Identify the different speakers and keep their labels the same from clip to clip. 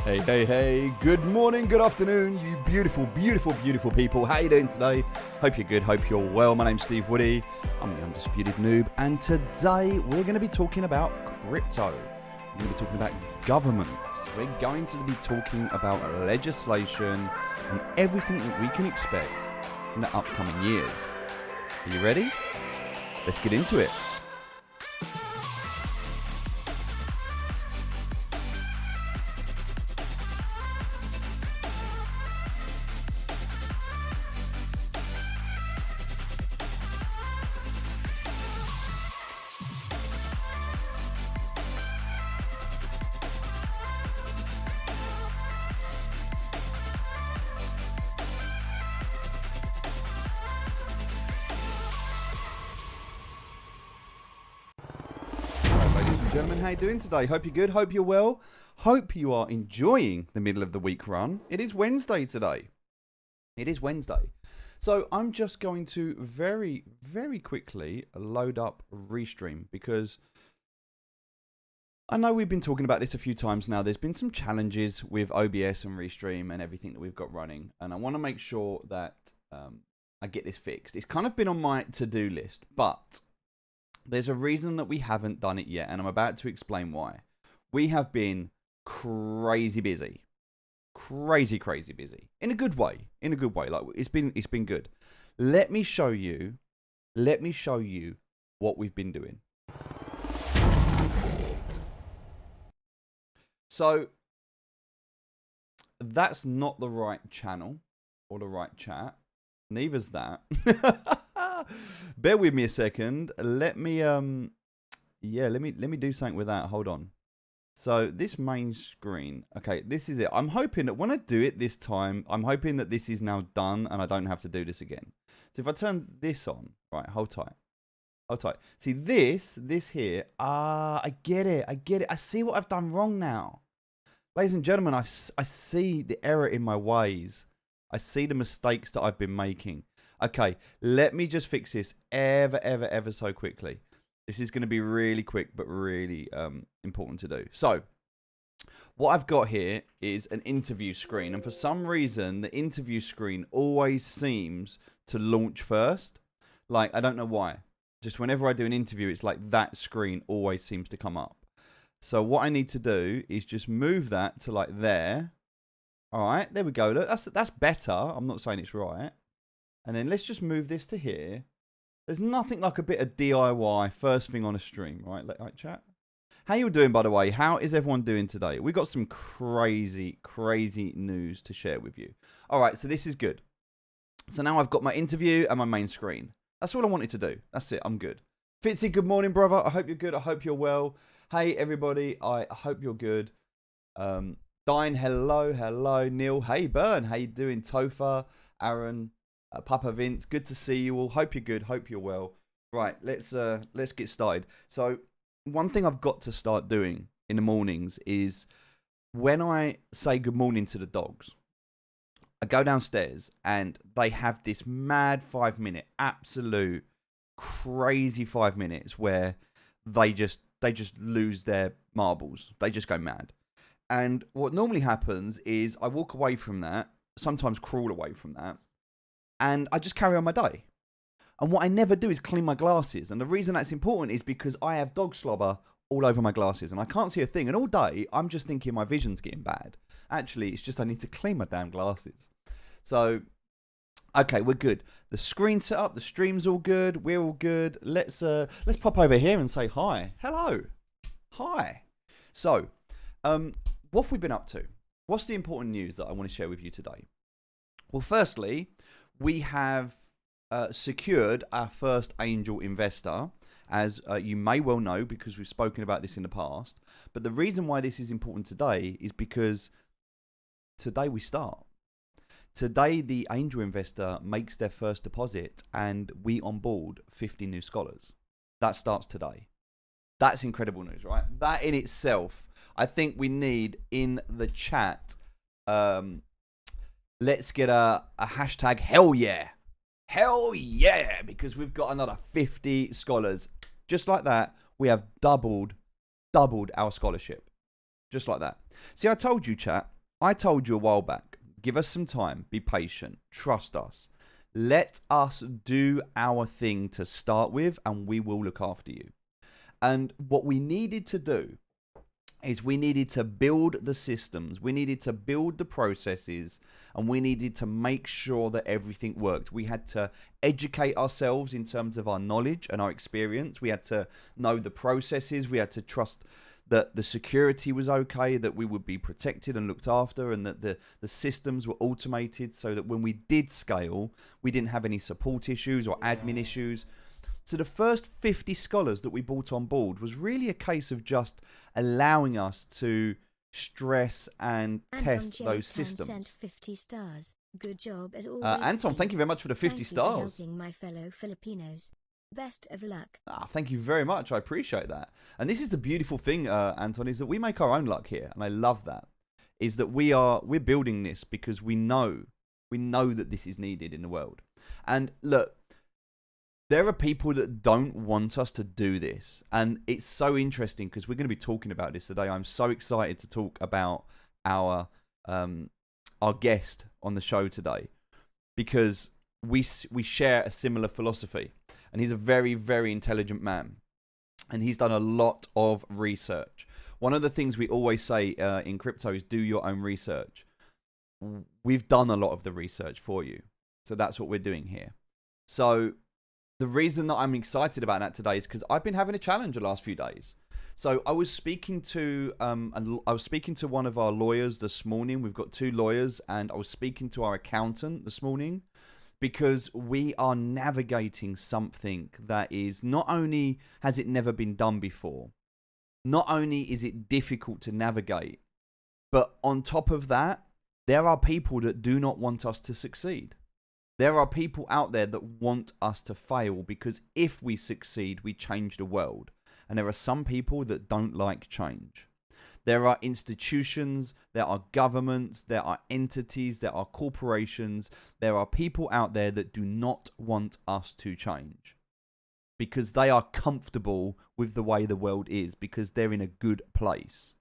Speaker 1: Hey, good morning, good afternoon, you beautiful, beautiful, beautiful people. How you doing today? Hope you're good, hope you're well. My name's Steve Woody, I'm the Undisputed Noob, and today we're going to be talking about crypto. We're going to be talking about governments. We're going to be talking about legislation and everything that we can expect in the upcoming years. Are you ready? Let's get into it. Gentlemen, how you doing today? Hope you're good, hope you're well, hope you are enjoying the middle of the week run. It is Wednesday today. It is Wednesday. So I'm just going to very, very quickly load up Restream because I know we've been talking about this a few times now. There's been some challenges with OBS and Restream and everything that we've got running, and I want to make sure that I get this fixed. It's kind of been on my to-do list, but there's a reason that we haven't done it yet, and I'm about to explain why. We have been crazy busy. Crazy busy. In a good way. In a good way. Like it's been good. Let me show you what we've been doing. So that's not the right channel or the right chat. Neither's that. Bear with me a second. Let me let me do something with that. Hold on. So this main screen. Okay, this is it. I'm hoping that when I do it this time, I'm hoping that this is now done and I don't have to do this again. So if I turn this on, right, hold tight. Hold tight. See this here. I get it. I see what I've done wrong now. Ladies and gentlemen, I see the error in my ways. I see the mistakes that I've been making. Okay, let me just fix this ever so quickly. This is going to be really quick, but really important to do. So, what I've got here is an interview screen. And for some reason, the interview screen always seems to launch first. Like, I don't know why. Just whenever I do an interview, it's like that screen always seems to come up. So, what I need to do is just move that to like there. All right, there we go. Look, that's better. I'm not saying it's right. And then let's just move this to here. There's nothing like a bit of DIY first thing on a stream, right? Like chat. How you doing, by the way? How is everyone doing today? We got some crazy news to share with you. All right, so this is good. So now I've got my interview and my main screen. That's all I wanted to do. That's it. I'm good. Fitzy, good morning, brother. I hope you're good. I hope you're well. Hey, everybody. I hope you're good. Dine, hello. Neil, hey, Bern. How you doing? Tofa, Aaron. Papa Vince, good to see you all. Hope you're good. Hope you're well. Right, let's get started. So, one thing I've got to start doing in the mornings is when I say good morning to the dogs, I go downstairs and they have this mad 5-minute, absolute crazy 5 minutes where they just lose their marbles. They just go mad. And what normally happens is I walk away from that, sometimes crawl away from that, and I just carry on my day. And what I never do is clean my glasses. And the reason that's important is because I have dog slobber all over my glasses. And I can't see a thing. And all day, I'm just thinking my vision's getting bad. Actually, it's just I need to clean my damn glasses. So, okay, we're good. The screen's set up. The stream's all good. We're all good. Let's pop over here and say hi. Hello. Hi. So, what have we been up to? What's the important news that I want to share with you today? Well, firstly, we have secured our first angel investor, as you may well know because we've spoken about this in the past. But the reason why this is important today is because today we start. Today, the angel investor makes their first deposit and we onboard 50 new scholars. That starts today. That's incredible news, right? That in itself, I think we need in the chat... let's get a hashtag hell yeah. Hell yeah. Because we've got another 50 scholars. Just like that, we have doubled our scholarship. Just like that. See, I told you, chat, I told you a while back, give us some time, be patient, trust us. Let us do our thing to start with, and we will look after you. And what we needed to do is we needed to build the systems, we needed to build the processes, and we needed to make sure that everything worked. We had to educate ourselves in terms of our knowledge and our experience. We had to know the processes. We had to trust that the security was okay, that we would be protected and looked after, and that the systems were automated so that when we did scale, we didn't have any support issues or admin issues. So the first 50 scholars that we brought on board was really a case of just allowing us to stress and test those systems.
Speaker 2: Sent 50 stars. Good job as always.
Speaker 1: Anton, thank you very much for the 50 stars.
Speaker 2: Thank you for helping my fellow Filipinos. Best of luck.
Speaker 1: Thank you very much. I appreciate that. And this is the beautiful thing, Anton, is that we make our own luck here, and I love that. Is that we're building this because we know that this is needed in the world. And look, there are people that don't want us to do this, and it's so interesting because we're going to be talking about this today. I'm so excited to talk about our guest on the show today because we share a similar philosophy. And he's a very, very intelligent man. And he's done a lot of research. One of the things we always say in crypto is do your own research. We've done a lot of the research for you. So that's what we're doing here. So the reason that I'm excited about that today is because I've been having a challenge the last few days. So I was speaking to one of our lawyers this morning. We've got 2 lawyers, and I was speaking to our accountant this morning. Because we are navigating something that is not only has it never been done before, not only is it difficult to navigate, but on top of that, there are people that do not want us to succeed. There are people out there that want us to fail because if we succeed, we change the world. And there are some people that don't like change. There are institutions, there are governments, there are entities, there are corporations, there are people out there that do not want us to change because they are comfortable with the way the world is because they're in a good place.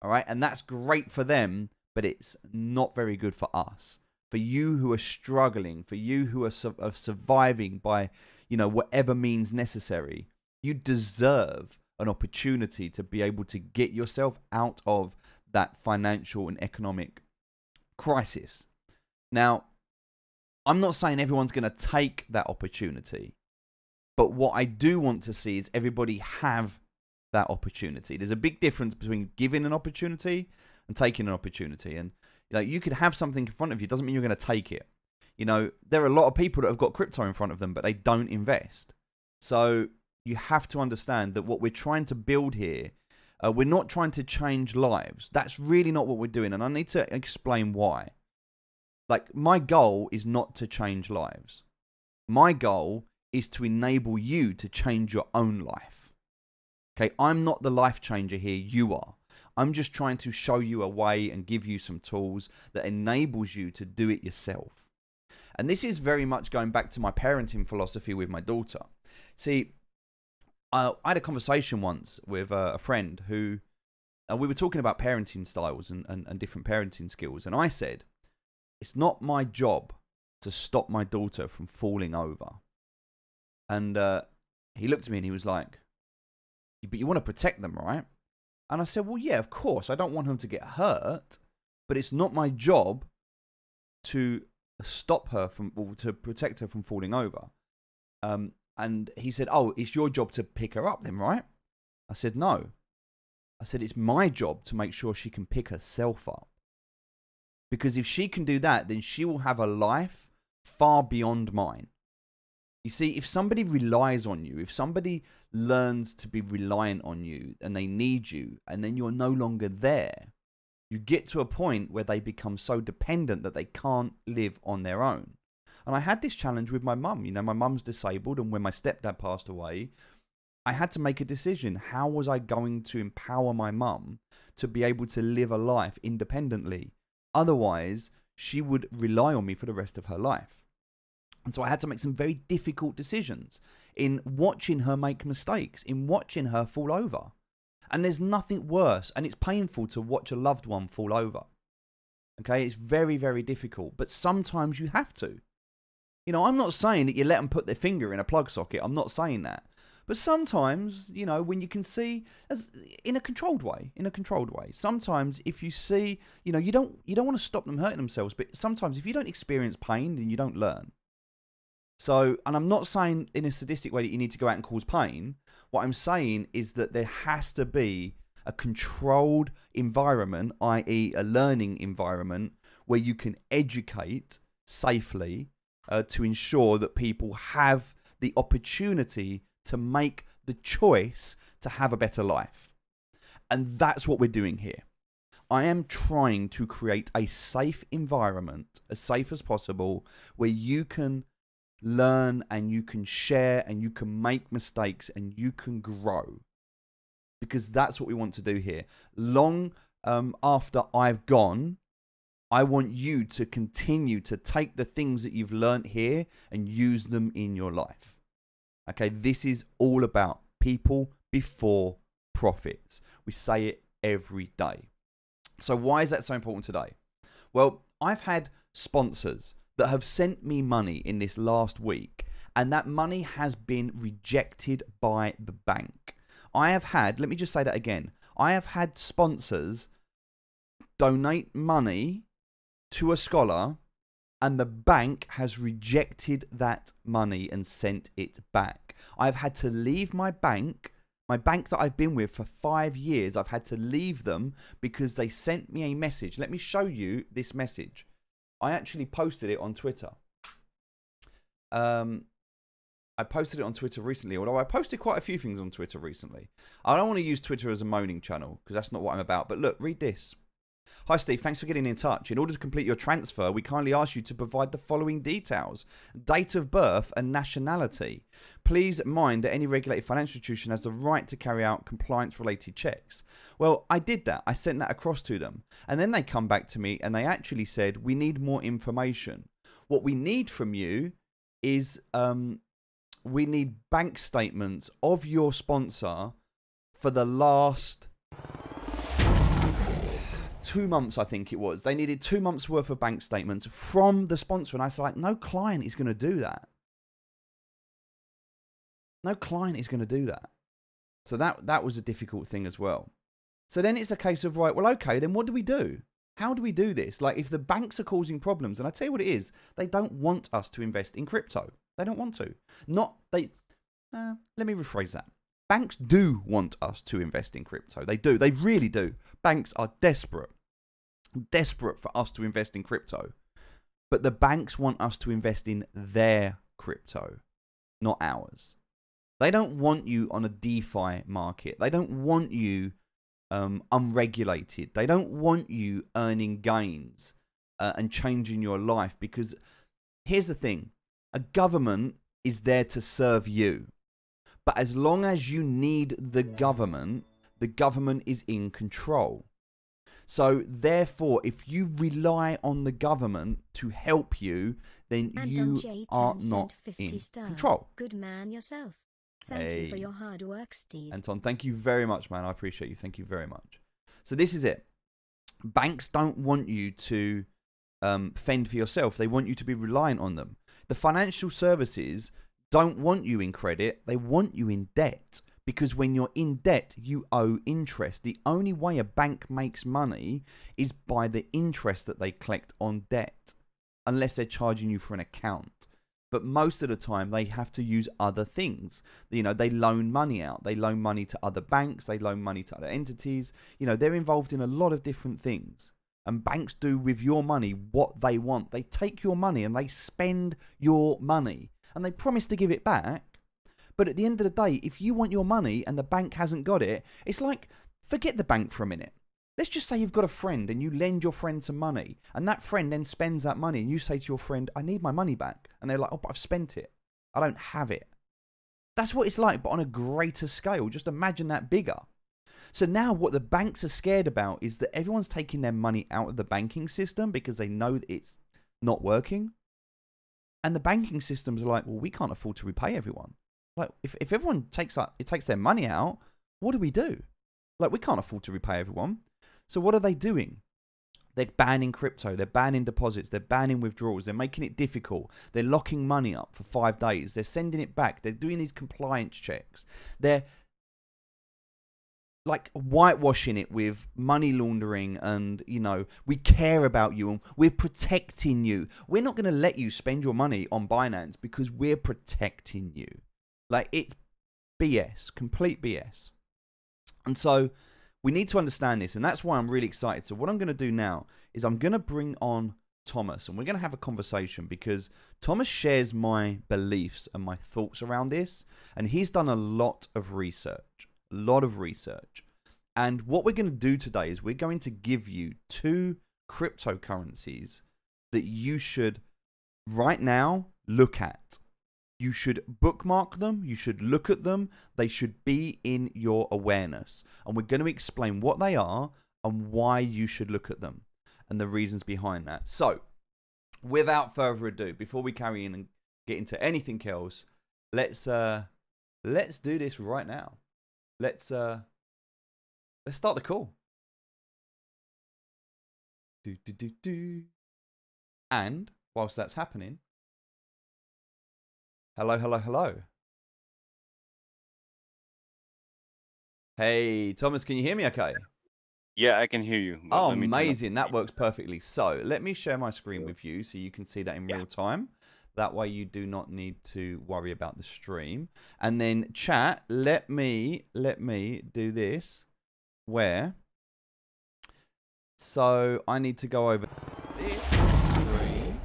Speaker 1: All right. And that's great for them, but it's not very good for us. For you who are struggling, for you who are surviving by, whatever means necessary, you deserve an opportunity to be able to get yourself out of that financial and economic crisis. Now, I'm not saying everyone's going to take that opportunity, but what I do want to see is everybody have that opportunity. There's a big difference between giving an opportunity and taking an opportunity. And you could have something in front of you, doesn't mean you're going to take it. There are a lot of people that have got crypto in front of them, but they don't invest. So you have to understand that what we're trying to build here, we're not trying to change lives. That's really not what we're doing. And I need to explain why. My goal is not to change lives. My goal is to enable you to change your own life. Okay, I'm not the life changer here, you are. I'm just trying to show you a way and give you some tools that enables you to do it yourself. And this is very much going back to my parenting philosophy with my daughter. See, I had a conversation once with a friend who, we were talking about parenting styles and different parenting skills. And I said, it's not my job to stop my daughter from falling over. And he looked at me and he was like, but you want to protect them, right? And I said, well, yeah, of course. I don't want her to get hurt, but it's not my job to stop her from, or to protect her from falling over. And he said, oh, it's your job to pick her up then, right? I said, no. I said, it's my job to make sure she can pick herself up. Because if she can do that, then she will have a life far beyond mine. You see, if somebody relies on you, if somebody learns to be reliant on you and they need you, and then you're no longer there, you get to a point where they become so dependent that they can't live on their own. And I had this challenge with my mum. My mum's disabled, and when my stepdad passed away, I had to make a decision. How was I going to empower my mum to be able to live a life independently? Otherwise, she would rely on me for the rest of her life. And so I had to make some very difficult decisions in watching her make mistakes, in watching her fall over. And there's nothing worse, and it's painful to watch a loved one fall over. Okay, it's very, very difficult, but sometimes you have to. You know, I'm not saying that you let them put their finger in a plug socket. I'm not saying that. But sometimes, you know, when you can see, as in a controlled way, sometimes if you see, you know, you don't want to stop them hurting themselves, but sometimes if you don't experience pain, then you don't learn. So, and I'm not saying in a sadistic way that you need to go out and cause pain. What I'm saying is that there has to be a controlled environment, i.e. a learning environment, where you can educate safely to ensure that people have the opportunity to make the choice to have a better life. And that's what we're doing here. I am trying to create a safe environment, as safe as possible, where you can learn and you can share and you can make mistakes and you can grow. Because that's what we want to do here. Long after I've gone, I want you to continue to take the things that you've learned here and use them in your life. Okay, this is all about people before profits. We say it every day. So why is that so important today? Well, I've had sponsors that have sent me money in this last week, and that money has been rejected by the bank. I have had, let me just say that again, I have had sponsors donate money to a scholar, and the bank has rejected that money and sent it back. I've had to leave my bank that I've been with for 5 years. I've had to leave them because they sent me a message. Let me show you this message. I actually posted it on Twitter. I posted it on Twitter recently, although I posted quite a few things on Twitter recently. I don't want to use Twitter as a moaning channel because that's not what I'm about. But look, read this. Hi Steve, thanks for getting in touch. In order to complete your transfer, we kindly ask you to provide the following details: date of birth and nationality. Please mind that any regulated financial institution has the right to carry out compliance-related checks. Well, I did that. I sent that across to them. And then they come back to me and they actually said, we need more information. What we need from you is we need bank statements of your sponsor for the last 2 months, I think it was. They needed 2 months worth of bank statements from the sponsor. And I was like, no client is going to do that. No client is going to do that. So that was a difficult thing as well. So then it's a case of, right, well, okay, then what do we do? How do we do this? Like, if the banks are causing problems, and I tell you what it is, they don't want us to invest in crypto. They don't want to. Let me rephrase that. Banks do want us to invest in crypto. They do. They really do. Banks are desperate for us to invest in crypto. But the banks want us to invest in their crypto, not ours. They don't want you on a DeFi market. They don't want you unregulated. They don't want you earning gains and changing your life. Because here's the thing. A government is there to serve you. But as long as you need the government is in control. So therefore, if you rely on the government to help you, then you are not in control.
Speaker 2: Good man yourself. Thank you for your hard work, Steve.
Speaker 1: Anton, thank you very much, man. I appreciate you. Thank you very much. So this is it. Banks don't want you to fend for yourself. They want you to be reliant on them. The financial services don't want you in credit. They want you in debt. Because when you're in debt, you owe interest. The only way a bank makes money is by the interest that they collect on debt. Unless they're charging you for an account. But most of the time, they have to use other things. You know, they loan money out. They loan money to other banks. They loan money to other entities. You know, they're involved in a lot of different things. And banks do with your money what they want. They take your money and they spend your money. And they promise to give it back. But at the end of the day, if you want your money and the bank hasn't got it, it's like, forget the bank for a minute. Let's just say you've got a friend and you lend your friend some money. And that friend then spends that money. And you say to your friend, I need my money back. And they're like, oh, but I've spent it. I don't have it. That's what it's like, but on a greater scale. Just imagine that bigger. So now what the banks are scared about is that everyone's taking their money out of the banking system because they know that it's not working. And the banking systems are like, well, we can't afford to repay everyone. Like, if everyone takes their money out, what do we do? Like, we can't afford to repay everyone. So what are they doing? They're banning crypto. They're banning deposits. They're banning withdrawals. They're making it difficult. They're locking money up for 5 days. They're sending it back. They're doing these compliance checks. They're like whitewashing it with money laundering and, you know, we care about you and we're protecting you. We're not going to let you spend your money on Binance because we're protecting you. Like, it's BS, complete BS. And so we need to understand this, and that's why I'm really excited. So what I'm going to do now is I'm going to bring on Thomas, and we're going to have a conversation because Thomas shares my beliefs and my thoughts around this, and he's done a lot of research. And what we're going to do today is we're going to give you 2 cryptocurrencies that you should right now look at. You should bookmark them. You should look at them. They should be in your awareness. And we're going to explain what they are and why you should look at them and the reasons behind that. So, without further ado, before we carry in and get into anything else, let's do this right now. Let's start the call. And whilst that's happening, hello. Hey, Thomas, can you hear me okay?
Speaker 3: Yeah, I can hear you.
Speaker 1: Oh, amazing. That works perfectly. So let me share my screen with you so you can see that in real time. That way you do not need to worry about the stream. And then chat, let me do this where. So I need to go over this screen.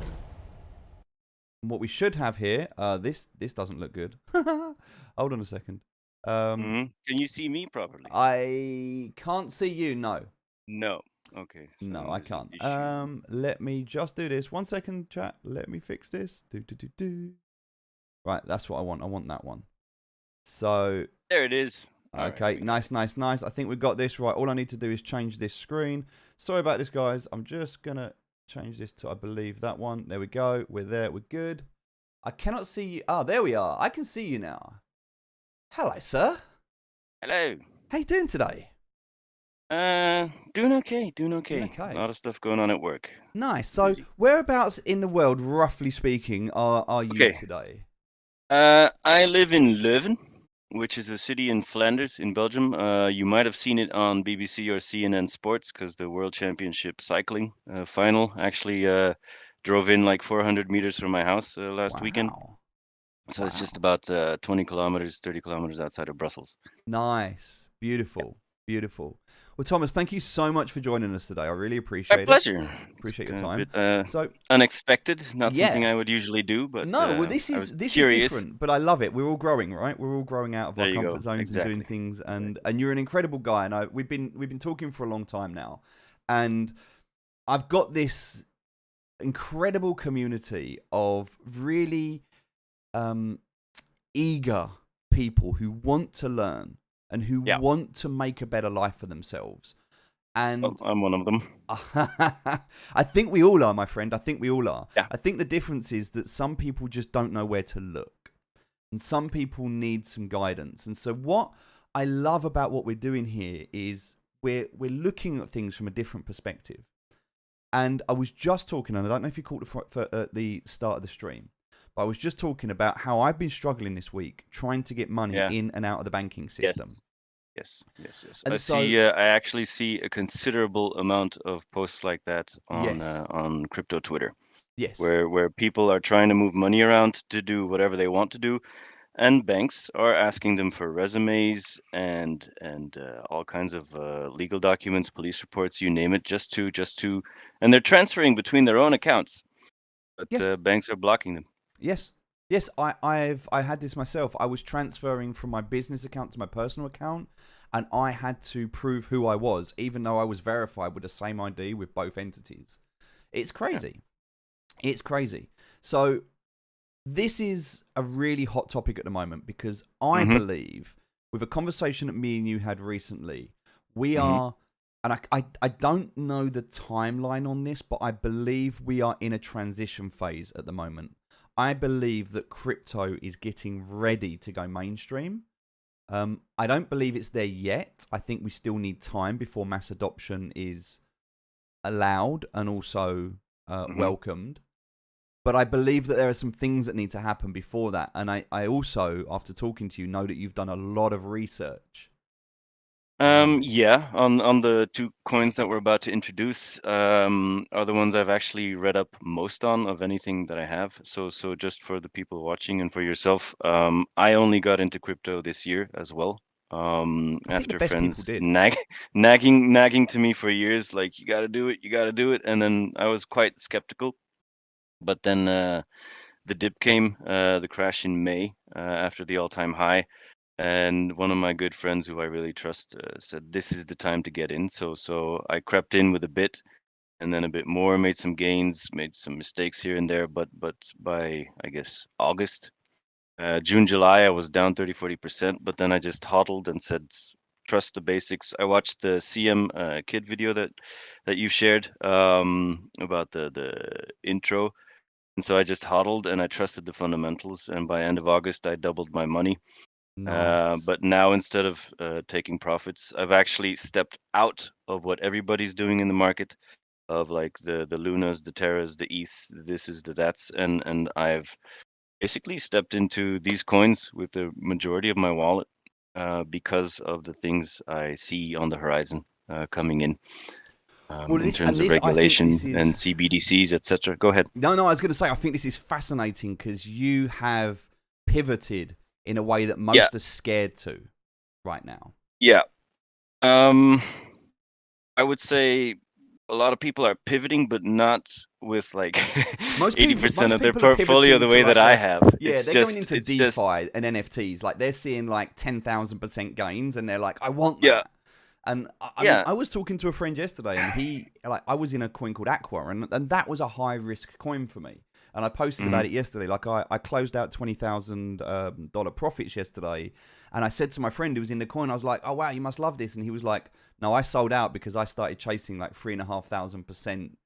Speaker 1: What we should have here, this doesn't look good. Hold on a second.
Speaker 3: Can you see me properly?
Speaker 1: I can't see you, no.
Speaker 3: No. Okay. So
Speaker 1: No, I can't. Let me just do this. 1 second, chat. Let me fix this. Right, that's what I want. I want that one. So
Speaker 3: there it is.
Speaker 1: Okay, nice. I think we've got this right. All I need to do is change this screen. Sorry about this, guys. I'm just gonna change this to, I believe, that one. There we go. We're there. We're good. I cannot see you. Ah, there we are. I can see you now. Hello, sir.
Speaker 3: Hello.
Speaker 1: How you doing today?
Speaker 3: Doing okay. A lot of stuff going on at work.
Speaker 1: Nice. So, whereabouts in the world, roughly speaking, are you today?
Speaker 3: I live in Leuven, which is a city in Flanders in Belgium. You might have seen it on BBC or CNN Sports because the World Championship cycling final actually drove in like 400 meters from my house last weekend. So it's just about 20 kilometers, 30 kilometers outside of Brussels.
Speaker 1: Nice. Beautiful. Well, Thomas, thank you so much for joining us today. I really appreciate it.
Speaker 3: My pleasure.
Speaker 1: Appreciate your time.
Speaker 3: So unexpected, not something I would usually do, but
Speaker 1: no. Well, this is different, but I love it. We're all growing, right? We're all growing out of our comfort zones and doing things. And you're an incredible guy, and we've been talking for a long time now, and I've got this incredible community of really eager people who want to learn and who want to make a better life for themselves. And
Speaker 3: I'm one of them.
Speaker 1: I think we all are, my friend. I think we all are.
Speaker 3: Yeah.
Speaker 1: I think the difference is that some people just don't know where to look. And some people need some guidance. And so what I love about what we're doing here is we're looking at things from a different perspective. And I was just talking, and I don't know if you caught at the start of the stream, but I was just talking about how I've been struggling this week trying to get money in and out of the banking system.
Speaker 3: Yes.
Speaker 1: And
Speaker 3: I actually see a considerable amount of posts like that on crypto Twitter.
Speaker 1: Yes.
Speaker 3: Where people are trying to move money around to do whatever they want to do, and banks are asking them for resumes and all kinds of legal documents, police reports, you name it, just to, and they're transferring between their own accounts, but banks are blocking them.
Speaker 1: Yes, I had this myself. I was transferring from my business account to my personal account, and I had to prove who I was, even though I was verified with the same ID with both entities. It's crazy. Yeah. It's crazy. So this is a really hot topic at the moment because I believe, with a conversation that me and you had recently, we are, and I don't know the timeline on this, but I believe we are in a transition phase at the moment. I believe that crypto is getting ready to go mainstream. I don't believe it's there yet. I think we still need time before mass adoption is allowed and also welcomed. But I believe that there are some things that need to happen before that. And I also, after talking to you, know that you've done a lot of research.
Speaker 3: Yeah, on the two coins that we're about to introduce, are the ones I've actually read up most on of anything that I have. So just for the people watching and for yourself, I only got into crypto this year as well.
Speaker 1: I think the
Speaker 3: After
Speaker 1: best people
Speaker 3: friends
Speaker 1: did.
Speaker 3: nagging to me for years, like you got to do it, you got to do it, and then I was quite skeptical. But then the dip came, the crash in May after the all-time high. And one of my good friends who I really trust said this is the time to get in. So I crept in with a bit and then a bit more, made some gains, made some mistakes here and there. But by I guess August, June, July, I was down 30-40%. But then I just hodled and said trust the basics. I watched the CM Kid video that you shared about the intro. And so I just hodled and I trusted the fundamentals. And by end of August, I doubled my money.
Speaker 1: Nice.
Speaker 3: But now instead of taking profits, I've actually stepped out of what everybody's doing in the market of like the Lunas, the Terras, the ETH, this is the that's, and I've basically stepped into these coins with the majority of my wallet because of the things I see on the horizon coming
Speaker 1: Well,
Speaker 3: in
Speaker 1: this
Speaker 3: terms
Speaker 1: and
Speaker 3: of
Speaker 1: this, I think
Speaker 3: regulation
Speaker 1: this is
Speaker 3: and CBDCs, etc. Go ahead.
Speaker 1: no. I was going to say, I think this is fascinating because you have pivoted in a way that
Speaker 3: Yeah,
Speaker 1: most are scared to right now.
Speaker 3: yeah. Um, I would say a lot of people are pivoting, but not with like
Speaker 1: Most
Speaker 3: 80% of their
Speaker 1: people are
Speaker 3: portfolio
Speaker 1: pivoting
Speaker 3: the
Speaker 1: to
Speaker 3: way that
Speaker 1: like
Speaker 3: I
Speaker 1: the
Speaker 3: have.
Speaker 1: yeah, they're going into
Speaker 3: It's just,
Speaker 1: DeFi and NFTs. Like they're seeing like 10,000% gains, and they're like, I want
Speaker 3: yeah,
Speaker 1: that. And I mean,
Speaker 3: yeah.
Speaker 1: I was talking to a friend yesterday, and I was in a coin called Aqua, and that was a high risk coin for me. And I posted
Speaker 3: Hmm.
Speaker 1: about it yesterday. Like I closed out $20,000 profits yesterday, and I said to my friend who was in the coin, I was like, "Oh wow, you must love this." And he was like, "No, I sold out because I started chasing like 3,500%."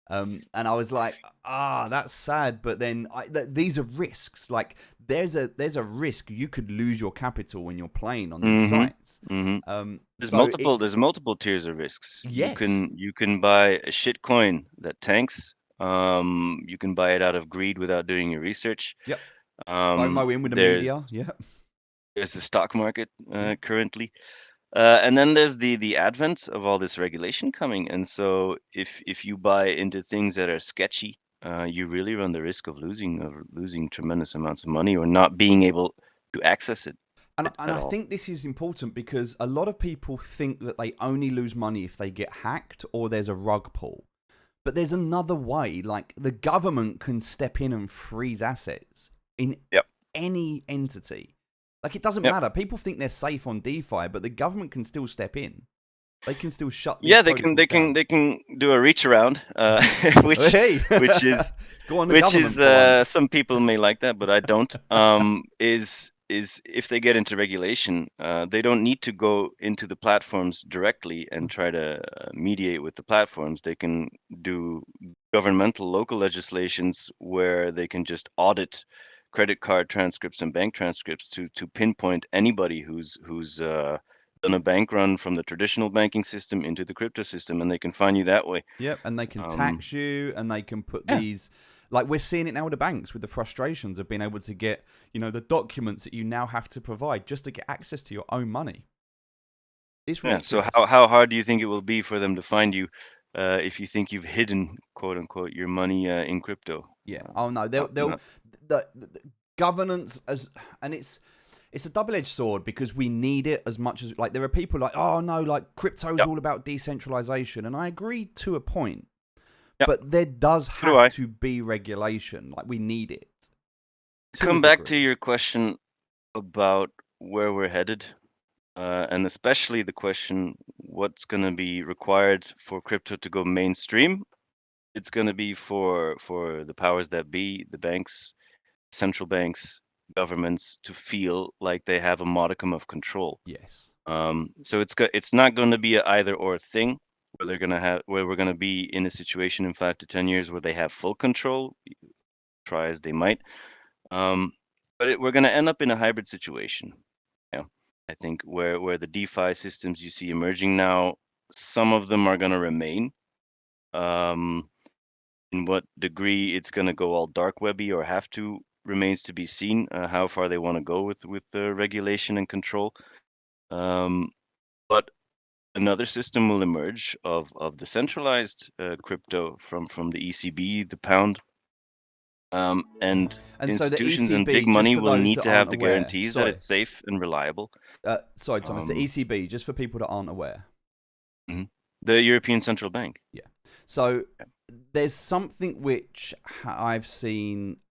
Speaker 1: And I was like, that's sad. But then these are risks. Like there's a risk you could lose your capital when you're playing on these
Speaker 3: Hmm.
Speaker 1: sites.
Speaker 3: Hmm.
Speaker 1: So it's
Speaker 3: There's multiple tiers of risks.
Speaker 1: yes,
Speaker 3: You can buy a shit coin that tanks. You can buy it out of greed without doing your research.
Speaker 1: yep. FOMO in with the
Speaker 3: There's
Speaker 1: media, yep.
Speaker 3: the stock market
Speaker 1: Yep.
Speaker 3: currently. And then there's the advent of all this regulation coming, and so if you buy into things that are sketchy, you really run the risk of losing tremendous amounts of money or not being able to access it
Speaker 1: And
Speaker 3: at
Speaker 1: I
Speaker 3: all.
Speaker 1: think this is important because a lot of people think that they only lose money if they get hacked or there's a rug pull. But there's another way. Like the government can step in and freeze assets in
Speaker 3: Yep.
Speaker 1: any entity. Like it doesn't
Speaker 3: Yep.
Speaker 1: matter. People think they're safe on DeFi, but the government can still step in. They can still shut these
Speaker 3: Yeah,
Speaker 1: protocols down.
Speaker 3: they can do a reach around,
Speaker 1: Oh, hey,
Speaker 3: which is
Speaker 1: go on the government for once.
Speaker 3: some people may like that, but I don't. Is if they get into regulation, they don't need to go into the platforms directly and try to mediate with the platforms. They can do governmental local legislations where they can just audit credit card transcripts and bank transcripts to pinpoint anybody who's done a bank run from the traditional banking system into the crypto system, and they can find you that way.
Speaker 1: Yep, and they can
Speaker 3: Um,
Speaker 1: tax you, and they can put
Speaker 3: yeah,
Speaker 1: these. Like we're seeing it now with the banks, with the frustrations of being able to get, the documents that you now have to provide just to get access to your own money. It's
Speaker 3: yeah. So
Speaker 1: ridiculous.
Speaker 3: how hard do you think it will be for them to find you if you think you've hidden quote unquote your money in crypto?
Speaker 1: Yeah. Oh no, they'll
Speaker 3: Not,
Speaker 1: the governance and it's a double-edged sword because we need it as much as like there are people like, oh no, like crypto is
Speaker 3: yep,
Speaker 1: all about decentralization, and I agree to a point,
Speaker 3: yep.
Speaker 1: but there does
Speaker 3: So do
Speaker 1: have
Speaker 3: I.
Speaker 1: to be regulation. Like we need it to a
Speaker 3: Come back to
Speaker 1: degree.
Speaker 3: your question about where we're headed, and especially the question what's going to be required for crypto to go mainstream. It's going to be for the powers that be, the banks, central banks, governments to feel like they have a modicum of control.
Speaker 1: Yes.
Speaker 3: So it's not going to be a either or thing where where we're going to be in a situation in 5 to 10 years where they have full control, try as they might. Um, but we're going to end up in a hybrid situation. Yeah, I think where the DeFi systems you see emerging now, some of them are going to remain In what degree it's going to go all dark webby or have to remains to be seen. How far they want to go with the regulation and control. But another system will emerge of decentralized crypto from the ECB, the pound, and
Speaker 1: And so the
Speaker 3: institutions and big
Speaker 1: ECB, just
Speaker 3: money
Speaker 1: for
Speaker 3: will
Speaker 1: those
Speaker 3: need
Speaker 1: that
Speaker 3: to
Speaker 1: aren't
Speaker 3: have the
Speaker 1: aware,
Speaker 3: guarantees that it's safe and reliable.
Speaker 1: sorry, Thomas, the
Speaker 3: Um,
Speaker 1: ECB, just for people that aren't aware.
Speaker 3: mhm. The European Central Bank.
Speaker 1: Yeah. So
Speaker 3: Yeah.
Speaker 1: there's something which I've seen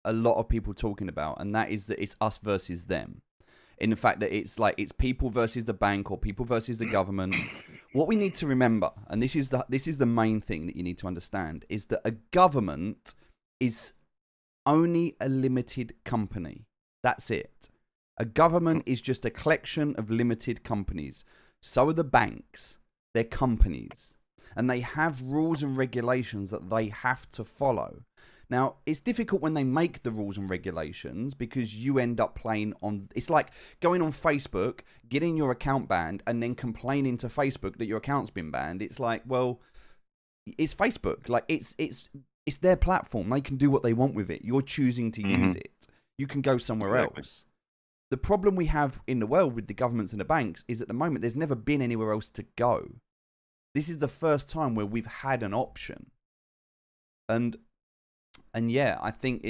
Speaker 1: a lot of people talking about, and that is that it's us versus them. In the fact that it's like it's people versus the bank or people versus the government. What we need to remember, and this is the main thing that you need to understand, is that a government is only a limited company. That's it. A government is just a collection of limited companies. So are the banks. They're companies. And they have rules and regulations that they have to follow. Now, it's difficult when they make the rules and regulations because you end up playing on... It's like going on Facebook, getting your account banned, and then complaining to Facebook that your account's been banned. It's like, well, it's Facebook. Like, it's their platform. They can do what they want with it. You're choosing to use it. You can go somewhere else. The problem we have in the world with the governments and the banks is at the moment there's never been anywhere else to go. This is the first time where we've had an option. And yeah, I think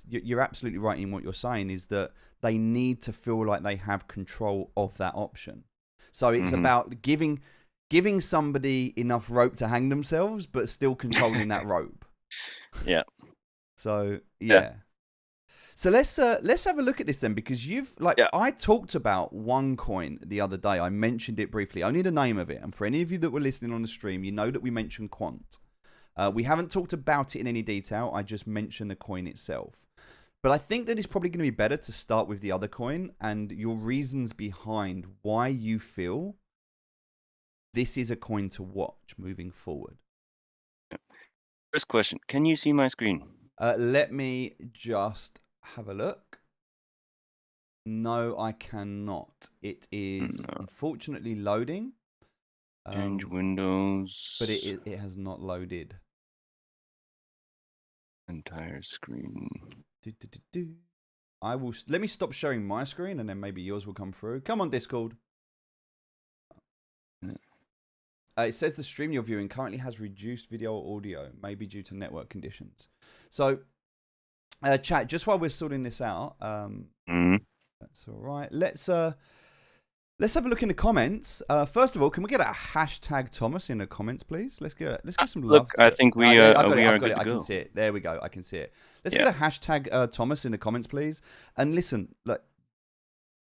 Speaker 1: you're absolutely right in what you're saying, is that they need to feel like they have control of that option. So it's about giving somebody enough rope to hang themselves, but still controlling that rope.
Speaker 3: Yeah.
Speaker 1: So yeah. So let's have a look at this then, because I talked about OneCoin the other day. I mentioned it briefly, only the name of it. And for any of you that were listening on the stream, you know that we mentioned Quant. We haven't talked about it in any detail. I just mentioned the coin itself. But I think that it's probably going to be better to start with the other coin and your reasons behind why you feel this is a coin to watch moving forward.
Speaker 3: First question, can you see my screen?
Speaker 1: Let me just have a look. No, I cannot. It is unfortunately loading.
Speaker 3: Change windows.
Speaker 1: But it has not loaded.
Speaker 3: Entire screen.
Speaker 1: Let me stop sharing my screen and then maybe yours will come through. Come on, Discord. It says the stream you're viewing currently has reduced video or audio, maybe due to network conditions. So, chat, just while we're sorting this out, that's all right. Let's have a look in the comments. First of all, can we get a hashtag Thomas in the comments, please? Let's get some love.
Speaker 3: I think we
Speaker 1: I've got
Speaker 3: good
Speaker 1: it.
Speaker 3: to
Speaker 1: I
Speaker 3: go.
Speaker 1: can see it. There we go. I can see it. Let's get a hashtag Thomas in the comments, please. And listen, look,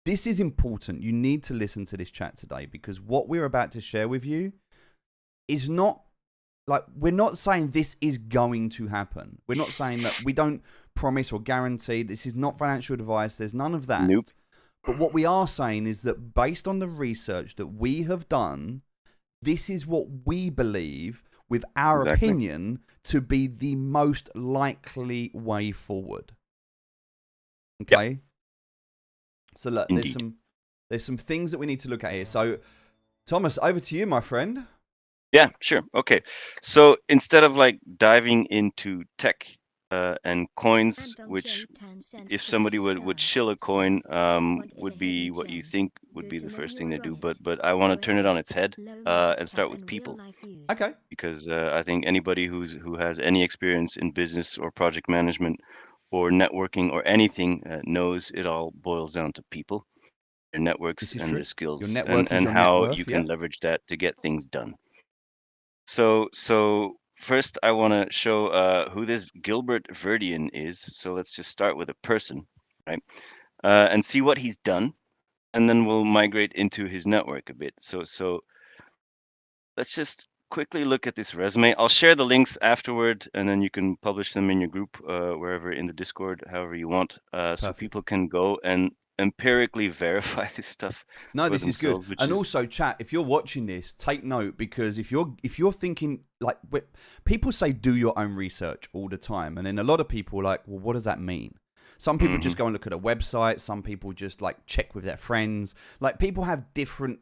Speaker 1: this is important. You need to listen to this chat today, because what we're about to share with you is not like, we're not saying this is going to happen. We're not saying that we don't promise or guarantee. This is not financial advice. There's none of that.
Speaker 3: Nope.
Speaker 1: But what we are saying is that based on the research that we have done, this is what we believe, with our opinion, to be the most likely way forward. Okay? Yep. So look, there's some things that we need to look at here. So Thomas, over to you, my friend.
Speaker 3: Yeah, sure. Okay. So instead of like diving into tech and coins, which if somebody would shill a coin, would be what you think would be the first thing to do. But I want to turn it on its head and start with people.
Speaker 1: Okay.
Speaker 3: Because I think anybody who has any experience in business or project management or networking or anything knows it all boils down to people, their networks and their skills,
Speaker 1: your network
Speaker 3: and how you can leverage that to get things done. So first I want to show who this Gilbert Verdian is. So let's just start with a person, right? And see what he's done, and then we'll migrate into his network a bit. So let's just quickly look at this resume. I'll share the links afterward, and then you can publish them in your group, wherever in the Discord, however you want, so people can go and empirically verify this stuff.
Speaker 1: No, this is good. And also, chat, if you're watching this, take note, because if you're thinking, like, people say do your own research all the time, and then a lot of people are like, well, what does that mean? Some people just go and look at a website. Some people just like check with their friends. Like, people have different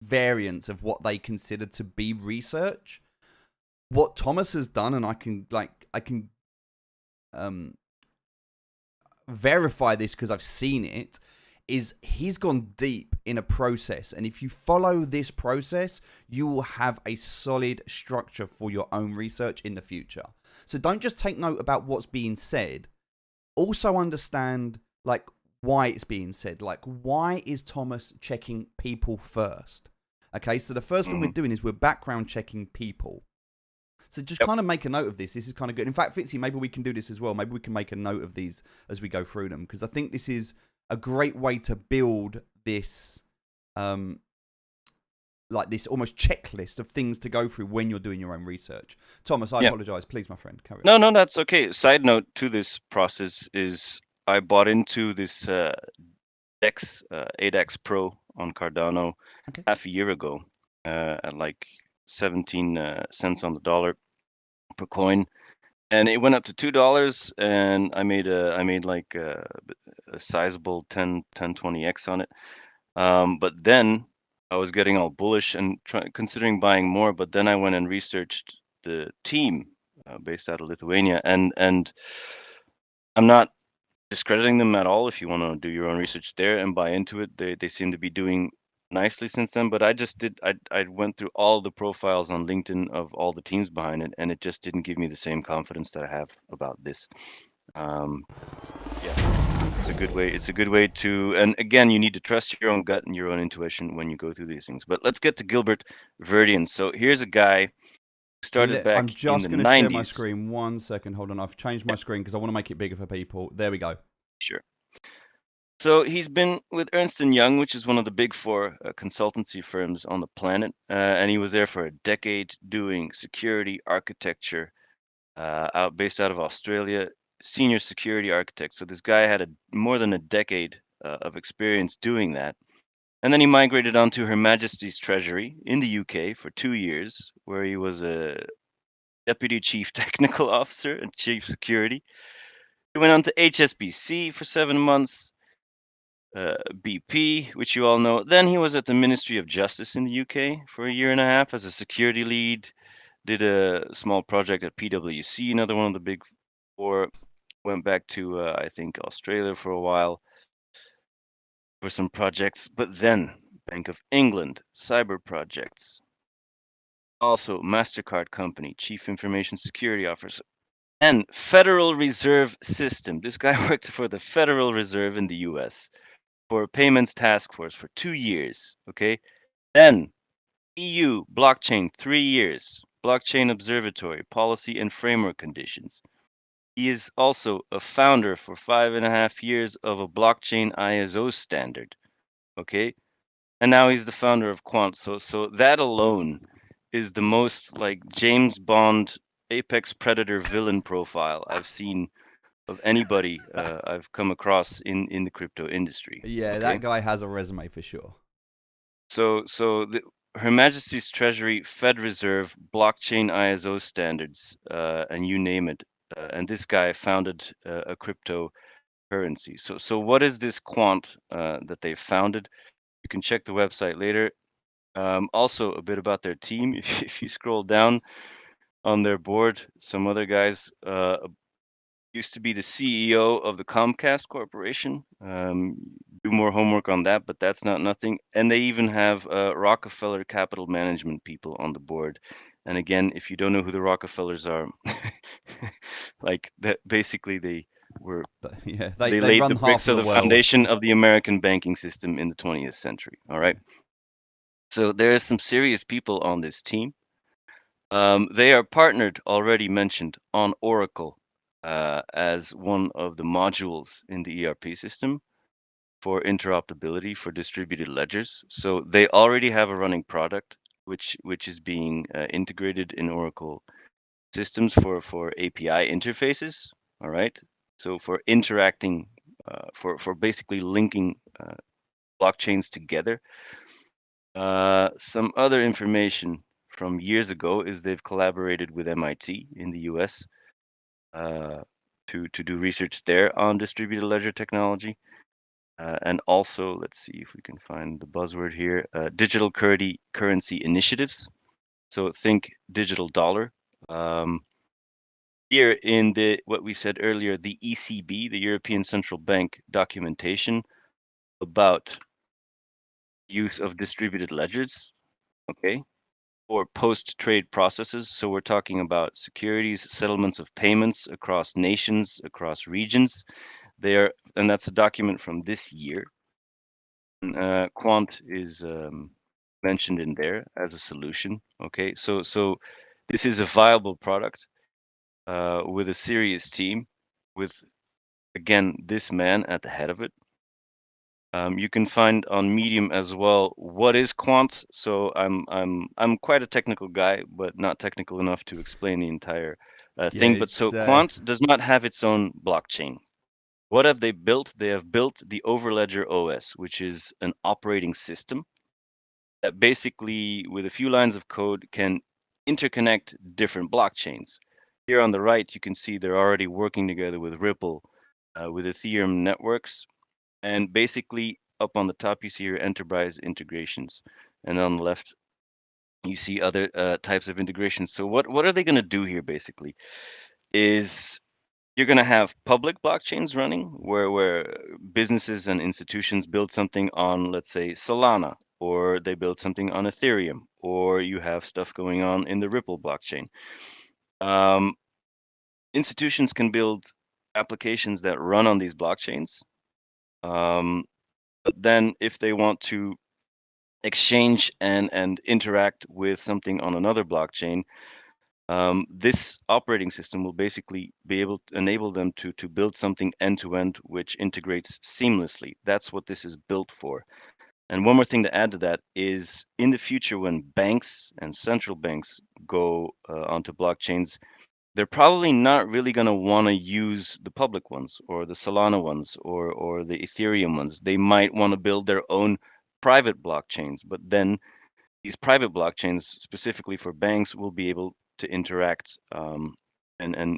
Speaker 1: variants of what they consider to be research. what Thomas has done, and I can verify this because I've seen it, is he's gone deep in a process. And if you follow this process, you will have a solid structure for your own research in the future. So don't just take note about what's being said. Also understand like why it's being said. Like, why is Thomas checking people first? Okay, so the first thing we're doing is we're background checking people. So just kind of make a note of this. This is kind of good. In fact, Fitzy, maybe we can do this as well. Maybe we can make a note of these as we go through them, because I think this is a great way to build this, like this almost checklist of things to go through when you're doing your own research. Thomas, I apologize. Please, my friend, carry on.
Speaker 3: No, that's okay. Side note to this process is I bought into this DEX 8X Pro on Cardano half a year ago at like 17 cents on the dollar per coin, and it went up to $2, and I made like a sizable 20x on it. But then I was getting all bullish and considering buying more, but then I went and researched the team based out of Lithuania, and I'm not discrediting them at all. If you want to do your own research there and buy into it, they seem to be doing nicely since then. But I went through all the profiles on LinkedIn of all the teams behind it, and it just didn't give me the same confidence that I have about this. Yeah, it's a good way. It's a good way to, and again, you need to trust your own gut and your own intuition when you go through these things. But let's get to Gilbert Verdian. So here's a guy who started back
Speaker 1: I'm
Speaker 3: in
Speaker 1: just
Speaker 3: the
Speaker 1: going to share my
Speaker 3: 90s.
Speaker 1: screen. 1 second. Hold on. I've changed my screen because I want to make it bigger for people. There we go.
Speaker 3: Sure. So he's been with Ernst & Young, which is one of the big four consultancy firms on the planet, and he was there for a decade doing security architecture, based out of Australia, senior security architect. So this guy had more than a decade of experience doing that. And then he migrated onto Her Majesty's Treasury in the UK for 2 years, where he was a deputy chief technical officer and chief security. He went on to HSBC for 7 months, BP, which you all know. Then he was at the Ministry of Justice in the UK for a year and a half as a security lead. Did a small project at PwC, another one of the big four. Went back to I think Australia for a while for some projects, but then Bank of England, cyber projects. Also MasterCard Company, Chief Information Security Officer, and Federal Reserve System. This guy worked for the Federal Reserve in the US for Payments Task Force for 2 years, okay? Then EU blockchain, 3 years. Blockchain Observatory, Policy and Framework Conditions. He is also a founder for 5.5 years of a blockchain ISO standard, okay? And now he's the founder of Quant. So that alone is the most like James Bond apex predator villain profile I've seen of anybody I've come across in the crypto industry.
Speaker 1: Yeah,
Speaker 3: okay?
Speaker 1: that guy has a resume for sure.
Speaker 3: So Her Majesty's Treasury, Fed Reserve, blockchain ISO standards, and you name it. And this guy founded a cryptocurrency. So what is this Quant that they founded? You can check the website later. Also, a bit about their team. If you scroll down on their board, some other guys used to be the CEO of the Comcast Corporation. Do more homework on that, but that's not nothing. And they even have Rockefeller Capital Management people on the board. And again, if you don't know who the Rockefellers are, like that, basically they were
Speaker 1: Yeah,
Speaker 3: they
Speaker 1: they
Speaker 3: laid
Speaker 1: run
Speaker 3: the
Speaker 1: half
Speaker 3: bricks
Speaker 1: of
Speaker 3: of
Speaker 1: the
Speaker 3: the
Speaker 1: world.
Speaker 3: foundation of the American banking system in the 20th century. All right. So there are some serious people on this team. They are partnered, already mentioned, on Oracle as one of the modules in the ERP system for interoperability for distributed ledgers. So they already have a running product which is being integrated in Oracle systems for API interfaces. All right. So for interacting, for basically linking blockchains together. Some other information from years ago is they've collaborated with MIT in the US to do research there on distributed ledger technology. And also, let's see if we can find the buzzword here, digital currency initiatives. So think digital dollar Here in the what we said earlier, the ECB, the European Central Bank documentation about use of distributed ledgers, okay, or post-trade processes. So we're talking about securities, settlements of payments across nations, across regions. And that's a document from this year. Quant is mentioned in there as a solution. Okay, so this is a viable product with a serious team, with again this man at the head of it. You can find on Medium as well what is quant. So I'm quite a technical guy, but not technical enough to explain the entire
Speaker 1: Yeah,
Speaker 3: thing. But so
Speaker 1: it's
Speaker 3: quant does not have its own blockchain. What have they built? They have built the Overledger OS, which is an operating system that basically, with a few lines of code, can interconnect different blockchains. Here on the right, you can see they're already working together with Ripple, with Ethereum networks, and basically up on the top, you see your enterprise integrations. And on the left, you see other types of integrations. So what are they going to do here basically is you're going to have public blockchains running where businesses and institutions build something on, let's say, Solana, or they build something on Ethereum, or you have stuff going on in the Ripple blockchain. Um, Institutions can build applications that run on these blockchains. But then if they want to exchange and interact with something on another blockchain, this operating system will basically be able to enable them to build something end to end, which integrates seamlessly. That's what this is built for. And one more thing to add to that is in the future, when banks and central banks go onto blockchains, they're probably not really going to want to use the public ones or the Solana ones or the Ethereum ones. They might want to build their own private blockchains, but then these private blockchains, specifically for banks, will be able to interact and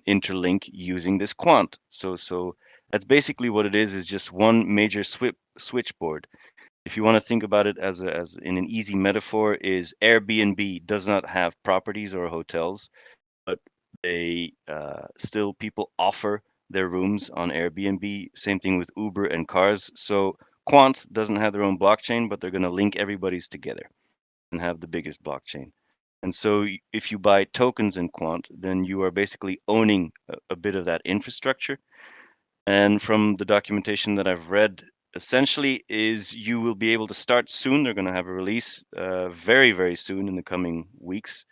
Speaker 3: interlink using this quant. So that's basically what it is just one major switchboard. If you want to think about it as in an easy metaphor, is Airbnb does not have properties or hotels, but they still people offer their rooms on Airbnb. Same thing with Uber and cars. So Quant doesn't have their own blockchain, but they're going to link everybody's together and have the biggest blockchain. And so if you buy tokens in Quant, then you are basically owning a bit of that infrastructure. And from the documentation that I've read, essentially is you will be able to start soon. They're going to have a release very, very soon in the coming weeks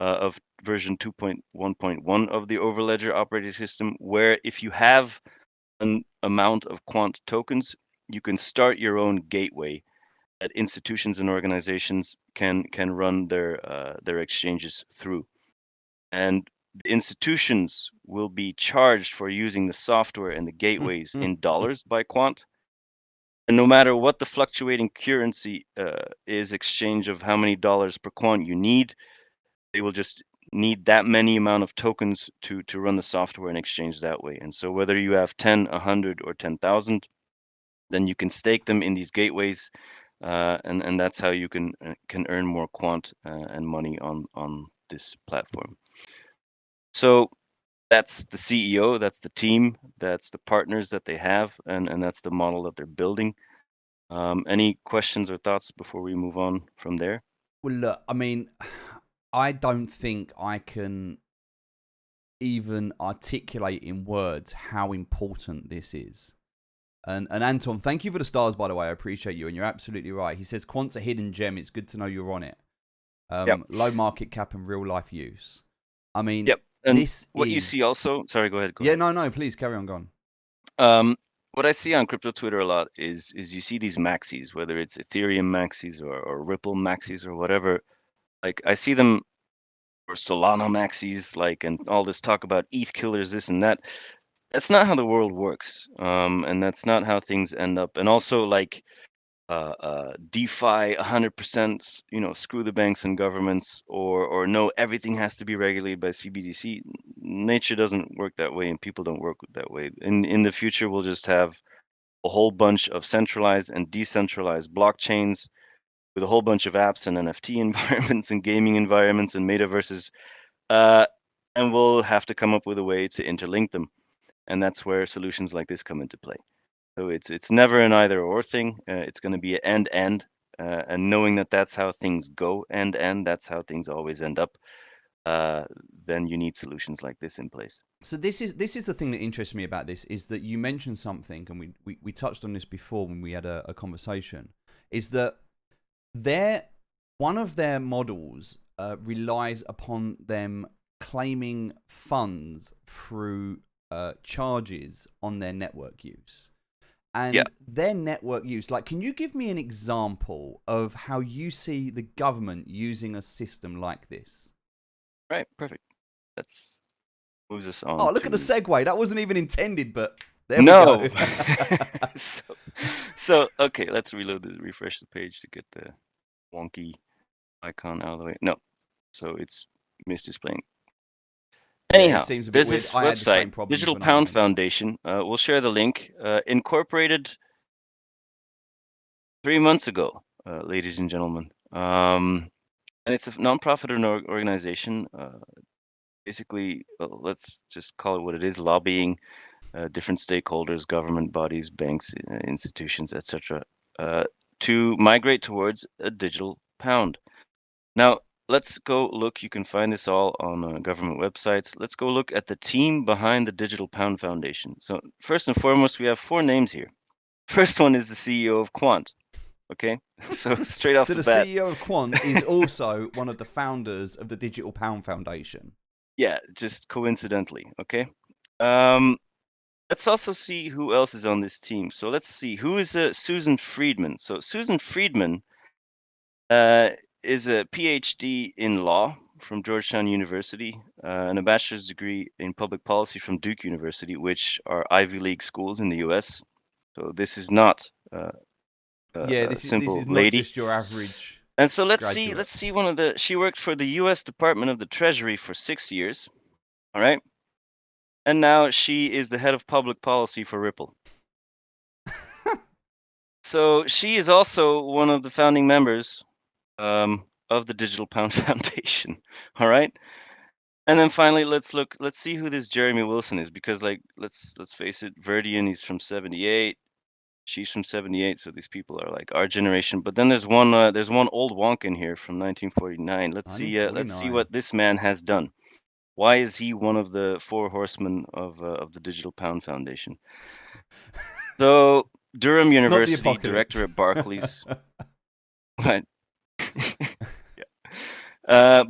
Speaker 3: of version 2.1.1 of the Overledger operating system, where if you have an amount of quant tokens, you can start your own gateway that institutions and organizations can run their exchanges through. And the institutions will be charged for using the software and the gateways in dollars by quant. And no matter what the fluctuating currency is exchange of how many dollars per quant you need, they will just need that many amount of tokens to run the software and exchange that way. And so whether you have 10, 100, or 10,000, then you can stake them in these gateways, and that's how you can earn more quant and money on this platform. So that's the CEO, that's the team, that's the partners that they have, and that's the model that they're building. Any questions or thoughts before we move on from there?
Speaker 1: Well, look, I mean, I don't think I can even articulate in words how important this is. And Anton, thank you for the stars, by the way. I appreciate you, and you're absolutely right. He says Quant's a hidden gem. It's good to know you're on it.
Speaker 3: Yep.
Speaker 1: Low market cap and real life use. I mean,
Speaker 3: Yep. And
Speaker 1: this
Speaker 3: what
Speaker 1: is.
Speaker 3: you see also, sorry, go ahead. Go
Speaker 1: Yeah,
Speaker 3: ahead.
Speaker 1: no, please carry on, go on.
Speaker 3: What I see on crypto Twitter a lot is you see these maxis, whether it's Ethereum maxis or Ripple maxis or whatever. Like I see them or Solana maxis, like, and all this talk about ETH killers, this and that. That's not how the world works, and that's not how things end up. And also, like, DeFi, 100%, screw the banks and governments, or no, everything has to be regulated by CBDC. Nature doesn't work that way, and people don't work that way. In the future, we'll just have a whole bunch of centralized and decentralized blockchains with a whole bunch of apps and NFT environments and gaming environments and metaverses. and we'll have to come up with a way to interlink them. And that's where solutions like this come into play. So it's never an either or thing. It's going to be an end, and knowing that that's how things go end, that's how things always end up. Then you need solutions like this in place.
Speaker 1: So this is the thing that interests me about this, is that you mentioned something, and we touched on this before when we had a conversation, is that one of their models relies upon them claiming funds through charges on their network use. And
Speaker 3: Yeah.
Speaker 1: their network use, like, can you give me an example of how you see the government using a system like this?
Speaker 3: Right, perfect. That's moves us on.
Speaker 1: Oh, look at the segue. That wasn't even intended, but there
Speaker 3: No.
Speaker 1: we go.
Speaker 3: so okay, let's refresh the page to get the wonky icon out of the way. No, so it's misdisplaying.
Speaker 1: Yeah, it
Speaker 3: Anyhow,
Speaker 1: seems a bit
Speaker 3: there's
Speaker 1: weird.
Speaker 3: this
Speaker 1: I had the same
Speaker 3: website,
Speaker 1: problems
Speaker 3: Digital
Speaker 1: when I
Speaker 3: Pound
Speaker 1: went in.
Speaker 3: Foundation. We'll share the link. Incorporated 3 months ago, ladies and gentlemen. And it's a nonprofit organization. Basically, let's just call it what it is: lobbying different stakeholders, government bodies, banks, institutions, etc., to migrate towards a digital pound. Now, let's go look. You can find this all on government websites. Let's go look at the team behind the Digital Pound Foundation. So, first and foremost, we have 4 names here. First one is the CEO of Quant. Okay, so straight off
Speaker 1: So
Speaker 3: the
Speaker 1: the
Speaker 3: bat,
Speaker 1: CEO of Quant is also one of the founders of the Digital Pound Foundation.
Speaker 3: yeah, just coincidentally. Okay. Um, let's also see who else is on this team. So let's see who is Susan Friedman. So Susan Friedman is a PhD in law from Georgetown University, and a bachelor's degree in public policy from Duke University, which are Ivy League schools in the U.S. So this is not
Speaker 1: Yeah,
Speaker 3: a
Speaker 1: this
Speaker 3: simple
Speaker 1: is not
Speaker 3: lady.
Speaker 1: just your average
Speaker 3: And so let's
Speaker 1: graduate.
Speaker 3: see one of the. She worked for the U.S. Department of the Treasury for 6 years. All right, and now she is the head of public policy for Ripple. So she is also one of the founding members of the Digital Pound Foundation. All right. And then finally, let's see who this Jeremy Wilson is, because like let's face it, Verdian, he's from 78, she's from 78, so these people are like our generation. But then there's one old wonk in here from 1949. Let's see
Speaker 1: 1949.
Speaker 3: what this man has done. Why is he one of the 4 horsemen of the Digital Pound Foundation? So Durham
Speaker 1: Not the
Speaker 3: University, director
Speaker 1: apocalypse.
Speaker 3: at Barclays. What?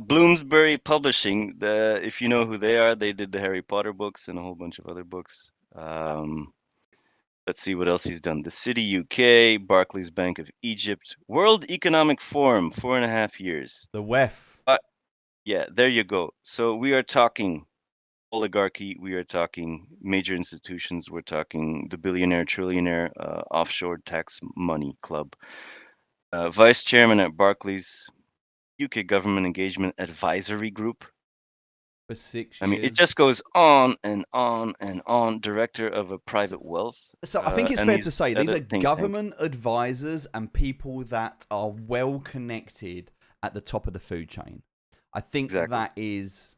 Speaker 3: Bloomsbury Publishing, if you know who they are, they did the Harry Potter books and a whole bunch of other books. Let's see what else he's done. The City UK, Barclays Bank of Egypt, World Economic Forum, 4.5 years.
Speaker 1: The WEF.
Speaker 3: Yeah, there you go. So we are talking oligarchy, we are talking major institutions, we're talking the billionaire, trillionaire, offshore tax money club. Vice chairman at Barclays, UK Government Engagement Advisory Group.
Speaker 1: For 6
Speaker 3: I mean, it
Speaker 1: years.
Speaker 3: just goes on and on and on. Director of a private wealth.
Speaker 1: So I think it's
Speaker 3: And
Speaker 1: fair
Speaker 3: he's
Speaker 1: to say
Speaker 3: at
Speaker 1: these
Speaker 3: a
Speaker 1: are
Speaker 3: think tank.
Speaker 1: government advisors and people that are well connected at the top of the food chain. I think
Speaker 3: Exactly.
Speaker 1: that is,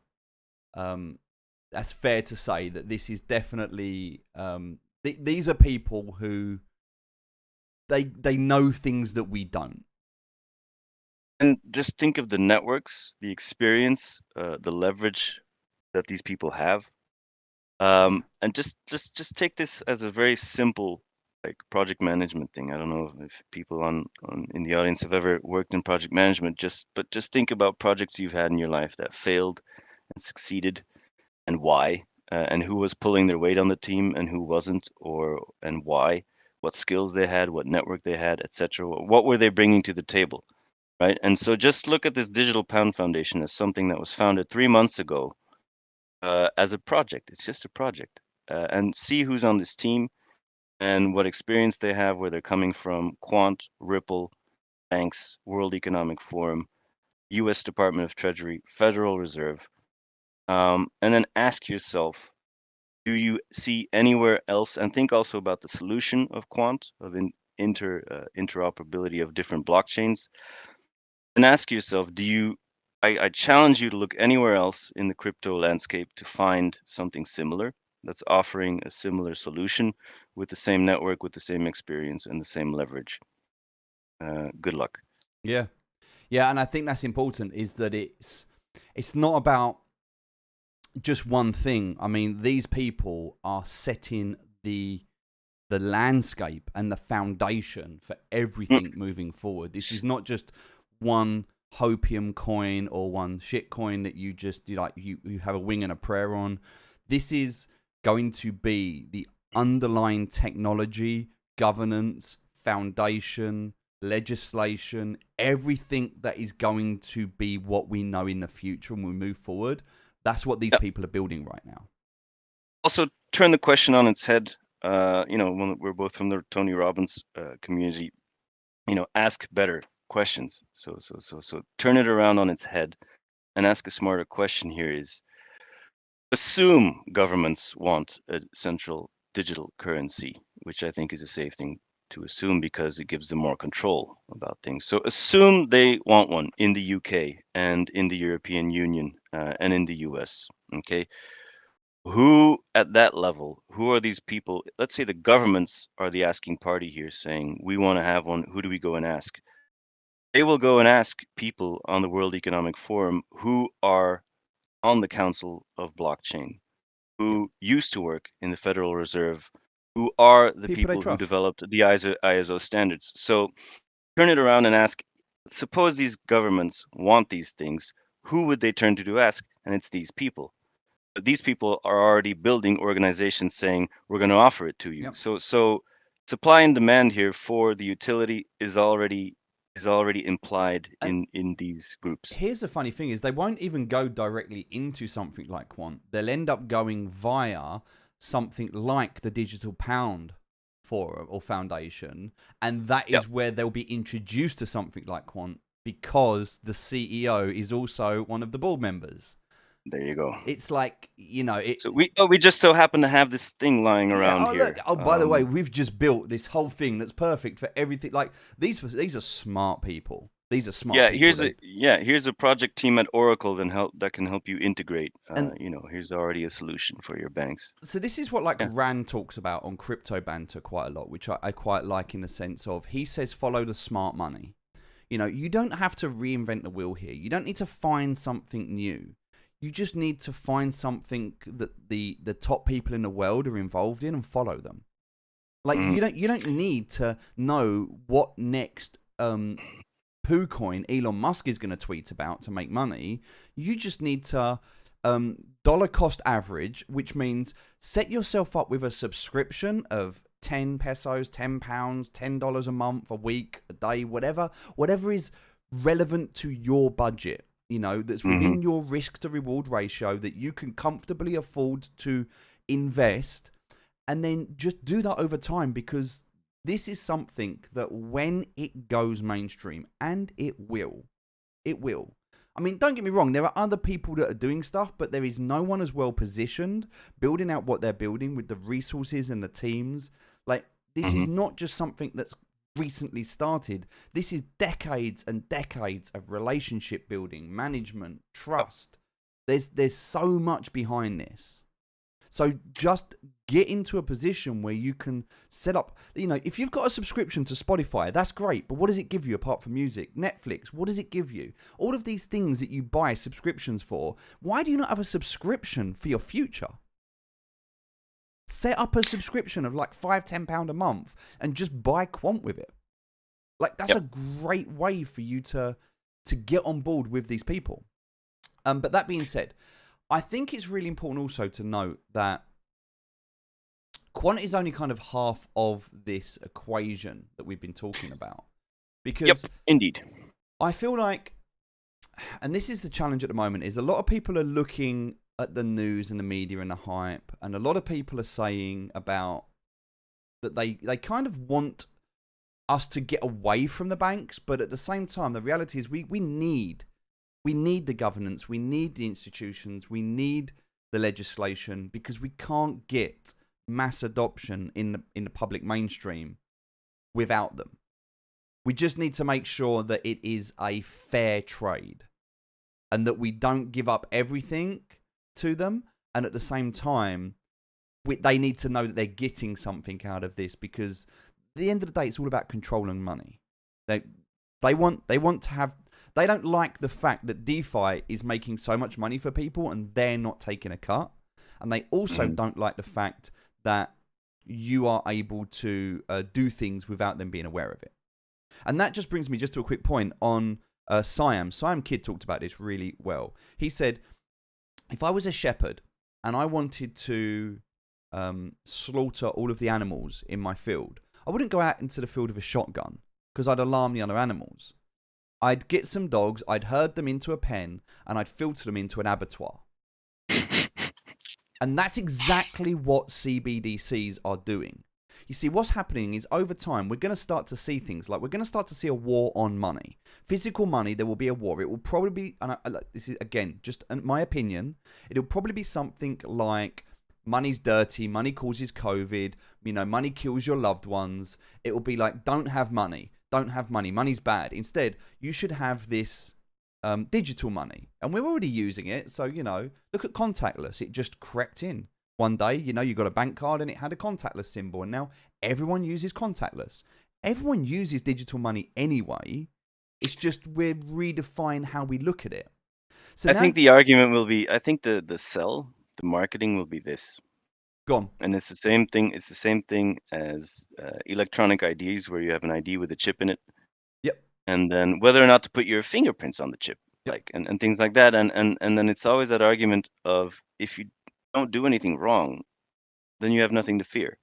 Speaker 1: that's fair to say that this is definitely, these are people who they know things that we don't.
Speaker 3: And just think of the networks, the experience, the leverage that these people have. And just take this as a very simple like project management thing. I don't know if people on in the audience have ever worked in project management, but just think about projects you've had in your life that failed and succeeded, and why, and who was pulling their weight on the team and who wasn't, and why, what skills they had, what network they had, etc. What were they bringing to the table, right? And so just look at this Digital Pound Foundation as something that was founded 3 months ago as a project. It's just a project, and see who's on this team and what experience they have, where they're coming from: Quant, Ripple, banks, World Economic Forum, U.S. Department of Treasury, Federal Reserve, and then ask yourself, do you see anywhere else? And think also about the solution of Quant, of interoperability of different blockchains, and ask yourself, do you I challenge you to look anywhere else in the crypto landscape to find something similar that's offering a similar solution with the same network, with the same experience, and the same leverage. Good luck.
Speaker 1: Yeah. Yeah, and I think that's important, is that it's not about just one thing. I mean, these people are setting the landscape and the foundation for
Speaker 3: Mm,
Speaker 1: everything moving forward. This is not just one hopium coin or one shit coin that you just you have a wing and a prayer on. This is going to be the underlying technology, governance, foundation, legislation, everything that is going to be what we know in the future when we move forward. That's what these
Speaker 3: yeah.
Speaker 1: people are building right now.
Speaker 3: Also, turn the question on its head. When we're both from the Tony Robbins community, ask better questions. So turn it around on its head and ask a smarter question here is assume governments want a central digital currency, which I think is a safe thing to assume because it gives them more control about things. So assume they want one in the UK and in the European Union and in the US. Okay. Who at that level, who are these people? Let's say the governments are the asking party here saying, we want to have one. Who do we go and ask? They will go and ask people on the World Economic Forum who are on the Council of Blockchain,
Speaker 1: Yep.
Speaker 3: who used to work in the Federal Reserve, who are the
Speaker 1: People they
Speaker 3: people who
Speaker 1: trust.
Speaker 3: developed the ISO standards. So turn it around and ask, suppose these governments want these things, who would they turn to ask? And it's these people. But these people are already building organizations saying, we're going to offer it to you.
Speaker 1: Yep.
Speaker 3: So supply and demand here for the utility is already implied
Speaker 1: And
Speaker 3: in these groups.
Speaker 1: here's the funny thing is they won't even go directly into something like quant. They'll end up going via something like the digital pound forum or foundation, and that
Speaker 3: Yep.
Speaker 1: is where they'll be introduced to something like quant because the CEO is also one of the board members.
Speaker 3: There you go.
Speaker 1: It's like,
Speaker 3: So we just so happen to have this thing lying
Speaker 1: yeah.
Speaker 3: around
Speaker 1: Oh look.
Speaker 3: here.
Speaker 1: Oh, by the way, we've just built this whole thing that's perfect for everything. Like these are smart people. These are smart
Speaker 3: Yeah,
Speaker 1: people.
Speaker 3: here's a project team at Oracle that can help you integrate.
Speaker 1: And
Speaker 3: Here's already a solution for your banks.
Speaker 1: so this is what like
Speaker 3: Yeah.
Speaker 1: Rand talks about on Crypto Banter quite a lot, which I quite like in the sense of he says follow the smart money. You don't have to reinvent the wheel here. You don't need to find something new. You just need to find something that the top people in the world are involved in and follow them. Like
Speaker 3: Mhm.
Speaker 1: you don't need to know what next poo coin Elon Musk is going to tweet about to make money. You just need to dollar cost average, which means set yourself up with a subscription of 10 pesos, 10 pounds, $10 a month, a week, a day, whatever is relevant to your budget, that's
Speaker 3: Mhm.
Speaker 1: within your risk to reward ratio that you can comfortably afford to invest, and then just do that over time, because this is something that when it goes mainstream, and it will. I mean, don't get me wrong, there are other people that are doing stuff, but there is no one as well positioned, building out what they're building with the resources and the teams. Like, this is
Speaker 3: Mhm.
Speaker 1: not just something that's recently started. This is decades and decades of relationship building, management, trust. There's so much behind this. So just get into a position where you can set up, if you've got a subscription to Spotify, that's great. But what does it give you apart from music? Netflix, what does it give you? All of these things that you buy subscriptions for, why do you not have a subscription for your future? Set up a subscription of like £5-10 a month and just buy quant with it. Like, that's a
Speaker 3: Yep.
Speaker 1: great way for you to get on board with these people. But that being said, I think it's really important also to note that quant is only kind of half of this equation that we've been talking about.
Speaker 3: Yep.
Speaker 1: Because
Speaker 3: Indeed.
Speaker 1: I feel like, and this is the challenge at the moment, is a lot of people are looking at the news and the media and the hype, and a lot of people are saying about that they kind of want us to get away from the banks, but at the same time, the reality is we need the governance, we need the institutions, we need the legislation, because we can't get mass adoption in the public mainstream without them. We just need to make sure that it is a fair trade. and that we don't give up everything to them. And at the same time, they need to know that they're getting something out of this, because at the end of the day, it's all about controlling money. They want to have. They don't like the fact that DeFi is making so much money for people and they're not taking a cut. And they also don't like the fact that you are able to do things without them being aware of it. And that just brings me just to a quick point on Siam. Siam Kid talked about this really well. He said, if I was a shepherd and I wanted to slaughter all of the animals in my field, I wouldn't go out into the field with a shotgun because I'd alarm the other animals. I'd get some dogs, I'd herd them into a pen, and I'd filter them into an abattoir. And that's exactly what CBDCs are doing. You see, what's happening is over time, we're going to start to see things like we're going to start to see a war on money. Physical money, there will be a war. It will probably be, and this is, again, just my opinion, it'll probably be something like money's dirty, money causes COVID, money kills your loved ones. It will be like, don't have money, money's bad. Instead, you should have this digital money. And we're already using it. So, look at contactless. It just crept in. One day, you got a bank card and it had a contactless symbol. And now everyone uses contactless. Everyone uses digital money anyway. It's just we're redefining how we look at it. So
Speaker 3: I think the argument will be, I think the marketing will be this.
Speaker 1: Go on.
Speaker 3: And it's the same thing. It's the same thing as electronic IDs, where you have an ID with a chip in it.
Speaker 1: Yep.
Speaker 3: And then whether or not to put your fingerprints on the chip, and things like that. And then it's always that argument of, if you don't do anything wrong, then you have nothing to fear.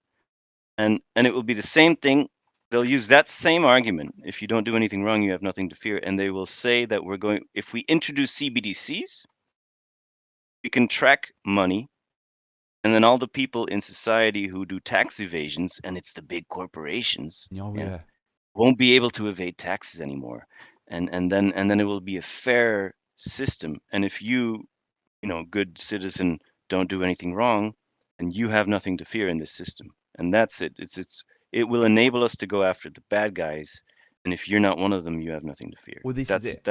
Speaker 3: And it will be the same thing. They'll use that same argument. If you don't do anything wrong, you have nothing to fear. And they will say that if we introduce CBDCs, we can track money. And then all the people in society who do tax evasions, and it's the big corporations, won't be able to evade taxes anymore. And then it will be a fair system. And if you, good citizen, don't do anything wrong, then you have nothing to fear in this system. And that's it. It will enable us to go after the bad guys. And if you're not one of them, you have nothing to fear.
Speaker 1: Well, this is it.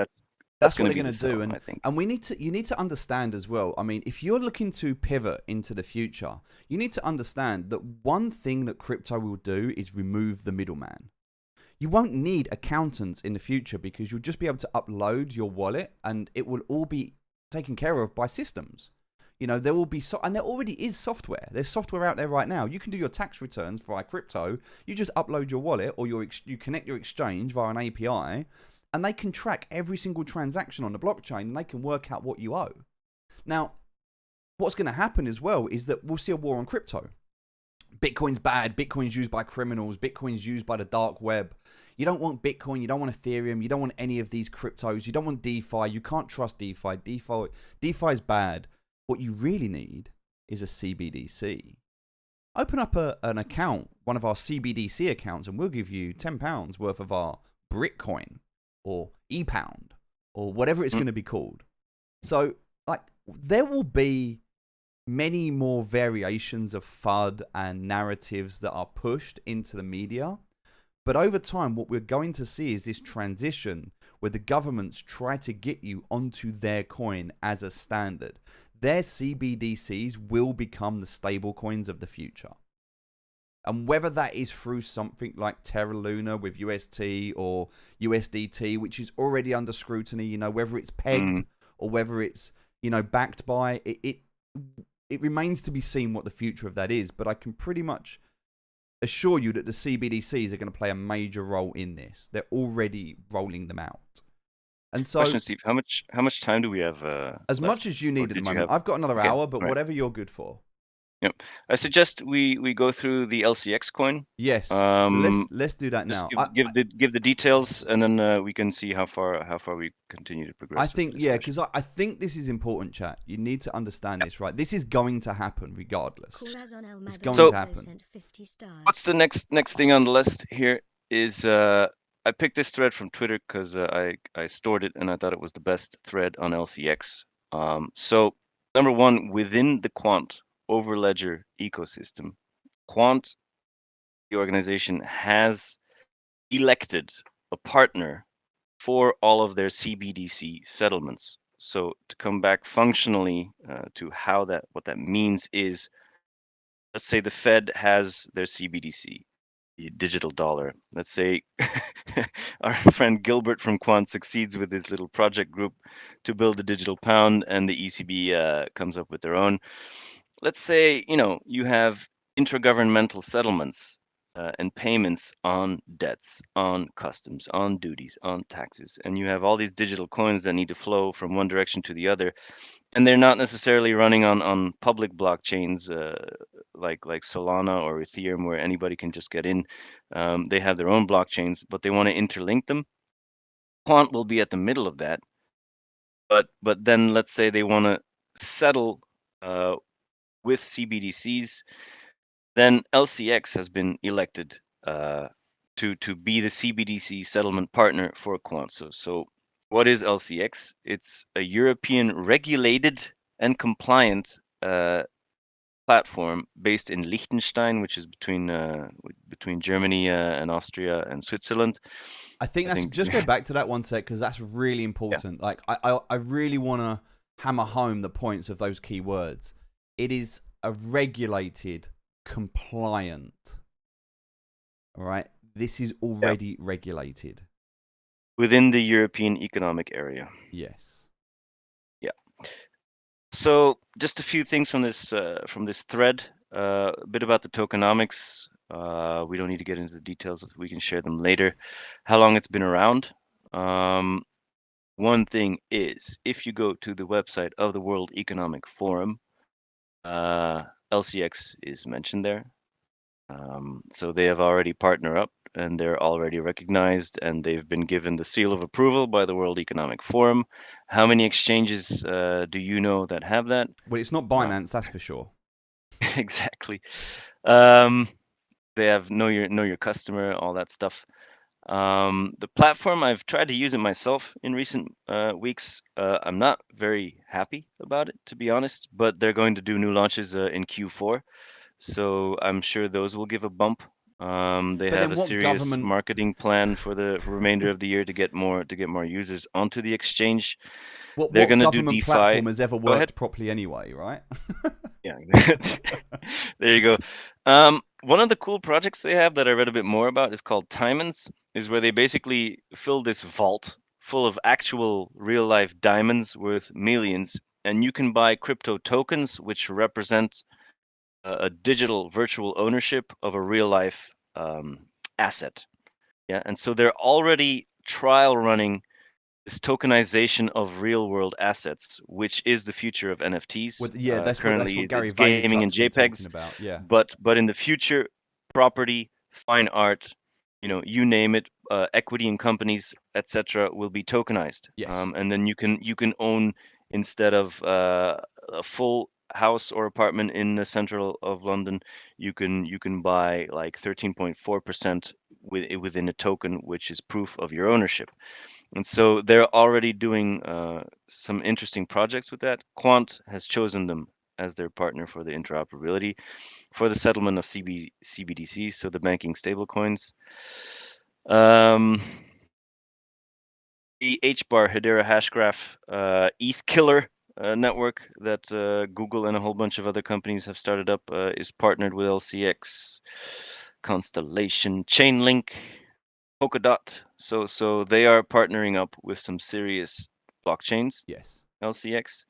Speaker 3: That's
Speaker 1: what they're going to do,
Speaker 3: I think.
Speaker 1: And you need to understand as well. I mean, if you're looking to pivot into the future, you need to understand that one thing that crypto will do is remove the middleman. You won't need accountants in the future, because you'll just be able to upload your wallet, and it will all be taken care of by systems. There will be and there already is software. There's software out there right now. You can do your tax returns via crypto. You just upload your wallet, or you connect your exchange via an API. And they can track every single transaction on the blockchain, and they can work out what you owe. Now, what's going to happen as well is that we'll see a war on crypto. Bitcoin's bad. Bitcoin's used by criminals. Bitcoin's used by the dark web. You don't want Bitcoin. You don't want Ethereum. You don't want any of these cryptos. You don't want DeFi. You can't trust DeFi. DeFi is bad. What you really need is a CBDC. Open up an account, one of our CBDC accounts, and we'll give you £10 worth of our Bitcoin, or ePound, or whatever it's going to be called. So, there will be many more variations of FUD and narratives that are pushed into the media. But over time, what we're going to see is this transition where the governments try to get you onto their coin as a standard. Their CBDCs will become the stable coins of the future. And whether that is through something like Terra Luna with UST or USDT, which is already under scrutiny, whether it's pegged or whether it's, backed by, it remains to be seen what the future of that is. But I can pretty much assure you that the CBDCs are going to play a major role in this. They're already rolling them out. And so,
Speaker 3: question, Steve, how much time do we have?
Speaker 1: As
Speaker 3: left?
Speaker 1: much as you need at the moment. I've got another hour, but whatever you're good for.
Speaker 3: Yep. I suggest we go through the LCX coin.
Speaker 1: Yes. So let's do that now.
Speaker 3: Give the details, and then we can see how far we continue to progress.
Speaker 1: I think because I think this is important, chat. You need to understand this, right? This is going to happen regardless. It's going to happen.
Speaker 3: What's the next thing on the list here is I picked this thread from Twitter because I stored it and I thought it was the best thread on LCX. So number one, within the Quant Overledger ecosystem, Quant, the organization, has elected a partner for all of their CBDC settlements. So to come back functionally to what that means is, let's say the Fed has their CBDC, the digital dollar. Let's say our friend Gilbert from Quant succeeds with his little project group to build the digital pound, and the ECB comes up with their own. Let's say, you have intergovernmental settlements and payments on debts, on customs, on duties, on taxes, and you have all these digital coins that need to flow from one direction to the other, and they're not necessarily running on public blockchains like Solana or Ethereum, where anybody can just get in. They have their own blockchains, but they want to interlink them. Quant will be at the middle of that, but then let's say they want to settle with CBDCs. Then LCX has been elected to be the CBDC settlement partner for Quant. So what is LCX? It's a European regulated and compliant platform based in Liechtenstein, which is between Germany and Austria and Switzerland.
Speaker 1: I think that's just go back to that one sec, because that's really important. Like I really want to hammer home the points of those key words. It is a regulated, compliant. All right, this is already regulated
Speaker 3: within the European Economic Area.
Speaker 1: Yes.
Speaker 3: Yeah. So just a few things from this thread. A bit about the tokenomics. We don't need to get into the details. We can share them later. How long it's been around. One thing is, if you go to the website of the World Economic Forum, LCX is mentioned there. So they have already partnered up, and they're already recognized, and they've been given the seal of approval by the World Economic Forum. How many exchanges do you know that have that?
Speaker 1: Well, it's not Binance, that's for sure.
Speaker 3: Exactly. They have know your customer, all that stuff. The platform, I've tried to use it myself in recent weeks. I'm not very happy about it, to be honest, but they're going to do new launches in Q4, so I'm sure those will give a bump. They
Speaker 1: But
Speaker 3: have
Speaker 1: then
Speaker 3: a
Speaker 1: what
Speaker 3: serious
Speaker 1: government
Speaker 3: marketing plan for the remainder of the year to get more users onto the exchange. They're
Speaker 1: what
Speaker 3: going to do
Speaker 1: government
Speaker 3: DeFi.
Speaker 1: platform has ever
Speaker 3: Go ahead.
Speaker 1: worked properly anyway, right?
Speaker 3: Yeah. There you go. One of the cool projects they have that I read a bit more about is called Diamonds, is where they basically fill this vault full of actual real life diamonds worth millions, and you can buy crypto tokens which represent a digital virtual ownership of a real life asset. Yeah, and so they're already trial running this tokenization of real world assets, which is the future of NFTs.
Speaker 1: Yeah, that's
Speaker 3: Currently,
Speaker 1: what Gary
Speaker 3: it's gaming and
Speaker 1: Vaynerchuk's been talking
Speaker 3: JPEGs,
Speaker 1: about. Yeah.
Speaker 3: but in the future, property, fine art, you name it, equity in companies, etc., will be tokenized.
Speaker 1: Yes.
Speaker 3: And then you can own, instead of a full house or apartment in the central of London, you can buy like 13.4% within a token, which is proof of your ownership. And so they're already doing some interesting projects with that. Quant has chosen them as their partner for the interoperability, for the settlement of CBDCs, so the banking stablecoins. The HBAR Hedera Hashgraph ETH Killer network that Google and a whole bunch of other companies have started up is partnered with LCX, Constellation, Chainlink, Polkadot. So they are partnering up with some serious blockchains.
Speaker 1: Yes.
Speaker 3: LCX.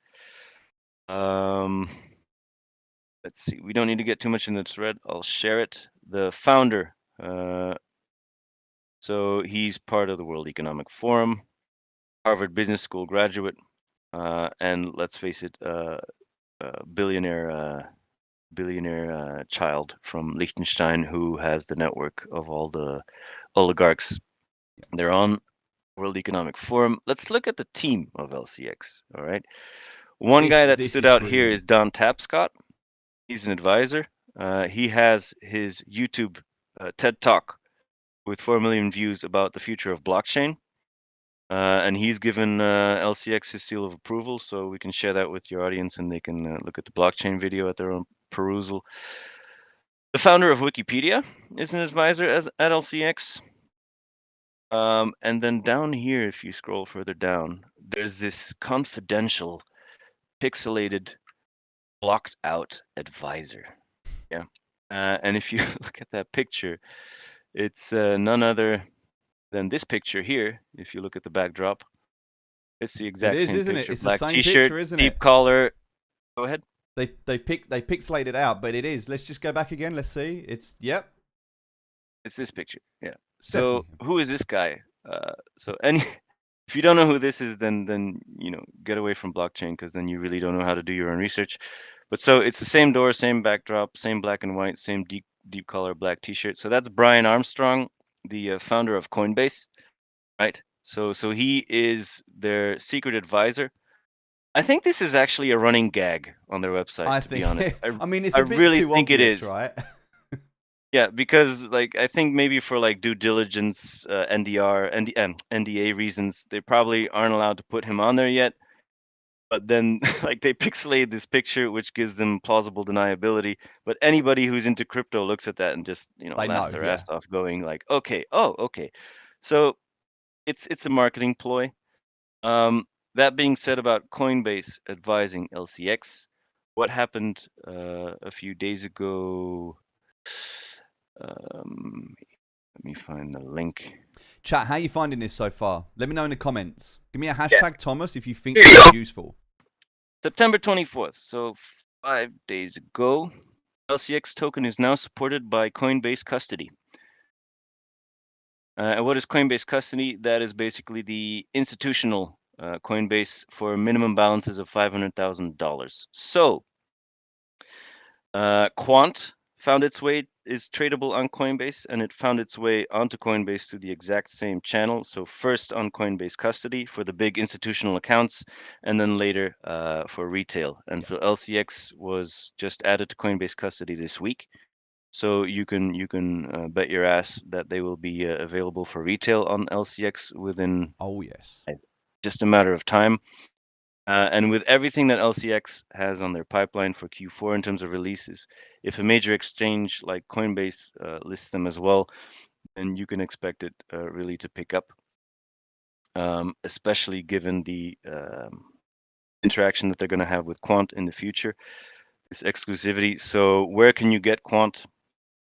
Speaker 3: Let's see. We don't need to get too much in the thread. I'll share it. The founder. So he's part of the World Economic Forum, Harvard Business School graduate, and let's face it, billionaire child from Liechtenstein who has the network of all the oligarchs. They're on World Economic Forum. Let's look at the team of LCX. All right. One guy that stood out here is Don Tapscott. He's an advisor. He has his YouTube TED Talk with 4 million views about the future of blockchain. And he's given LCX his seal of approval, so we can share that with your audience and they can look at the blockchain video at their own perusal. The founder of Wikipedia is an advisor at LCX. And then down here, if you scroll further down, there's this confidential, pixelated, blocked out advisor. Yeah. And if you look at that picture, it's none other than this picture here. If you look at the backdrop, it's the
Speaker 1: It
Speaker 3: exact
Speaker 1: is,
Speaker 3: same
Speaker 1: isn't it?
Speaker 3: picture.
Speaker 1: It's the
Speaker 3: Black
Speaker 1: same
Speaker 3: t-shirt,
Speaker 1: picture, isn't
Speaker 3: deep
Speaker 1: it?
Speaker 3: collar. Go ahead.
Speaker 1: They pixelated it out, but it is. Let's just go back again. Let's see. It's yep.
Speaker 3: It's this picture. Yeah.
Speaker 1: It's
Speaker 3: So
Speaker 1: definitely him.
Speaker 3: who is this guy? So any if you don't know who this is, then get away from blockchain because then you really don't know how to do your own research. But so it's the same door, same backdrop, same black and white, same deep color black T-shirt. So that's Brian Armstrong, the founder of Coinbase, right? So he is their secret advisor. I think this is actually a running gag on their website,
Speaker 1: I
Speaker 3: to be
Speaker 1: think.
Speaker 3: honest.
Speaker 1: I mean, it's
Speaker 3: I
Speaker 1: a bit
Speaker 3: really
Speaker 1: too
Speaker 3: think it
Speaker 1: obvious,
Speaker 3: is.
Speaker 1: right?
Speaker 3: Yeah, because like I think maybe for like due diligence, NDA reasons, they probably aren't allowed to put him on there yet. But then like they pixelate this picture, which gives them plausible deniability. But anybody who's into crypto looks at that and just
Speaker 1: They
Speaker 3: laughs
Speaker 1: know,
Speaker 3: their
Speaker 1: yeah.
Speaker 3: ass off, going like, okay, oh, okay. So it's a marketing ploy. That being said about Coinbase advising LCX, what happened a few days ago? Um, Let me find the link.
Speaker 1: Chat, how are you finding this so far? Let me know in the comments. Give me a
Speaker 3: Yeah.
Speaker 1: hashtag Thomas if you think
Speaker 3: Here
Speaker 1: this
Speaker 3: you
Speaker 1: is
Speaker 3: go.
Speaker 1: useful.
Speaker 3: September 24th, so 5 days ago, LCX token is now supported by Coinbase Custody. And what is Coinbase Custody? That is basically the institutional Coinbase for minimum balances of $500,000. So Quant found its way is tradable on Coinbase, and it found its way onto Coinbase through the exact same channel. So first on Coinbase Custody for the big institutional accounts, and then later for retail. And
Speaker 1: Yeah.
Speaker 3: so LCX was just added to Coinbase Custody this week. So you can bet your ass that they will be available for retail on LCX within
Speaker 1: Oh yes.
Speaker 3: just a matter of time. And with everything that LCX has on their pipeline for Q4 in terms of releases, if a major exchange like Coinbase lists them as well, then you can expect it really to pick up, especially given the interaction that they're going to have with Quant in the future, this exclusivity. So where can you get Quant?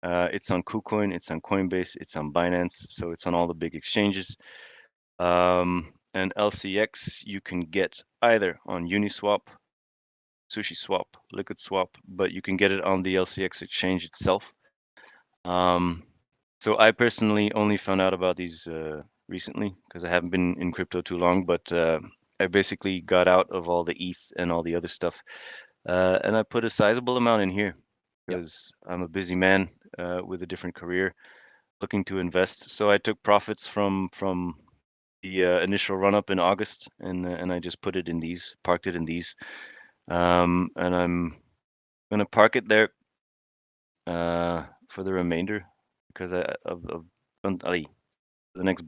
Speaker 3: It's on KuCoin, it's on Coinbase, it's on Binance, so it's on all the big exchanges. And LCX you can get either on Uniswap, SushiSwap, LiquidSwap, but you can get it on the LCX exchange itself. So I personally only found out about these recently because I haven't been in crypto too long, but I basically got out of all the ETH and all the other stuff. And I put a sizable amount in here
Speaker 1: Yep.
Speaker 3: because I'm a busy man with a different career looking to invest. So I took profits from the initial run up in August and I just put it in these, parked it in these. And I'm gonna park it there for the remainder because of the next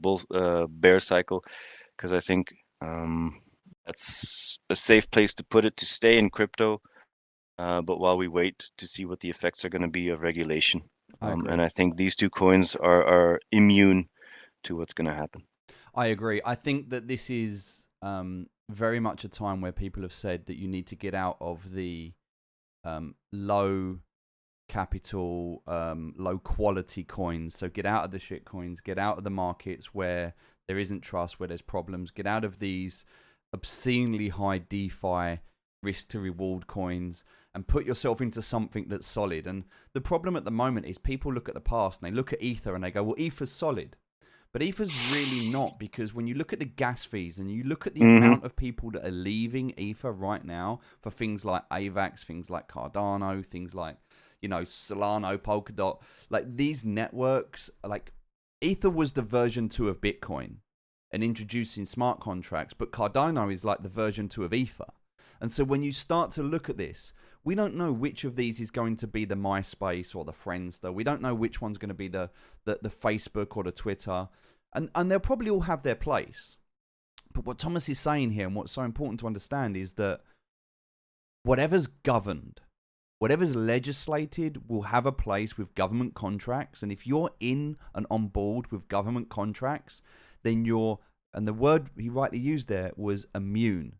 Speaker 3: bear cycle because I think that's a safe place to put it to stay in crypto. But while we wait to see what the effects are going to be of regulation,
Speaker 1: I agree.
Speaker 3: and I think these two coins are immune to what's going to happen.
Speaker 1: I agree. I think that this is very much a time where people have said that you need to get out of the low capital, low quality coins. So get out of the shit coins, get out of the markets where there isn't trust, where there's problems. Get out of these obscenely high DeFi risk to reward coins and put yourself into something that's solid. And the problem at the moment is people look at the past and they look at Ether and they go, well, Ether's solid. But Ether's really not, because when you look at the gas fees and you look at the amount of people that are leaving Ether right now for things like AVAX, things like Cardano, things like, Solana, Polkadot, like these networks, like Ether was the version 2 of Bitcoin and introducing smart contracts, but Cardano is like the version 2 of Ether. And so when you start to look at this, we don't know which of these is going to be the MySpace or the Friendster. We don't know which one's going to be the Facebook or the Twitter. And they'll probably all have their place. But what Thomas is saying here, and what's so important to understand, is that whatever's governed, whatever's legislated will have a place with government contracts. And if you're in and on board with government contracts, then you're, and the word he rightly used there was immune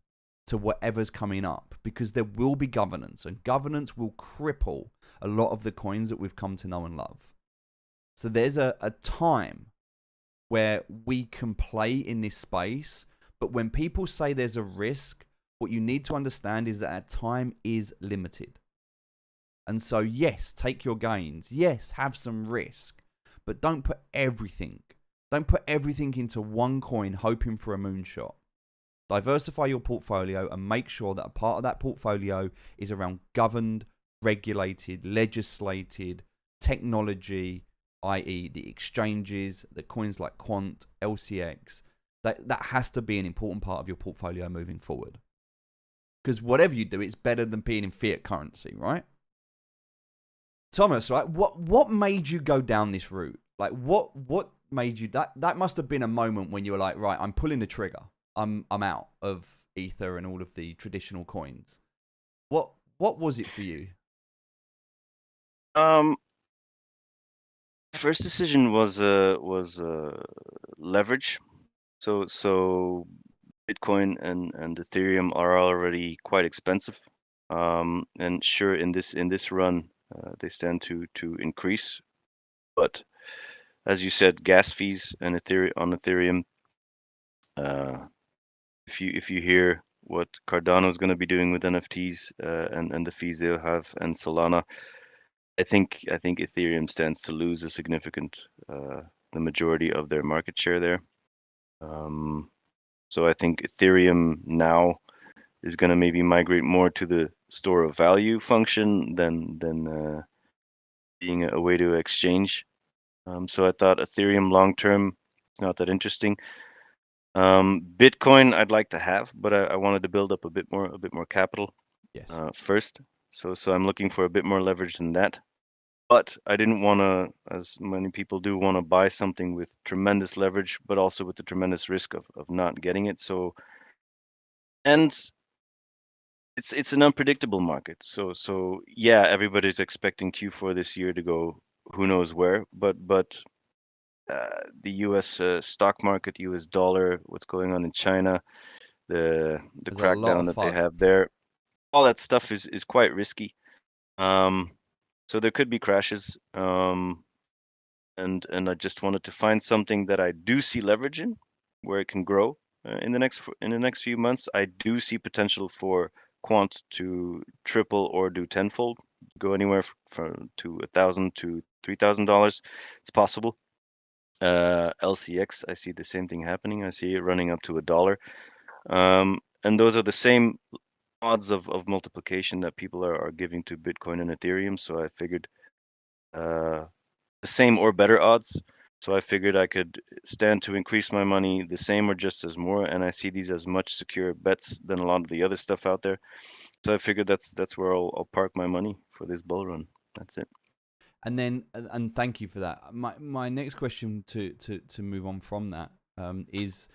Speaker 1: to whatever's coming up, because there will be governance, and governance will cripple a lot of the coins that we've come to know and love. So there's a time where we can play in this space, but when people say there's a risk, what you need to understand is that our time is limited. And so, yes, take your gains. Yes, have some risk, but don't put everything. Don't put everything into one coin hoping for a moonshot. Diversify your portfolio and make sure that a part of that portfolio is around governed, regulated, legislated technology, i.e. the exchanges, the coins like Quant, LCX. That has to be an important part of your portfolio moving forward. Because whatever you do, it's better than being in fiat currency, right? Thomas, right? What made you go down this route? Like, what made you that must have been a moment when you were like, right, I'm pulling the trigger. I'm out of Ether and all of the traditional coins. What was it for you?
Speaker 3: First decision was leverage. So Bitcoin and Ethereum are already quite expensive. And sure, in this run, they stand to increase. But as you said, gas fees and Ethereum. If you hear what Cardano is going to be doing with NFTs and the fees they'll have, and Solana, I think Ethereum stands to lose a significant the majority of their market share there. So I think Ethereum now is going to maybe migrate more to the store of value function than being a way to exchange. So I thought Ethereum long term is not that interesting. Bitcoin I'd like to have, but I wanted to build up a bit more capital
Speaker 1: Yes.
Speaker 3: first. So I'm looking for a bit more leverage than that. But I didn't want to, as many people do, want to buy something with tremendous leverage, but also with the tremendous risk of not getting it. So, and it's an unpredictable market. So yeah, everybody's expecting Q4 this year to go who knows where, but the U.S. Stock market, U.S. dollar, what's going on in China, the
Speaker 1: There's a lot
Speaker 3: crackdown
Speaker 1: of
Speaker 3: that they
Speaker 1: FUD.
Speaker 3: have there, all that stuff is quite risky. So there could be crashes. And I just wanted to find something that I do see leverage in, where it can grow in the next few months. I do see potential for Quant to triple or do tenfold, go anywhere from to $1,000 to $3,000. It's possible. LCX, I see the same thing happening. I see it running up to $1. And those are the same odds of multiplication that people are giving to Bitcoin and Ethereum. So I figured the same or better odds. So I figured I could stand to increase my money the same or just as more. And I see these as much secure bets than a lot of the other stuff out there. So I figured that's where I'll park my money for this bull run. That's it.
Speaker 1: And then, and thank you for that. My next question to move on from that is,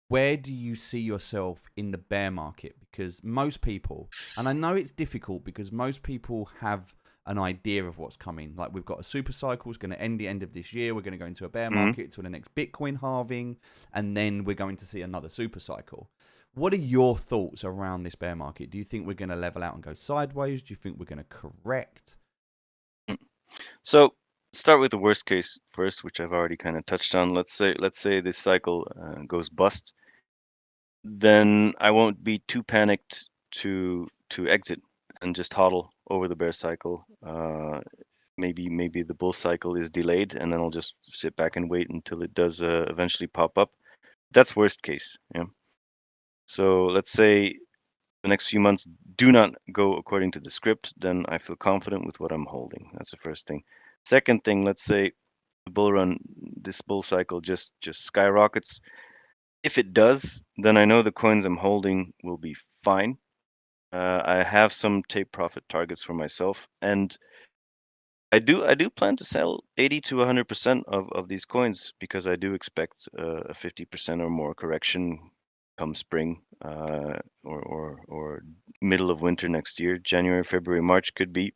Speaker 1: where do you see yourself in the bear market? Because most people, and I know it's difficult because most people have an idea of what's coming. Like, we've got a super cycle, it's going to end the end of this year. We're going to go into a bear market till the next Bitcoin halving, and then we're going to see another super cycle. What are your thoughts around this bear market? Do you think we're going to level out and go sideways? Do you think we're going to correct?
Speaker 3: So start with the worst case first, which I've already kind of touched on. Let's say this cycle goes bust, then I won't be too panicked to exit and just hodl over the bear cycle. Maybe the bull cycle is delayed, and then I'll just sit back and wait until it does eventually pop up. That's worst case. Yeah. So let's say the next few months do not go according to the script, then I feel confident with what I'm holding. That's the first thing. Second thing, let's say the bull run, this bull cycle just skyrockets. If it does, then I know the coins I'm holding will be fine. I have some take profit targets for myself, and I do plan to sell 80 to 100% of these coins, because I do expect a 50% or more correction come spring, or middle of winter next year. January, February, March could be.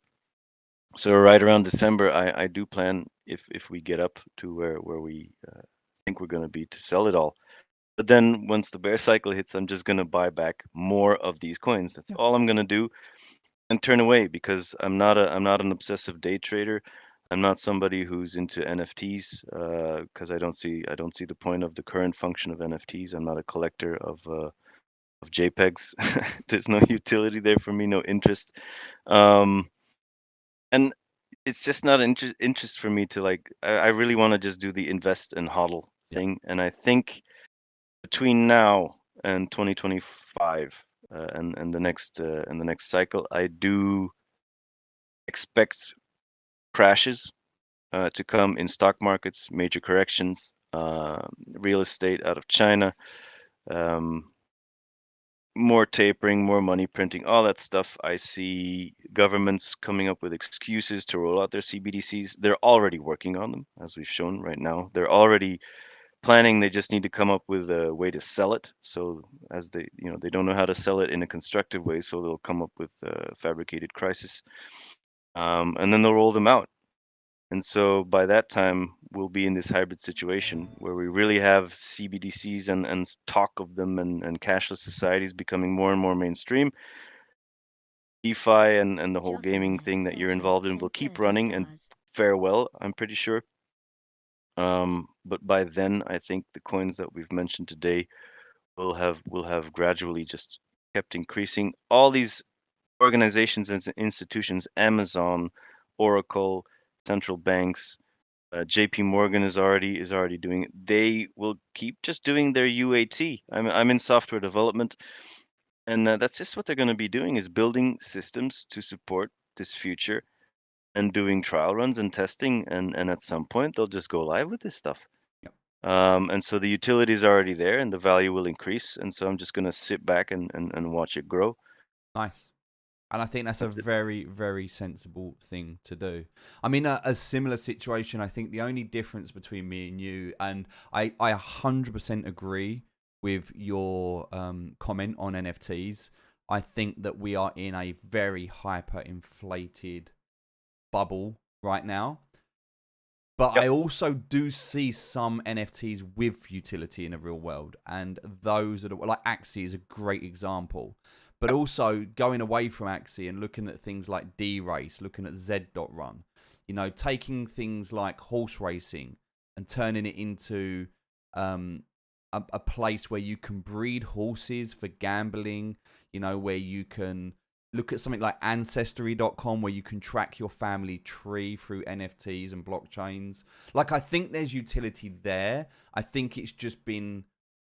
Speaker 3: So right around December, I do plan, if we get up to where we think we're going to be to sell it all. But then once the bear cycle hits, I'm just going to buy back more of these coins. That's all I'm going to do and turn away because I'm not an obsessive day trader. I'm not somebody who's into NFTs because I don't see the point of the current function of NFTs. I'm not a collector of JPEGs. There's no utility there for me, no interest. Um, and it's just not interest for me to like. I really want to just do the invest and hodl
Speaker 1: Yeah.
Speaker 3: thing. And I think between now and 2025 and the next cycle, I do expect crashes to come in stock markets, major corrections, real estate out of China, um, more tapering, more money printing, all that stuff. I see governments coming up with excuses to roll out their CBDCs. They're already working on them, as we've shown right now. They're already planning. They just need to come up with a way to sell it. So as they, they don't know how to sell it in a constructive way, so they'll come up with a fabricated crisis, and then they'll roll them out. And so by that time, we'll be in this hybrid situation where we really have CBDCs and talk of them and cashless societies becoming more and more mainstream. DeFi and the whole gaming thing that you're involved in will keep running and fare well, I'm pretty sure. But by then, I think the coins that we've mentioned today will have gradually just kept increasing. All these organizations and institutions, Amazon, Oracle, central banks, JP Morgan is already doing it. They will keep just doing their UAT. I'm in software development, and that's just what they're going to be doing is building systems to support this future and doing trial runs and testing, and at some point they'll just go live with this stuff.
Speaker 1: Yep.
Speaker 3: And so the utility is already there, and the value will increase. And so I'm just going to sit back and watch it grow.
Speaker 1: Nice. And I think that's a
Speaker 3: That's it.
Speaker 1: very, very sensible thing to do. I mean, a similar situation, I think the only difference between me and you, and I 100% agree with your comment on NFTs. I think that we are in a very hyper-inflated bubble right now. But
Speaker 3: Yep.
Speaker 1: I also do see some NFTs with utility in the real world. And those are like Axie is a great example. But also going away from Axie and looking at things like D-Race, looking at Z.Run, taking things like horse racing and turning it into a place where you can breed horses for gambling, where you can look at something like Ancestry.com where you can track your family tree through NFTs and blockchains. Like, I think there's utility there. I think it's just been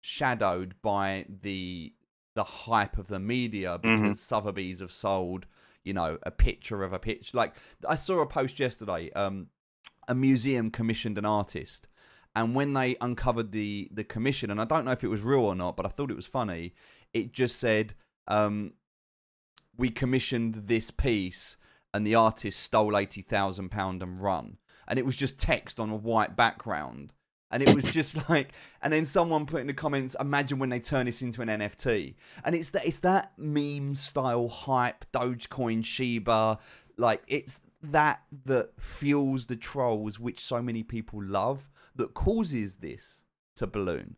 Speaker 1: shadowed by the hype of the media because Sotheby's have sold, a picture of a pitch. Like, I saw a post yesterday, a museum commissioned an artist. And when they uncovered the commission, and I don't know if it was real or not, but I thought it was funny, it just said, we commissioned this piece and the artist stole £80,000 and run. And it was just text on a white background. And it was just like, and then someone put in the comments, imagine when they turn this into an NFT. And it's that meme style hype, Dogecoin, Shiba, like it's that fuels the trolls, which so many people love, that causes this to balloon.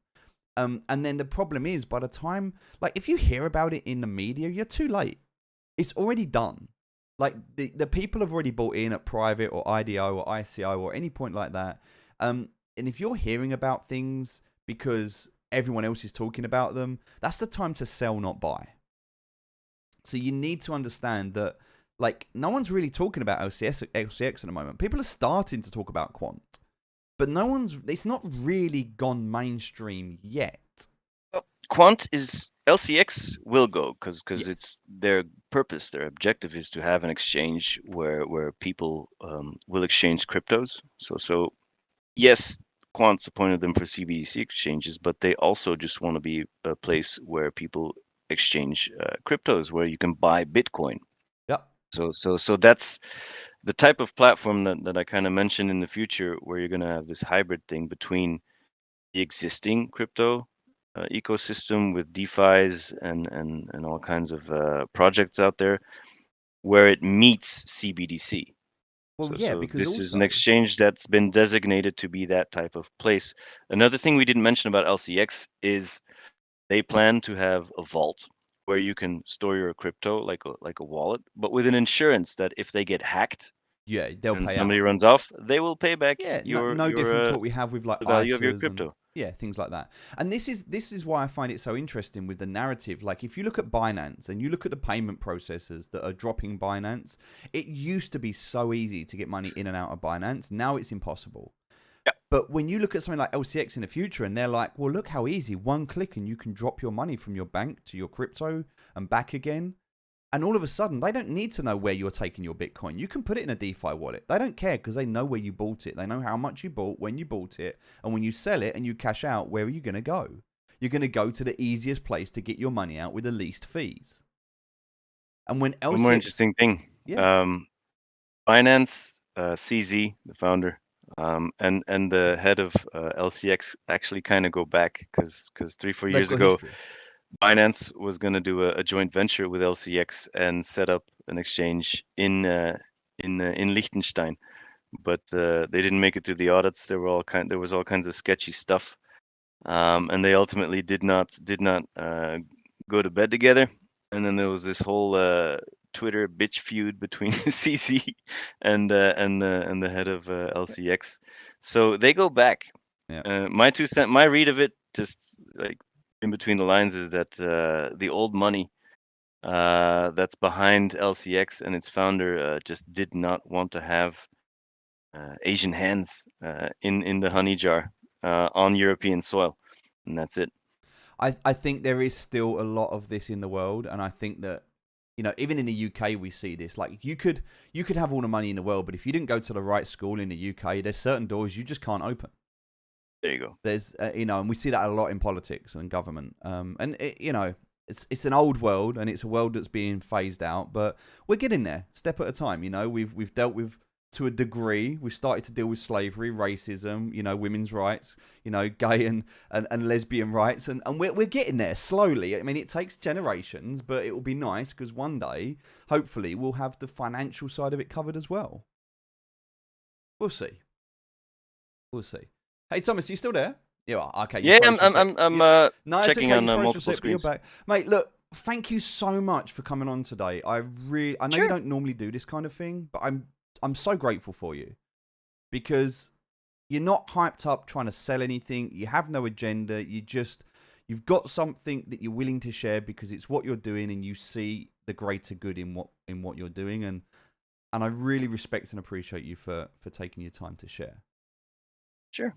Speaker 1: And then the problem is, by the time, like, if you hear about it in the media, you're too late. It's already done. Like, the people have already bought in at private or IDO or ICO or any point like that. And if you're hearing about things because everyone else is talking about them, that's the time to sell, not buy. So you need to understand that, like, no one's really talking about LCX at the moment. People are starting to talk about quant, but it's not really gone mainstream yet.
Speaker 3: Well, quant is LCX will go because
Speaker 1: Yeah.
Speaker 3: it's their purpose, their objective is to have an exchange where people will exchange cryptos. So yes, quants appointed them for CBDC exchanges, but they also just want to be a place where people exchange cryptos, where you can buy Bitcoin.
Speaker 1: Yep.
Speaker 3: So that's the type of platform that I kind of mentioned in the future, where you're going to have this hybrid thing between the existing crypto ecosystem with DeFi's and all kinds of projects out there, where it meets CBDC.
Speaker 1: Well, yeah, because
Speaker 3: This is an
Speaker 1: also,
Speaker 3: exchange that's been designated to be that type of place. Another thing we didn't mention about LCX is they plan to have a vault where you can store your crypto like a wallet, but with an insurance that if they get hacked
Speaker 1: yeah, they'll
Speaker 3: and
Speaker 1: pay
Speaker 3: somebody
Speaker 1: out.
Speaker 3: runs off, they will pay back
Speaker 1: Yeah,
Speaker 3: your
Speaker 1: no different to what we have with like
Speaker 3: the value of your
Speaker 1: ISAs and
Speaker 3: crypto.
Speaker 1: yeah, things like that. And this is why I find it so interesting with the narrative. Like if you look at Binance and you look at the payment processors that are dropping Binance, it used to be so easy to get money in and out of Binance. Now it's impossible.
Speaker 3: Yeah.
Speaker 1: But when you look at something like LCX in the future and they're like, well, look how easy, one click and you can drop your money from your bank to your crypto and back again. And all of a sudden, they don't need to know where you're taking your Bitcoin. You can put it in a DeFi wallet. They don't care because they know where you bought it. They know how much you bought, when you bought it. And when you sell it and you cash out, where are you going to go? You're going to go to the easiest place to get your money out with the least fees. And when LCX...
Speaker 3: One more interesting thing.
Speaker 1: Yeah.
Speaker 3: Binance, CZ, the founder, and the head of LCX actually kind of go back because 3-4
Speaker 1: They've
Speaker 3: years
Speaker 1: got
Speaker 3: ago,
Speaker 1: history.
Speaker 3: Binance was going to do a joint venture with LCX and set up an exchange in Liechtenstein, but they didn't make it through the audits. There was all kinds of sketchy stuff, and they ultimately did not go to bed together. And then there was this whole Twitter bitch feud between CC and the head of LCX. So they go back.
Speaker 1: Yeah.
Speaker 3: My 2 cent, my read of it, just like in between the lines, is that the old money that's behind LCX and its founder just did not want to have Asian hands in the honey jar on European soil, and that's it.
Speaker 1: I think there is still a lot of this in the world. And I think that, you know, even in the UK, we see this. Like you could have all the money in the world, but if you didn't go to the right school in the UK, there's certain doors you just can't open.
Speaker 3: There you go.
Speaker 1: There's, you know, and we see that a lot in politics and government. And it, you know, it's an old world and it's a world that's being phased out, but we're getting there, step at a time. You know, we've dealt with, to a degree, we started to deal with slavery, racism, you know, women's rights, you know, gay and lesbian rights, and we're getting there slowly. I mean, it takes generations, but it will be nice because one day, hopefully, we'll have the financial side of it covered as well. We'll see. We'll see. Hey, Thomas, are you still there? You are. Okay, you
Speaker 3: Yeah,
Speaker 1: froze for a sec.
Speaker 3: I'm
Speaker 1: No, it's
Speaker 3: checking
Speaker 1: okay.
Speaker 3: on
Speaker 1: You froze for a
Speaker 3: multiple
Speaker 1: sec, but you're
Speaker 3: screens.
Speaker 1: back. Mate, look, thank you so much for coming on today. I know you don't normally do this kind of thing, but I'm so grateful for you because you're not hyped up trying to sell anything. You have no agenda. You've got something that you're willing to share because it's what you're doing and you see the greater good in what you're doing, and I really respect and appreciate you for taking your time to share.
Speaker 3: Sure.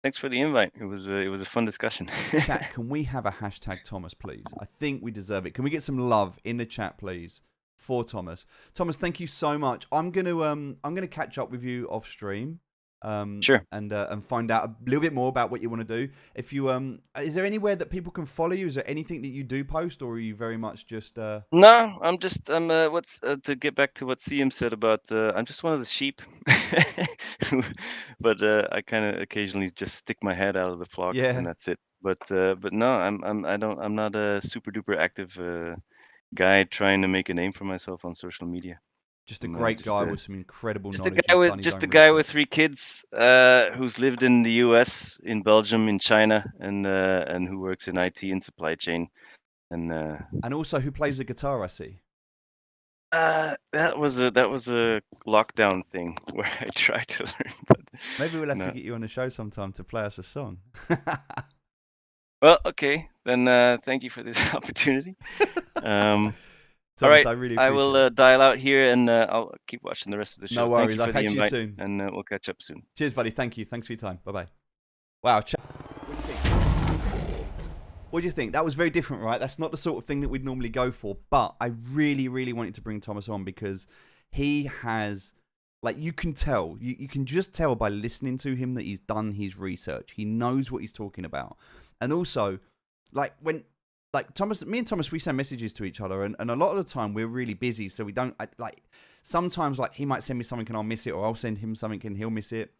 Speaker 3: Thanks for the invite. It was a fun discussion.
Speaker 1: Chat, can we have a hashtag Thomas, please? I think we deserve it. Can we get some love in the chat, please, for Thomas? Thomas, thank you so much. I'm gonna catch up with you off stream.
Speaker 3: Sure.
Speaker 1: And find out a little bit more about what you want to do. If you is there anywhere that people can follow you? Is there anything that you do post, or are you very much just
Speaker 3: No, I'm what's to get back to what CM said about I'm just one of the sheep. But I kind of occasionally just stick my head out of the flock
Speaker 1: yeah,
Speaker 3: and that's it. But no, I'm not a super duper active guy trying to make a name for myself on social media.
Speaker 1: just a
Speaker 3: I'm
Speaker 1: great guy with some incredible
Speaker 3: just a
Speaker 1: knowledge
Speaker 3: guy
Speaker 1: who's
Speaker 3: with
Speaker 1: done his
Speaker 3: just
Speaker 1: own
Speaker 3: a guy with
Speaker 1: research.
Speaker 3: 3 kids who's lived in the US, in Belgium, in China, and who works in IT and supply chain.
Speaker 1: And also who plays the guitar, I see.
Speaker 3: That was a lockdown thing where I tried to learn, but
Speaker 1: Maybe we'll have to
Speaker 3: no.
Speaker 1: get you on the show sometime to play us a song.
Speaker 3: Well, okay, then thank you for this opportunity. All
Speaker 1: Thomas,
Speaker 3: right,
Speaker 1: I really
Speaker 3: I
Speaker 1: appreciate
Speaker 3: will
Speaker 1: it.
Speaker 3: dial out here and I'll keep watching the rest of the show.
Speaker 1: No
Speaker 3: Thank
Speaker 1: worries.
Speaker 3: you
Speaker 1: I'll
Speaker 3: for the
Speaker 1: catch you
Speaker 3: invite,
Speaker 1: soon.
Speaker 3: and we'll catch up soon.
Speaker 1: Cheers, buddy. Thank you. Thanks for your time. Bye-bye. Wow. What do you think? That was very different, right? That's not the sort of thing that we'd normally go for. But I really, really wanted to bring Thomas on because he has, like, you can tell. You can just tell by listening to him that he's done his research. He knows what he's talking about. And also, like, Thomas, me and Thomas, we send messages to each other. And a lot of the time, we're really busy. So we don't, sometimes, like, he might send me something and I'll miss it. Or I'll send him something and he'll miss it.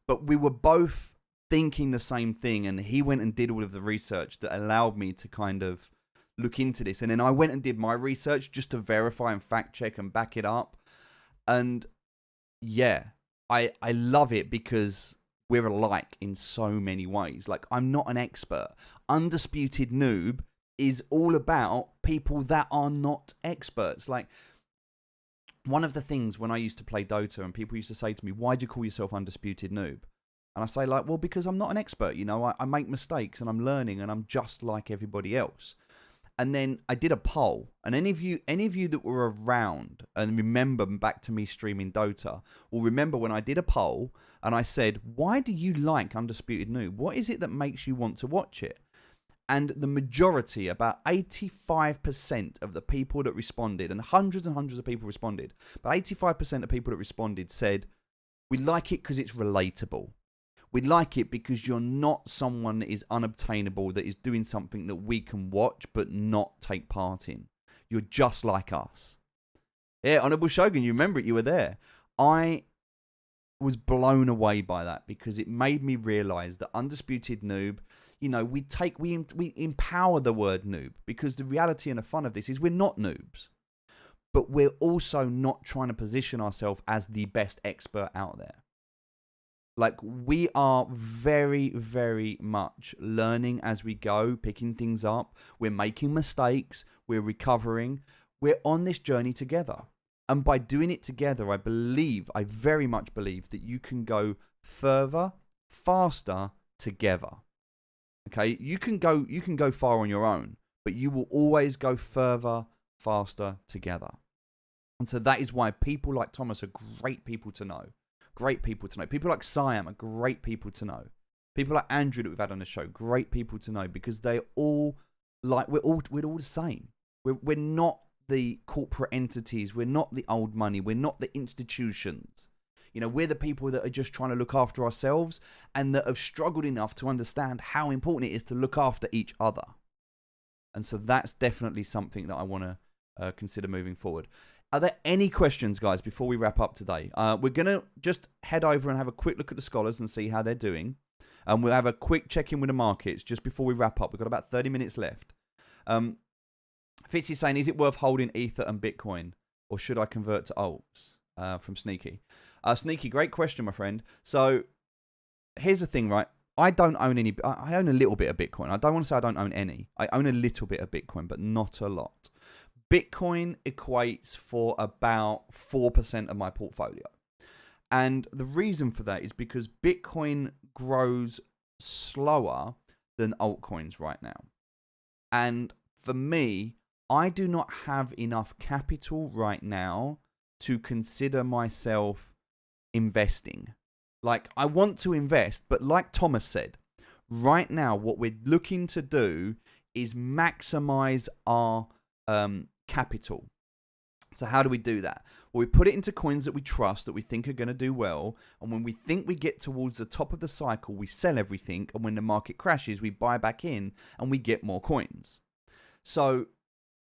Speaker 1: But we were both thinking the same thing, and he went and did all of the research that allowed me to kind of look into this, and then I went and did my research just to verify and fact check and back it up. And yeah, I love it because we're alike in so many ways. Like, I'm not an expert. Undisputed Noob is all about people that are not experts. Like, one of the things when I used to play Dota and people used to say to me, why do you call yourself Undisputed Noob? And I say, like, well, because I'm not an expert, you know, I make mistakes and I'm learning and I'm just like everybody else. And then I did a poll, and any of you that were around and remember back to me streaming Dota will remember when I did a poll and I said, why do you like Undisputed Noob? What is it that makes you want to watch it? And the majority, about 85% of the people that responded, and hundreds of people responded, but 85% of people that responded said, we like it because it's relatable. We like it because you're not someone that is unobtainable, that is doing something that we can watch but not take part in. You're just like us. Yeah, Honorable Shogun, you remember it, you were there. I was blown away by that because it made me realize that Undisputed Noob, you know, we empower the word noob, because the reality and the fun of this is we're not noobs. But we're also not trying to position ourselves as the best expert out there. Like, we are very, very much learning as we go, picking things up. We're making mistakes. We're recovering. We're on this journey together. And by doing it together, I very much believe that you can go further, faster together. Okay? You can go far on your own, but you will always go further, faster together. And so that is why people like Thomas are great people to know. Great people to know. People like Siam are great people to know. People like Andrew that we've had on the show, great people to know, because they all like, we're all the same. We're not the corporate entities. We're not the old money. We're not the institutions. You know, we're the people that are just trying to look after ourselves and that have struggled enough to understand how important it is to look after each other. And so that's definitely something that I want to consider moving forward. Are there any questions, guys, before we wrap up today? We're going to just head over and have a quick look at the scholars and see how they're doing. And we'll have a quick check-in with the markets just before we wrap up. We've got about 30 minutes left. Fitzy's saying, is it worth holding Ether and Bitcoin, or should I convert to alts? From Sneaky. Sneaky, great question, my friend. So here's the thing, right? I don't own any. I own a little bit of Bitcoin. I don't want to say I don't own any. I own a little bit of Bitcoin, but not a lot. Bitcoin equates for about 4% of my portfolio. And the reason for that is because Bitcoin grows slower than altcoins right now. And for me, I do not have enough capital right now to consider myself investing. Like, I want to invest, but like Thomas said, right now what we're looking to do is maximize our capital. So how do we do that? Well, we put it into coins that we trust, that we think are going to do well. And when we think we get towards the top of the cycle, we sell everything. And when the market crashes, we buy back in and we get more coins. So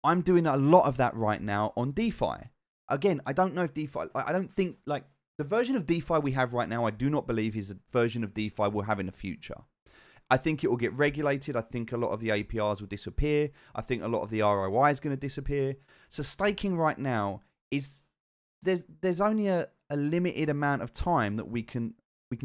Speaker 1: I'm doing a lot of that right now on DeFi. Again, I don't know if DeFi, I don't think, like, the version of DeFi we have right now, I do not believe is a version of DeFi we'll have in the future. I think it will get regulated. I think a lot of the APRs will disappear. I think a lot of the ROI is going to disappear. So staking right now is, there's only a limited amount of time that we can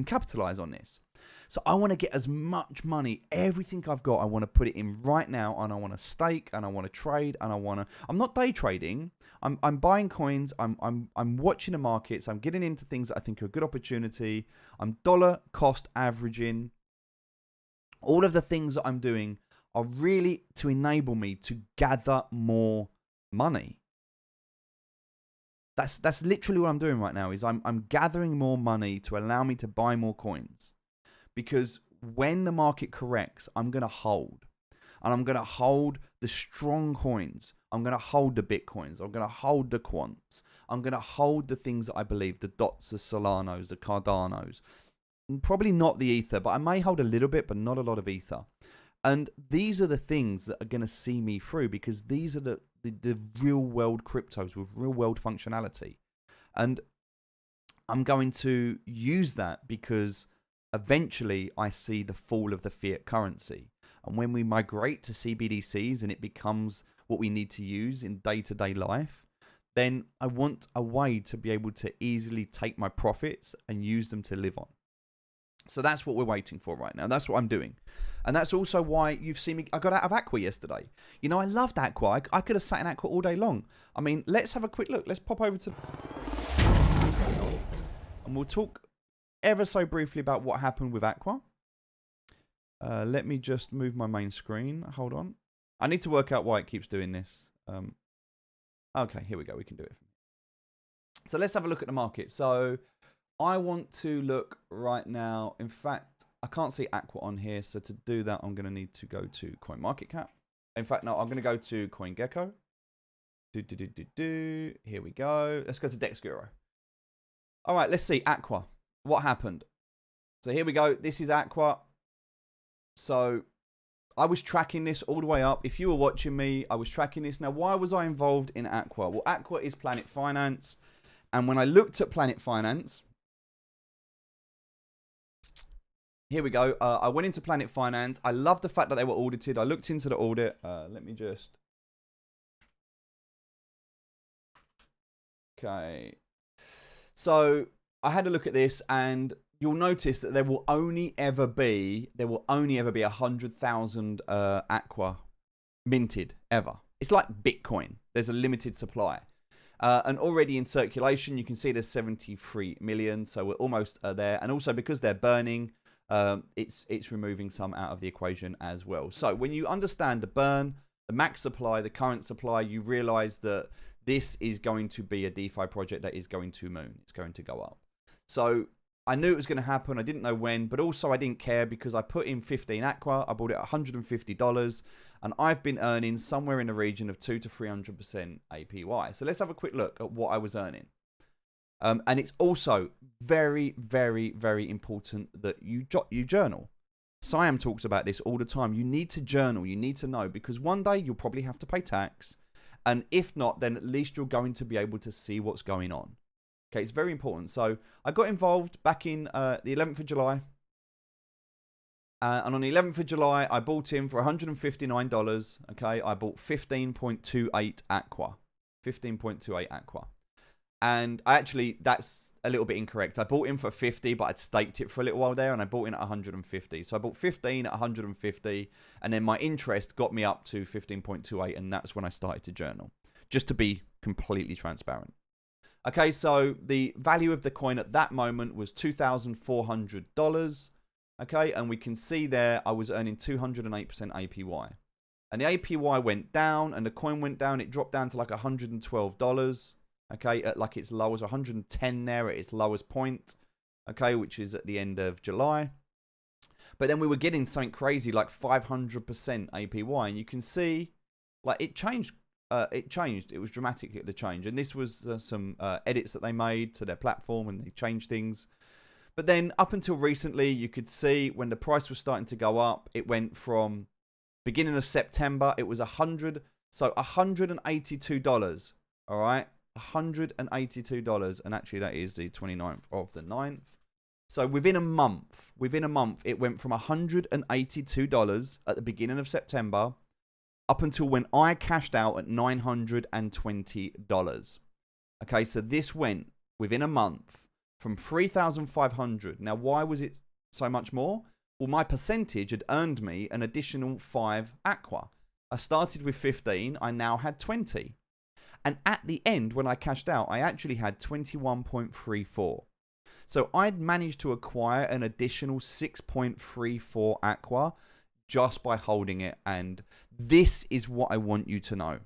Speaker 1: capitalize on this. So I want to get as much money, everything I've got, I want to put it in right now, and I want to stake, and I want to trade, and I'm not day trading. I'm buying coins. I'm watching the markets. I'm getting into things that I think are a good opportunity. I'm dollar cost averaging. All of the things that I'm doing are really to enable me to gather more money. That's literally what I'm doing right now, is I'm gathering more money to allow me to buy more coins. Because when the market corrects, I'm going to hold. And I'm going to hold the strong coins. I'm going to hold the Bitcoins. I'm going to hold the Quants. I'm going to hold the things that I believe, the DOTs, the Solanos, the Cardanos. Probably not the Ether, but I may hold a little bit, but not a lot of Ether. And these are the things that are going to see me through, because these are the real world cryptos with real world functionality. And I'm going to use that because eventually I see the fall of the fiat currency. And when we migrate to CBDCs and it becomes what we need to use in day-to-day life, then I want a way to be able to easily take my profits and use them to live on. So that's what we're waiting for right now. That's what I'm doing. And that's also why you've seen me. I got out of Aqua yesterday. You know, I loved Aqua. I could have sat in Aqua all day long. I mean, let's have a quick look. Let's pop over to... And we'll talk ever so briefly about what happened with Aqua. Let me just move my main screen. Hold on. I need to work out why it keeps doing this. Okay, here we go. We can do it. So let's have a look at the market. So I want to look right now. In fact, I can't see Aqua on here. So to do that, I'm going to need to go to CoinMarketCap. In fact, no, I'm going to go to CoinGecko. Here we go. Let's go to DexGuru. All right, let's see. Aqua. What happened? So here we go. This is Aqua. So I was tracking this all the way up. If you were watching me, I was tracking this. Now, why was I involved in Aqua? Well, Aqua is Planet Finance. And when I looked at Planet Finance, here we go. I went into Planet Finance. I love the fact that they were audited. I looked into the audit. Let me just... Okay. So I had a look at this, and you'll notice that there will only ever be 100,000 Aqua minted ever. It's like Bitcoin. There's a limited supply. And already in circulation, you can see there's 73 million. So we're almost there. And also because they're burning, it's removing some out of the equation as well. So when you understand the burn, the max supply, the current supply, you realize that this is going to be a DeFi project that is going to moon. It's going to go up. So I knew it was going to happen. I didn't know when, but also I didn't care because I put in 15 Aqua. I bought it at $150, and I've been earning somewhere in the region of 200 to 300% APY. So let's have a quick look at what I was earning. And it's also very, very, very important that you journal. Siam talks about this all the time. You need to journal. You need to know, because one day you'll probably have to pay tax. And if not, then at least you're going to be able to see what's going on. Okay, it's very important. So I got involved back in the 11th of July. And on the 11th of July, I bought in for $159. Okay, I bought 15.28 Aqua. 15.28 Aqua. And actually, that's a little bit incorrect. I bought in for 50, but I'd staked it for a little while there, and I bought in at 150. So I bought 15 at 150, and then my interest got me up to 15.28, and that's when I started to journal, just to be completely transparent. Okay, so the value of the coin at that moment was $2,400. Okay, and we can see there I was earning 208% APY. And the APY went down, and the coin went down. It dropped down to like $112. Okay, at like its lowest, 110 there at its lowest point. Okay, which is at the end of July. But then we were getting something crazy like 500% APY, and you can see like it changed. It was dramatic, the change. And this was some edits that they made to their platform, and they changed things. But then up until recently, you could see when the price was starting to go up, it went from beginning of September, it was $182. All right, $182. And actually that is the 29th of the 9th. So within a month, it went from $182 at the beginning of September up until when I cashed out at $920. Okay, so this went within a month from 3,500. Now, why was it so much more? Well, my percentage had earned me an additional 5 Aqua. I started with 15. I now had 20. And at the end, when I cashed out, I actually had 21.34. So I'd managed to acquire an additional 6.34 Aqua just by holding it. And this is what I want you to know.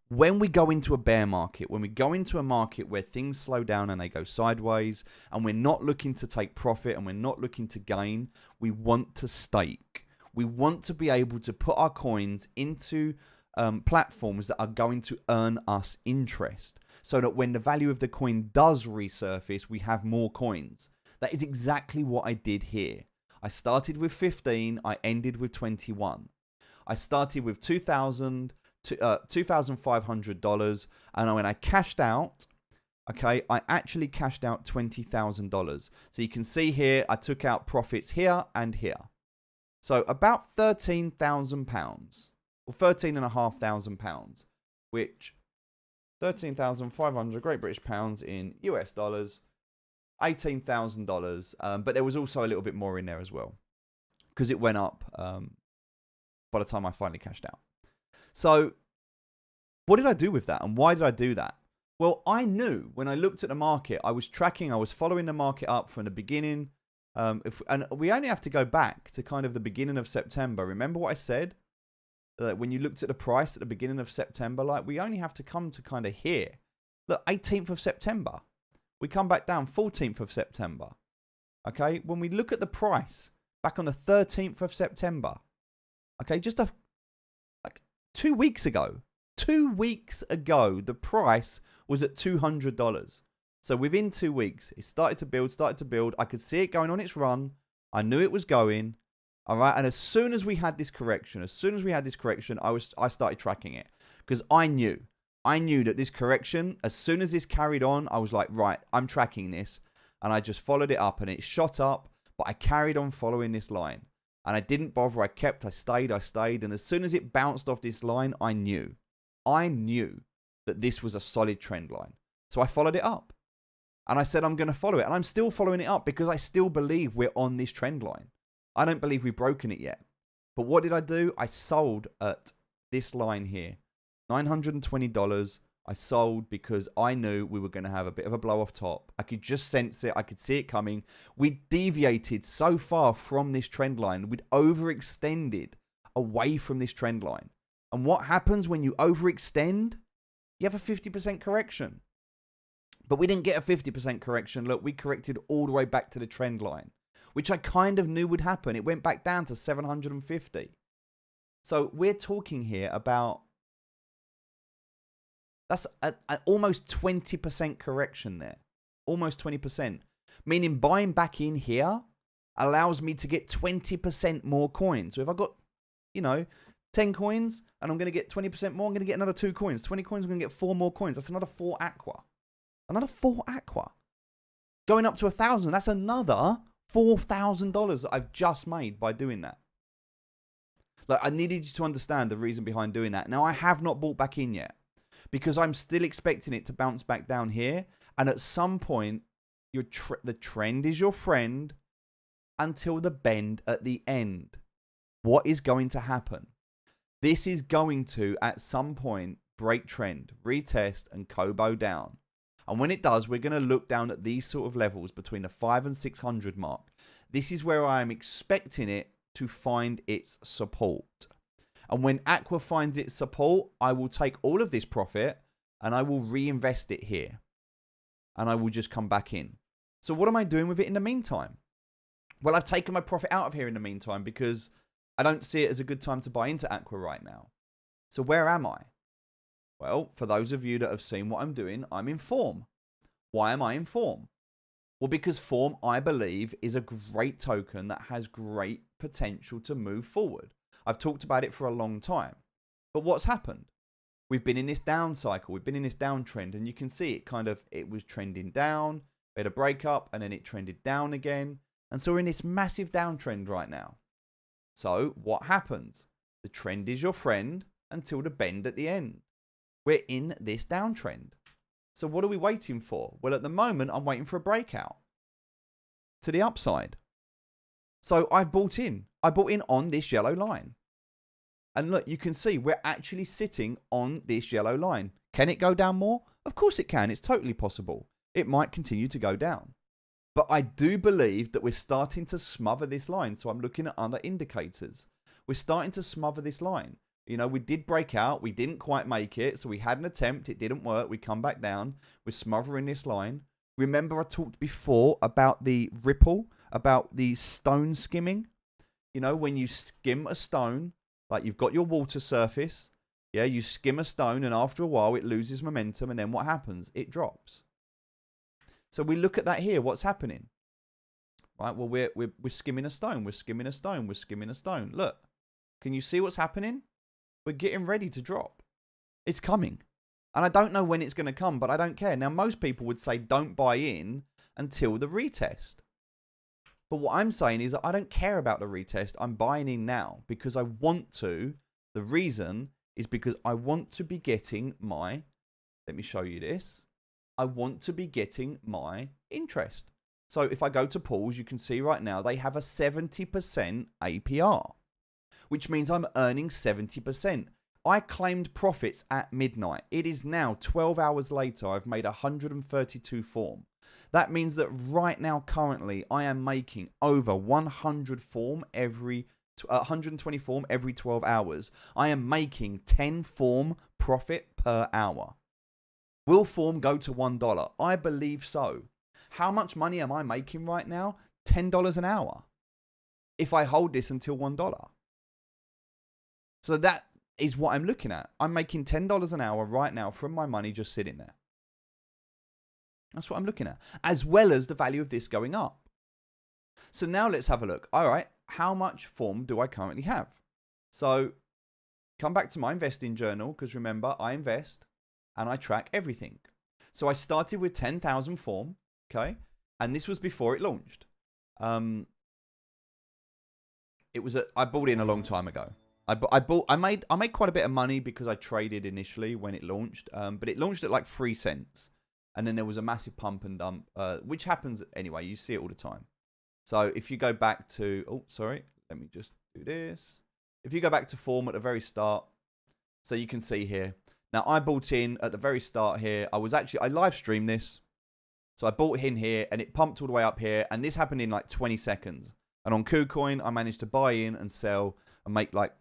Speaker 1: When we go into a bear market, when we go into a market where things slow down and they go sideways, and we're not looking to take profit and we're not looking to gain, we want to stake. We want to be able to put our coins into platforms that are going to earn us interest, so that when the value of the coin does resurface, we have more coins. That is exactly what I did here. I started with 15, I ended with 21. I started with $2,500, and when I cashed out, okay, I actually cashed out $20,000. So you can see here, I took out profits here and here. So about £13,000, or £13,500, which 13,500 Great British pounds in US dollars, $18,000. But there was also a little bit more in there as well, because it went up by the time I finally cashed out. So what did I do with that, and why did I do that? Well, I knew when I looked at the market, I was tracking, I was following the market up from the beginning. And we only have to go back to kind of the beginning of September. Remember what I said? When you looked at the price at the beginning of September, like, we only have to come to kind of here. Look, 18th of September. We come back down 14th of September. Okay, when we look at the price back on the 13th of September. Okay, just like 2 weeks ago. 2 weeks ago, the price was at $200. So within 2 weeks, it started to build. I could see it going on its run. I knew it was going. All right. And as soon as we had this correction, I started tracking it, because I knew that this correction, as soon as this carried on, I was like, right, I'm tracking this. And I just followed it up, and it shot up, but I carried on following this line, and I didn't bother. I stayed. And as soon as it bounced off this line, I knew that this was a solid trend line. So I followed it up. And I said, I'm going to follow it. And I'm still following it up, because I still believe we're on this trend line. I don't believe we've broken it yet. But what did I do? I sold at this line here. $920. I sold because I knew we were going to have a bit of a blow off top. I could just sense it. I could see it coming. We deviated so far from this trend line. We'd overextended away from this trend line. And what happens when you overextend? You have a 50% correction. But we didn't get a 50% correction. Look, we corrected all the way back to the trend line, which I kind of knew would happen. It went back down to 750. So we're talking here about, that's an almost 20% correction there. Almost 20%. Meaning buying back in here allows me to get 20% more coins. So if I've got, 10 coins and I'm going to get 20% more, I'm going to get another 2 coins. 20 coins, I'm going to get 4 more coins. That's another 4 aqua. Another 4 aqua. Going up to 1,000. That's another $4,000 that I've just made by doing that. Like, I needed you to understand the reason behind doing that. Now, I have not bought back in yet, because I'm still expecting it to bounce back down here. And at some point, the trend is your friend until the bend at the end. What is going to happen? This is going to, at some point, break trend, retest, and Kobo down. And when it does, we're going to look down at these sort of levels between the 500 and 600 mark. This is where I am expecting it to find its support. And when Aqua finds its support, I will take all of this profit and I will reinvest it here. And I will just come back in. So what am I doing with it in the meantime? Well, I've taken my profit out of here in the meantime, because I don't see it as a good time to buy into Aqua right now. So where am I? Well, for those of you that have seen what I'm doing, I'm in form. Why am I in form? Well, because form, I believe, is a great token that has great potential to move forward. I've talked about it for a long time. But what's happened? We've been in this down cycle. We've been in this downtrend, and you can see it was trending down. We had a breakup, and then it trended down again. And so we're in this massive downtrend right now. So what happens? The trend is your friend until the bend at the end. We're in this downtrend. So what are we waiting for? Well, at the moment, I'm waiting for a breakout to the upside. So I've bought in. I bought in on this yellow line. And look, you can see we're actually sitting on this yellow line. Can it go down more? Of course it can. It's totally possible. It might continue to go down. But I do believe that we're starting to smother this line. So I'm looking at other indicators. We're starting to smother this line. We did break out. We didn't quite make it. So we had an attempt. It didn't work. We come back down. We're smothering this line. Remember I talked before about the ripple, about the stone skimming. When you skim a stone, like you've got your water surface. Yeah, you skim a stone, and after a while it loses momentum. And then what happens? It drops. So we look at that here. What's happening? Right, well, we're skimming a stone. We're skimming a stone. We're skimming a stone. Look, can you see what's happening? We're getting ready to drop. It's coming. And I don't know when it's going to come, but I don't care. Now, most people would say don't buy in until the retest. But what I'm saying is that I don't care about the retest. I'm buying in now because I want to. The reason is because I want to be getting my let me show you this. I want to be getting my interest. So if I go to pools, you can see right now they have a 70% APR, which means I'm earning 70%. I claimed profits at midnight. It is now 12 hours later. I've made 132 form. That means that right now, currently, I am making over 120 form every 12 hours. I am making 10 form profit per hour. Will form go to $1? I believe so. How much money am I making right now? $10 an hour. If I hold this until $1. So that is what I'm looking at. I'm making $10 an hour right now from my money just sitting there. That's what I'm looking at. As well as the value of this going up. So now let's have a look. All right, how much form do I currently have? So come back to my investing journal, because remember, I invest and I track everything. So I started with 10,000 form, okay? And this was before it launched. I bought in a long time ago. I made quite a bit of money because I traded initially when it launched, but it launched at like 3 cents, and then there was a massive pump and dump, which happens anyway. You see it all the time. So if you go back to, let me just do this. If you go back to form at the very start, so you can see here. Now I bought in at the very start here. I live streamed this, so I bought in here, and it pumped all the way up here, and this happened in like 20 seconds. And on KuCoin, I managed to buy in and sell and make like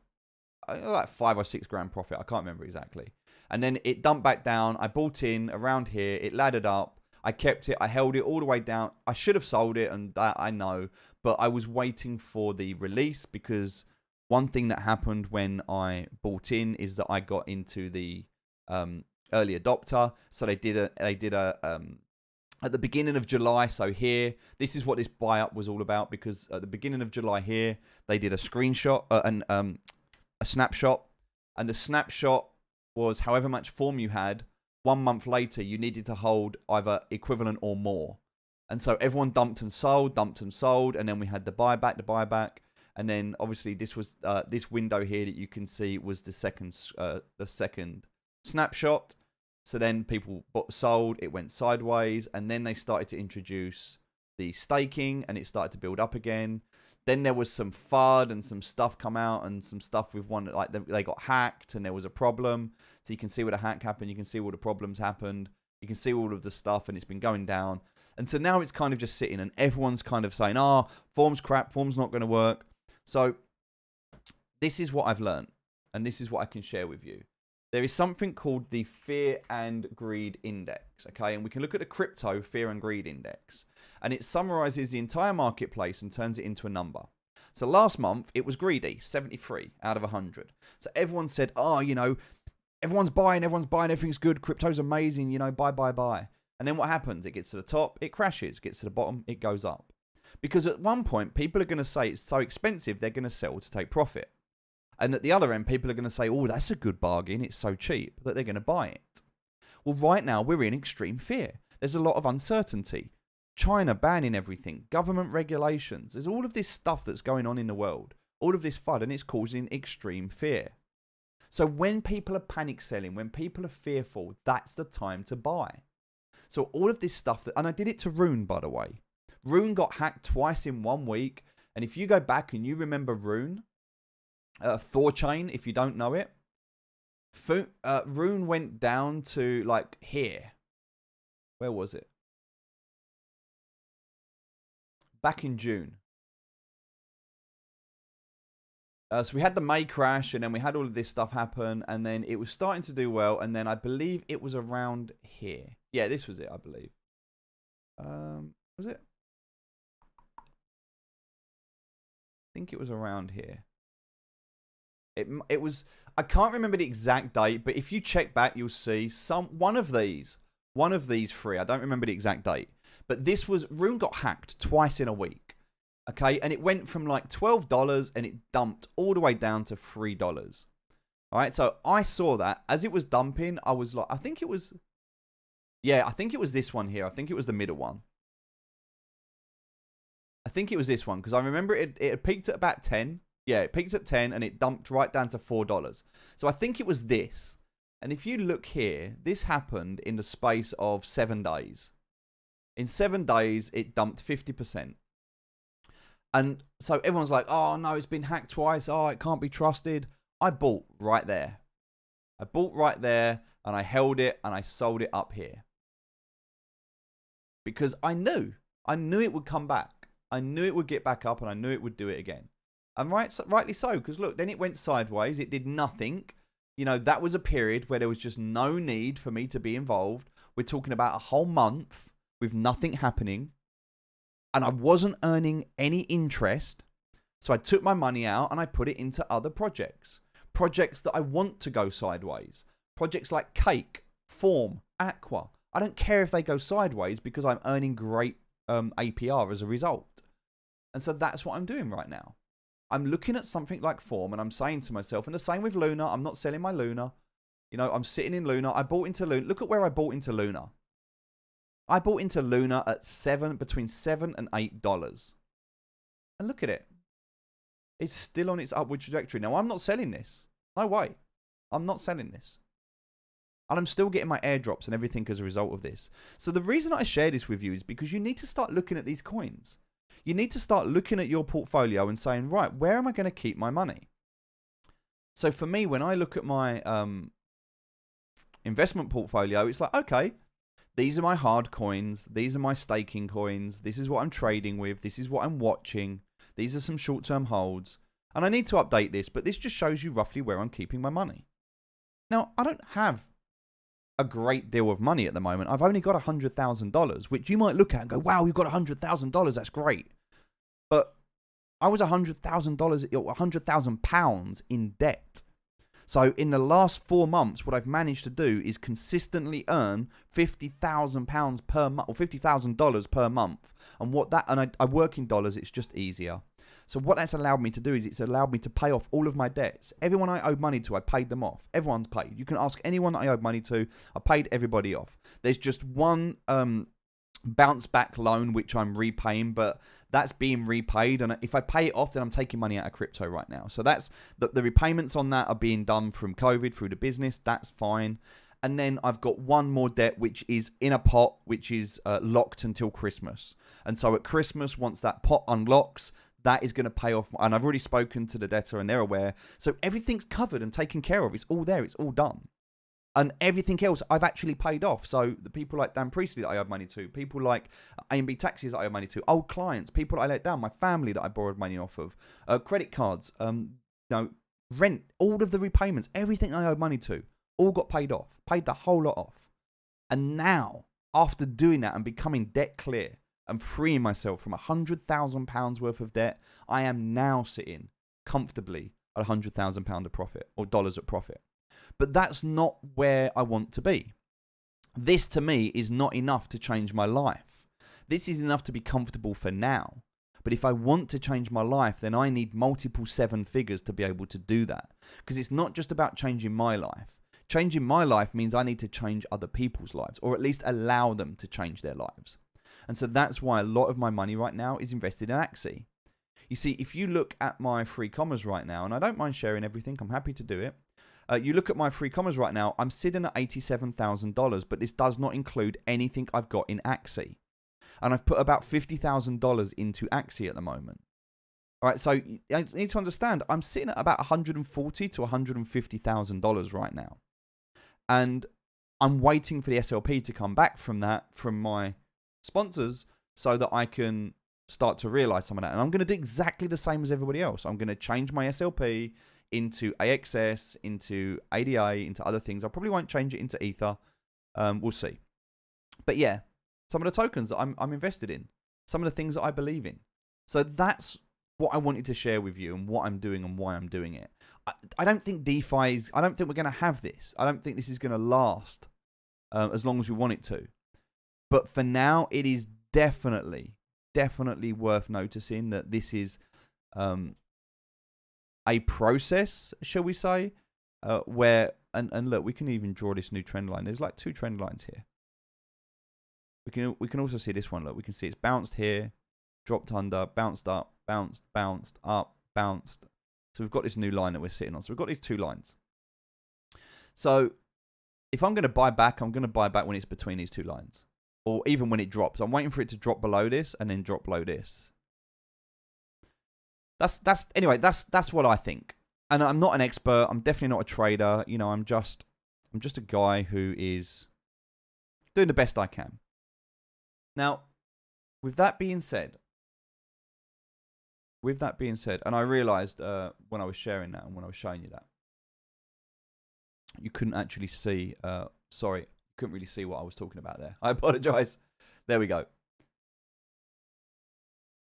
Speaker 1: 5 or 6 grand profit. I can't remember exactly. And then it dumped back down. I bought in around here. It laddered up. I kept it. I held it all the way down. I should have sold it, and that I know. But I was waiting for the release, because one thing that happened when I bought in is that I got into the early adopter. So they did a at the beginning of July. So here, this is what this buy up was all about, because at the beginning of July here, they did a screenshot and a snapshot, and the snapshot was however much form you had. 1 month later, you needed to hold either equivalent or more. And so everyone dumped and sold, and then we had the buyback, and then obviously this was this window here that you can see was the second snapshot. So then people sold, it went sideways, and then they started to introduce the staking, and it started to build up again. Then there was some FUD and some stuff come out, and some stuff with one, like they got hacked and there was a problem. So you can see where the hack happened. You can see all the problems happened. You can see all of the stuff, and it's been going down. And so now it's kind of just sitting, and everyone's kind of saying, form's crap, form's not going to work. So this is what I've learned, and this is what I can share with you. There is something called the Fear and Greed Index, okay? And we can look at the crypto Fear and Greed Index, and it summarizes the entire marketplace and turns it into a number. So last month, it was greedy, 73 out of 100. So everyone said, everyone's buying, everything's good, crypto's amazing, buy. And then what happens? It gets to the top, it crashes, gets to the bottom, it goes up. Because at one point, people are going to say it's so expensive, they're going to sell to take profit. And at the other end, people are going to say, that's a good bargain, it's so cheap, that they're going to buy it. Well, right now, we're in extreme fear. There's a lot of uncertainty. China banning everything, government regulations. There's all of this stuff that's going on in the world. All of this FUD, and it's causing extreme fear. So when people are panic selling, when people are fearful, that's the time to buy. So all of this stuff, and I did it to Rune, by the way. Rune got hacked twice in 1 week. And if you go back and you remember Rune, Thorchain, if you don't know it, Rune went down to like here. Where was it? Back in June. So we had the May crash, and then we had all of this stuff happen, and then it was starting to do well, and then I believe it was around here. Yeah, this was it, I believe. Was it? I think it was around here. It was, I can't remember the exact date, but if you check back, you'll see one of these 3. I don't remember the exact date, but this was, Rune got hacked twice in a week. Okay, and it went from like $12 and it dumped all the way down to $3. All right, so I saw that as it was dumping. I was like, I think it was this one here. I think it was the middle one. I think it was this one, because I remember it had peaked at about 10. Yeah, it peaked at 10 and it dumped right down to $4. So I think it was this. And if you look here, this happened in the space of 7 days. In 7 days, it dumped 50%. And so everyone's like, oh no, it's been hacked twice. Oh, it can't be trusted. I bought right there. I bought right there and I held it and I sold it up here. Because I knew it would come back. I knew it would get back up and I knew it would do it again. And rightly so, because look, then it went sideways. It did nothing. You know, that was a period where there was just no need for me to be involved. We're talking about a whole month with nothing happening. And I wasn't earning any interest. So I took my money out and I put it into other projects. Projects that I want to go sideways. Projects like Cake, Form, Aqua. I don't care if they go sideways because I'm earning great APR as a result. And so that's what I'm doing right now. I'm looking at something like Form and I'm saying to myself, and the same with Luna, I'm not selling my Luna. You know, I'm sitting in Luna. I bought into Luna. Look at where I bought into Luna. I bought into Luna at between $7 and $8. And look at it. It's still on its upward trajectory. Now, I'm not selling this. No way. I'm not selling this. And I'm still getting my airdrops and everything as a result of this. So the reason I share this with you is because you need to start looking at these coins. You need to start looking at your portfolio and saying, right, where am I going to keep my money? So for me, when I look at my investment portfolio, it's like, okay, these are my hard coins. These are my staking coins. This is what I'm trading with. This is what I'm watching. These are some short-term holds. And I need to update this, but this just shows you roughly where I'm keeping my money. Now, I don't have a great deal of money at the moment. I've only got $100,000, which you might look at and go, wow, you've got $100,000. That's great. But I was £100,000 in debt. So in the last 4 months, what I've managed to do is consistently earn £50,000 per month, or $50,000 per month. And I work in dollars. It's just easier. So what that's allowed me to do is it's allowed me to pay off all of my debts. Everyone I owed money to, I paid them off. Everyone's paid. You can ask anyone that I owed money to. I paid everybody off. There's just one bounce back loan which I'm repaying, but that's being repaid. And if I pay it off, then I'm taking money out of crypto right now. So that's the repayments on that are being done from COVID through the business. That's fine. And then I've got one more debt, which is in a pot, which is locked until Christmas. And so at Christmas, once that pot unlocks, that is going to pay off. And I've already spoken to the debtor and they're aware. So everything's covered and taken care of. It's all there. It's all done. And everything else I've actually paid off. So the people like Dan Priestley that I owe money to, people like A&B Taxis that I owe money to, old clients, people that I let down, my family that I borrowed money off of, credit cards, rent, all of the repayments, everything I owed money to, all got paid off, paid the whole lot off. And now, after doing that and becoming debt clear and freeing myself from £100,000 worth of debt, I am now sitting comfortably at £100,000 of profit, or dollars of profit. But that's not where I want to be. This to me is not enough to change my life. This is enough to be comfortable for now. But if I want to change my life, then I need multiple 7 figures to be able to do that. Because it's not just about changing my life. Changing my life means I need to change other people's lives, or at least allow them to change their lives. And so that's why a lot of my money right now is invested in Axie. You see, if you look at my free commas right now, and I don't mind sharing everything, I'm happy to do it. You look at my free commas right now, I'm sitting at $87,000, but this does not include anything I've got in Axie. And I've put about $50,000 into Axie at the moment. All right, so you need to understand, I'm sitting at about $140,000 to $150,000 right now. And I'm waiting for the SLP to come back from that, from my sponsors, so that I can start to realize some of that. And I'm going to do exactly the same as everybody else. I'm going to change my SLP into AXS, into ADA, into other things. I probably won't change it into Ether. We'll see. But yeah, some of the tokens that I'm invested in, some of the things that I believe in. So that's what I wanted to share with you and what I'm doing and why I'm doing it. I don't think DeFi is, I don't think we're going to have this. I don't think this is going to last as long as we want it to. But for now, it is definitely worth noticing that this is a process, shall we say, where, and look, we can even draw this new trend line. There's like 2 trend lines here. We can also see this one. Look, we can see it's bounced here, dropped under, bounced up, bounced up, bounced. So we've got this new line that we're sitting on. So we've got these 2 lines. So if I'm going to buy back, I'm going to buy back when it's between these two lines. Or even when it drops. I'm waiting for it to drop below this and then drop below this. Anyway, that's what I think. And I'm not an expert. I'm definitely not a trader. You know, I'm just a guy who is doing the best I can. Now, with that being said, and I realized when I was sharing that and when I was showing you that, you couldn't actually see, sorry, couldn't really see what I was talking about there. I apologize. There we go.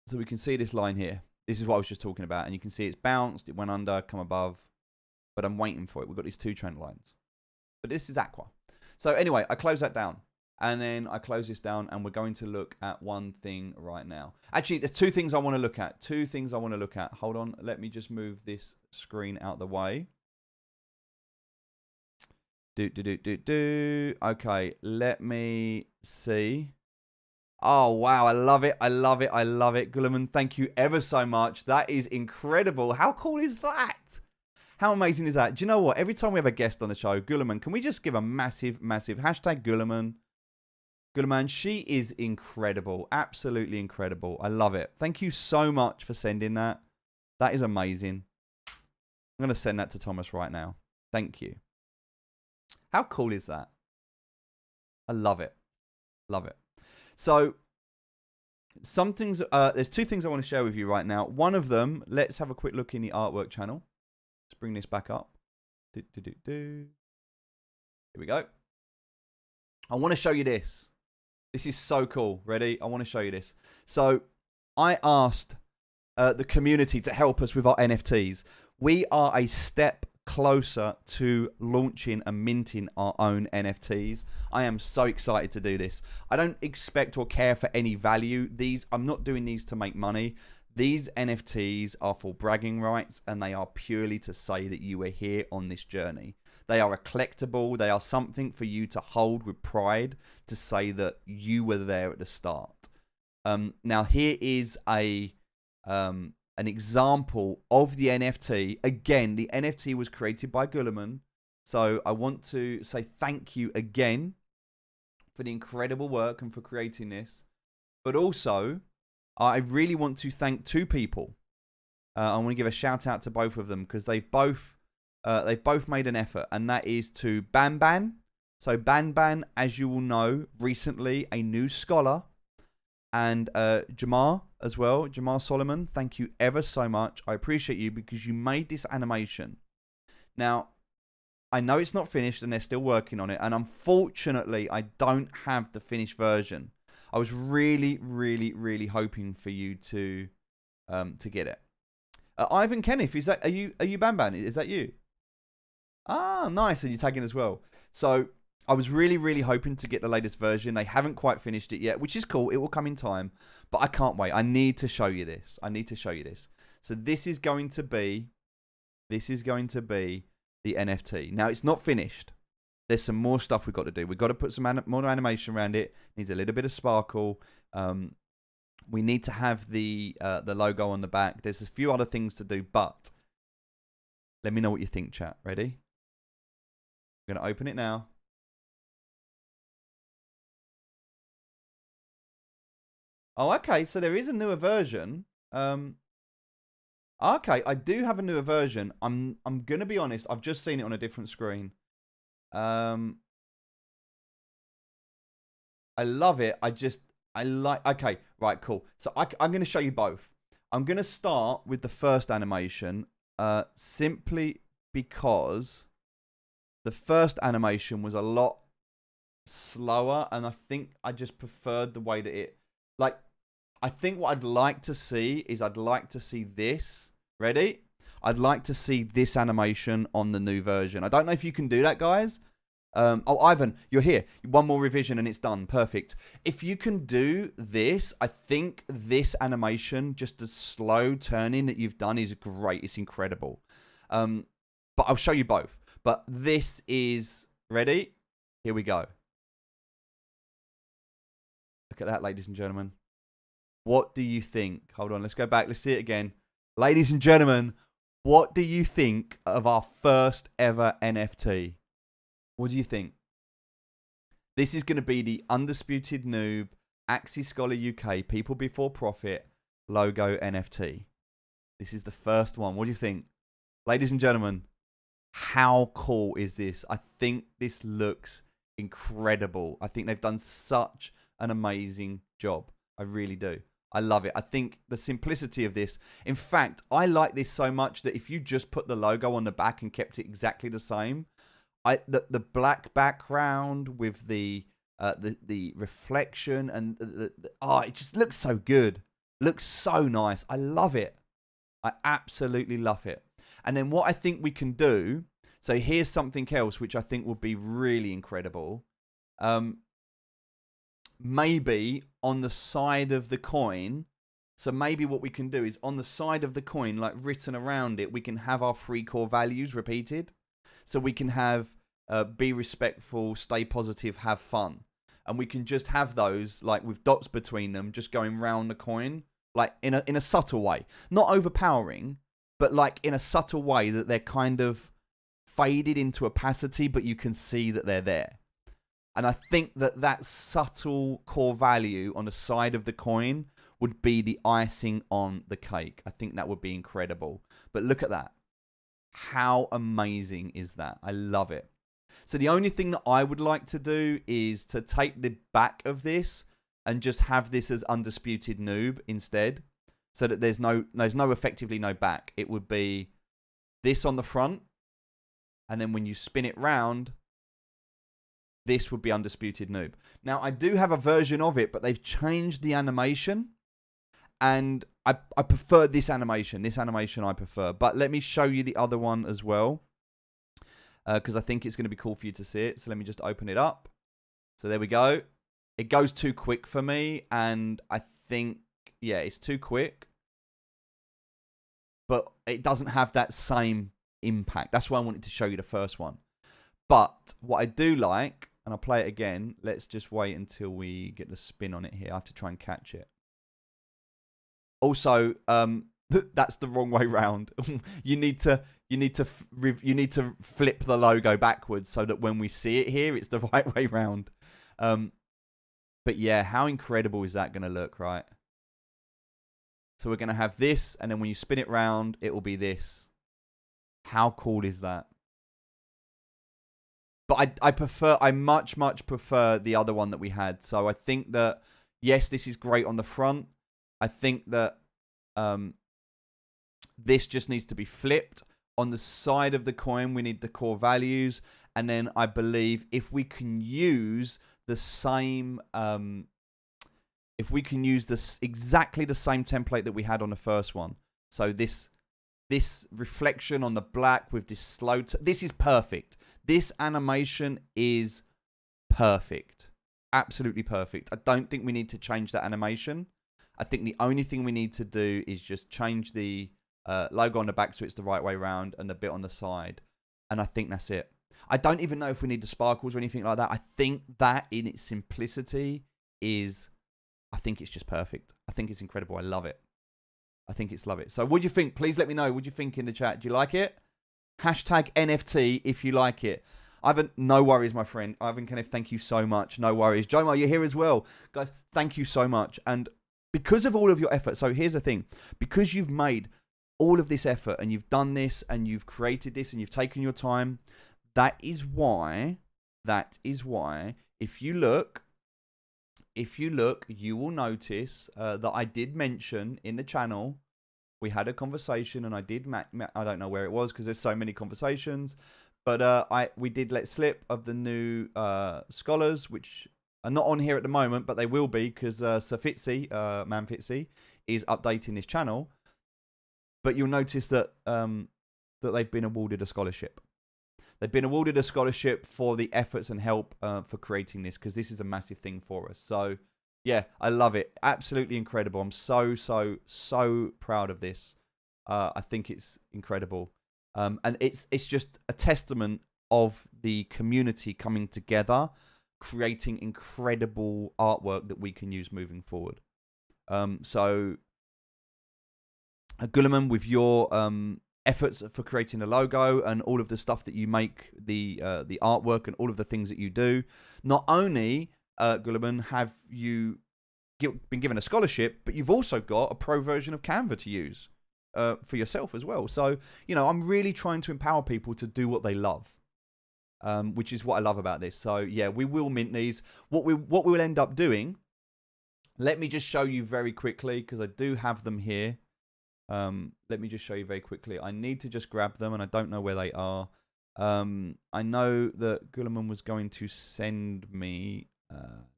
Speaker 1: So we can see this line here. This is what I was just talking about. And you can see it's bounced, it went under, come above. But I'm waiting for it. We've got these two trend lines. But this is Aqua. So anyway, I close that down. And then I close this down and we're going to look at one thing right now. Actually, there's two things I want to look at. Hold on. Let me just move this screen out the way. Okay, let me see. Oh, wow. I love it. Gulliman, thank you ever so much. That is incredible. How cool is that? How amazing is that? Do you know what? Every time we have a guest on the show, Gulliman, can we just give a massive hashtag Gulliman? Gulliman, she is incredible. Absolutely incredible. I love it. Thank you so much for sending that. That is amazing. I'm going to send that to Thomas right now. Thank you. How cool is that? I love it. So, there's two things I want to share with you right now. One of them, let's have a quick look in the artwork channel. Let's bring this back up. Here we go. I want to show you this. This is so cool. Ready? I want to show you this. So, I asked the community to help us with our NFTs. We are a step closer to launching and minting our own NFTs. I am so excited to do this. I don't expect or care for any value. I'm not doing these to make money. These NFTs are for bragging rights and they are purely to say that you are here on this journey. They are a collectible. They are something for you to hold with pride to say that you were there at the start. Now here is an example of the NFT. Again, the NFT was created by Gulliman. So I want to say thank you again for the incredible work and for creating this. But also, I really want to thank two people. I want to give a shout out to both of them because they've both made an effort, and that is to Banban. So Banban, as you will know, recently a new scholar, and Jamar as well, Jamar Solomon. Thank you ever so much. I appreciate you because you made this animation. Now, I know it's not finished and they're still working on it, and unfortunately, I don't have the finished version. I was really, really, really hoping for you to get it. Ivan Kenneth, are you Banban? Is that you? Ah, nice. And you're tagging as well. So I was really, really hoping to get the latest version. They haven't quite finished it yet, which is cool. It will come in time, but I can't wait. I need to show you this. So this is going to be the NFT. Now it's not finished. There's some more stuff we've got to do. We've got to put some more animation around it. Needs a little bit of sparkle. We need to have the logo on the back. There's a few other things to do, but let me know what you think, chat. Ready? I'm going to open it now. Oh, okay. So there is a newer version. Okay, I do have a newer version. I'm going to be honest. I've just seen it on a different screen. I love it. Okay, right, cool. So I'm going to show you both. I'm going to start with the first animation simply because the first animation was a lot slower, and I think I just preferred the way that I think what I'd like to see is this. Ready? I'd like to see this animation on the new version. I don't know if you can do that, guys. Oh, Ivan, you're here. One more revision and it's done. Perfect. If you can do this, I think this animation, just the slow turning that you've done, is great. It's incredible. But I'll show you both. But this is... Ready? Here we go. Look at that, ladies and gentlemen. What do you think? Hold on, let's go back. Let's see it again. Ladies and gentlemen, what do you think of our first ever NFT? What do you think? This is going to be the Undisputed Noob Axie Scholar UK People Before Profit logo NFT. This is the first one. What do you think? Ladies and gentlemen, how cool is this? I think this looks incredible. I think they've done such an amazing job. I really do. I love it. I think the simplicity of this. In fact, I like this so much that if you just put the logo on the back and kept it exactly the same, the black background with the reflection and it just looks so good. Looks so nice. I love it. I absolutely love it. And then what I think we can do, so here's something else which I think would be really incredible. Maybe on the side of the coin, so maybe what we can do is on the side of the coin, like written around it, we can have our 3 core values repeated. So we can have be respectful, stay positive, have fun. And we can just have those like with dots between them just going round the coin, like in a subtle way. Not overpowering, but like in a subtle way that they're kind of faded into opacity, but you can see that they're there. And I think that subtle core value on the side of the coin would be the icing on the cake. I think that would be incredible. But look at that. How amazing is that? I love it. So the only thing that I would like to do is to take the back of this and just have this as Undisputed Noob instead. So that there's effectively no back. It would be this on the front. And then when you spin it round, this would be Undisputed Noob. Now, I do have a version of it, but they've changed the animation. And I prefer this animation. This animation I prefer. But let me show you the other one as well. Because I think it's going to be cool for you to see it. So let me just open it up. So there we go. It goes too quick for me. And I think, yeah, it's too quick. But it doesn't have that same impact. That's why I wanted to show you the first one. But what I do like, and I'll play it again. Let's just wait until we get the spin on it here. I have to try and catch it. Also, that's the wrong way round. you need to flip the logo backwards so that when we see it here, it's the right way round. But yeah, how incredible is that going to look, right? So we're going to have this, and then when you spin it round, it will be this. How cool is that? But I much prefer the other one that we had. So I think that, yes, this is great on the front. I think that this just needs to be flipped. On the side of the coin, we need the core values. And then I believe if we can use the same, exactly the same template that we had on the first one. So this reflection on the black with this slow, this is perfect. This animation is perfect. Absolutely perfect. I don't think we need to change that animation. I think the only thing we need to do is just change the logo on the back so it's the right way around and the bit on the side. And I think that's it. I don't even know if we need the sparkles or anything like that. I think that in its simplicity I think it's just perfect. I think it's incredible. I love it. I think it's love it. So what do you think? Please let me know. What do you think in the chat? Do you like it? Hashtag NFT if you like it. Ivan, no worries, my friend. Ivan Kenneth, thank you so much. No worries. Jomo, you're here as well. Guys, thank you so much. And because of all of your effort, so here's the thing. Because you've made all of this effort and you've done this and you've created this and you've taken your time, that is why, if you look, you will notice that I did mention in the channel, we had a conversation and I don't know where it was because there's so many conversations, but we did let slip of the new scholars, which are not on here at the moment, but they will be because Sir Fitzy, Man Fitzy, is updating this channel. But you'll notice that that they've been awarded a scholarship. They've been awarded a scholarship for the efforts and help for creating this, because this is a massive thing for us. So, yeah, I love it. Absolutely incredible. I'm so proud of this. I think it's incredible. And it's just a testament of the community coming together, creating incredible artwork that we can use moving forward. So, Gulliman, with your efforts for creating a logo and all of the stuff that you make, the artwork and all of the things that you do. Not only, Gulliman, have you been given a scholarship, but you've also got a pro version of Canva to use for yourself as well. So, you know, I'm really trying to empower people to do what they love, which is what I love about this. So, yeah, we will mint these. What we'll end up doing, let me just show you very quickly, because I do have them here. Let me just show you very quickly. I need to just grab them, and I don't know where they are. I know that Gulliman was going to send me...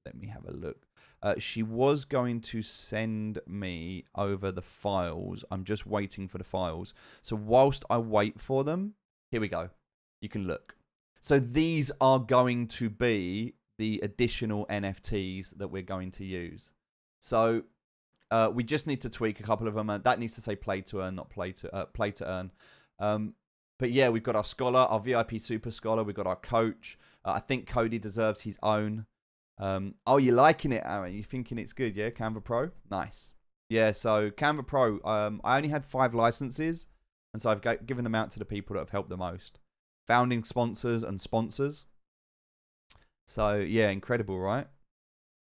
Speaker 1: let me have a look. She was going to send me over the files. I'm just waiting for the files. So whilst I wait for them, here we go. You can look. So these are going to be the additional NFTs that we're going to use. So we just need to tweak a couple of them. That needs to say play to earn, not play to earn. But yeah, we've got our scholar, our VIP super scholar. We've got our coach. I think Cody deserves his own. Oh, you're liking it, Aaron? You're thinking it's good, yeah? Canva Pro? Nice. Yeah, so Canva Pro, I only had 5 licenses, and so I've given them out to the people that have helped the most. Founding sponsors and sponsors. So, yeah, incredible, right?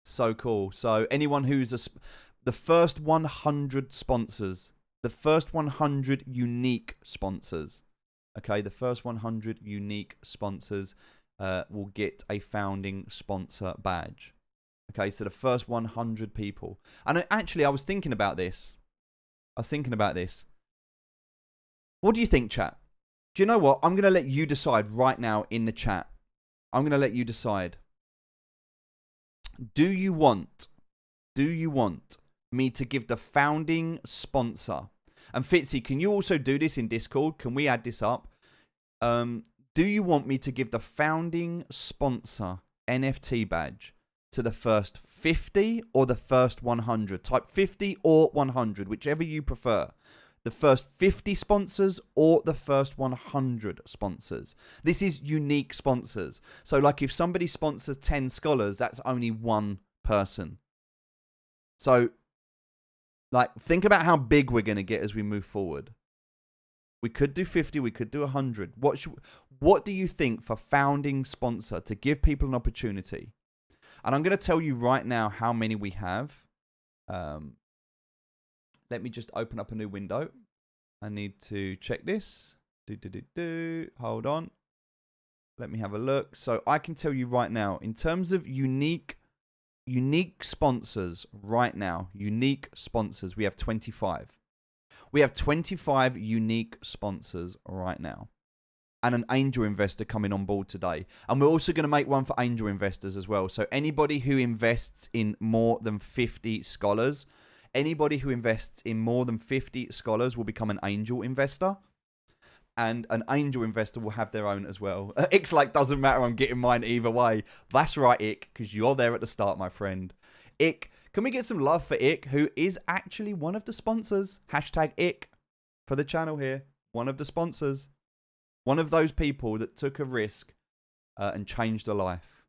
Speaker 1: So cool. So, anyone who's the first 100 sponsors, the first 100 unique sponsors, okay, the first 100 unique sponsors will get a founding sponsor badge. Okay, so the first 100 people. And actually, I was thinking about this. What do you think, chat? Do you know what? I'm going to let you decide right now in the chat. I'm going to let you decide. Do you want me to give the founding sponsor? And Fitzy, can you also do this in Discord? Can we add this up? Do you want me to give the founding sponsor NFT badge to the first 50 or the first 100? Type 50 or 100, whichever you prefer. The first 50 sponsors or the first 100 sponsors. This is unique sponsors. So like if somebody sponsors 10 scholars, that's only one person. So like think about how big we're going to get as we move forward. We could do 50, we could do 100. What do you think for founding sponsor to give people an opportunity? And I'm going to tell you right now how many we have. Let me just open up a new window. I need to check this. Hold on. Let me have a look. So I can tell you right now, in terms of unique sponsors right now, unique sponsors, we have 25. We have 25 unique sponsors right now. And an angel investor coming on board today. And we're also going to make one for angel investors as well. So anybody who invests in more than 50 scholars, will become an angel investor. And an angel investor will have their own as well. Ick's like, doesn't matter, I'm getting mine either way. That's right, Ick, because you're there at the start, my friend. Ick, can we get some love for Ick, who is actually one of the sponsors? Hashtag Ick for the channel here. One of the sponsors. One of those people that took a risk and changed a life.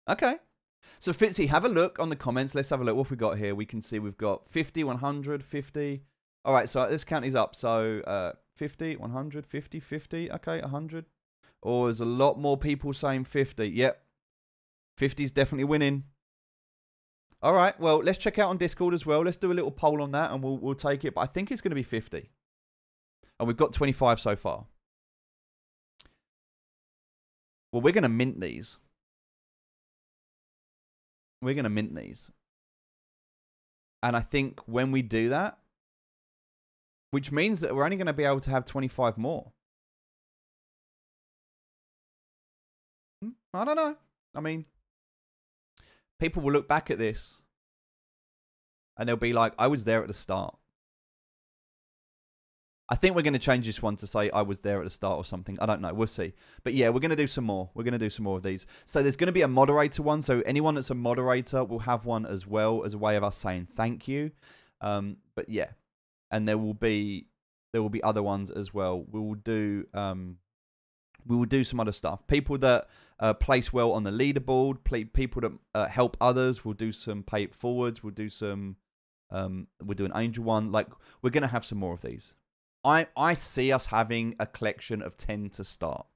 Speaker 1: Okay. So Fitzy, have a look on the comments. Let's have a look. What have we got here? We can see we've got 50, 100, 50. All right, so let's count these up. So 50, 100, 50, 50. Okay, 100. Oh, there's a lot more people saying 50. Yep. 50 is definitely winning. All right, well, let's check out on Discord as well. Let's do a little poll on that and we'll take it. But I think it's going to be 50. And we've got 25 so far. Well, we're going to mint these. And I think when we do that, which means that we're only going to be able to have 25 more. I don't know. I mean, people will look back at this and they'll be like, I was there at the start. I think we're going to change this one to say I was there at the start or something. I don't know. We'll see. But yeah, we're going to do some more. We're going to do some more of these. So there's going to be a moderator one. So anyone that's a moderator will have one as well as a way of us saying thank you. But yeah, and there will be other ones as well. We will do some other stuff. People that place well on the leaderboard, people that help others. We'll do some pay it forwards. We'll do some We're doing Angel one. Like, we're going to have some more of these. I see us having a collection of 10 to start.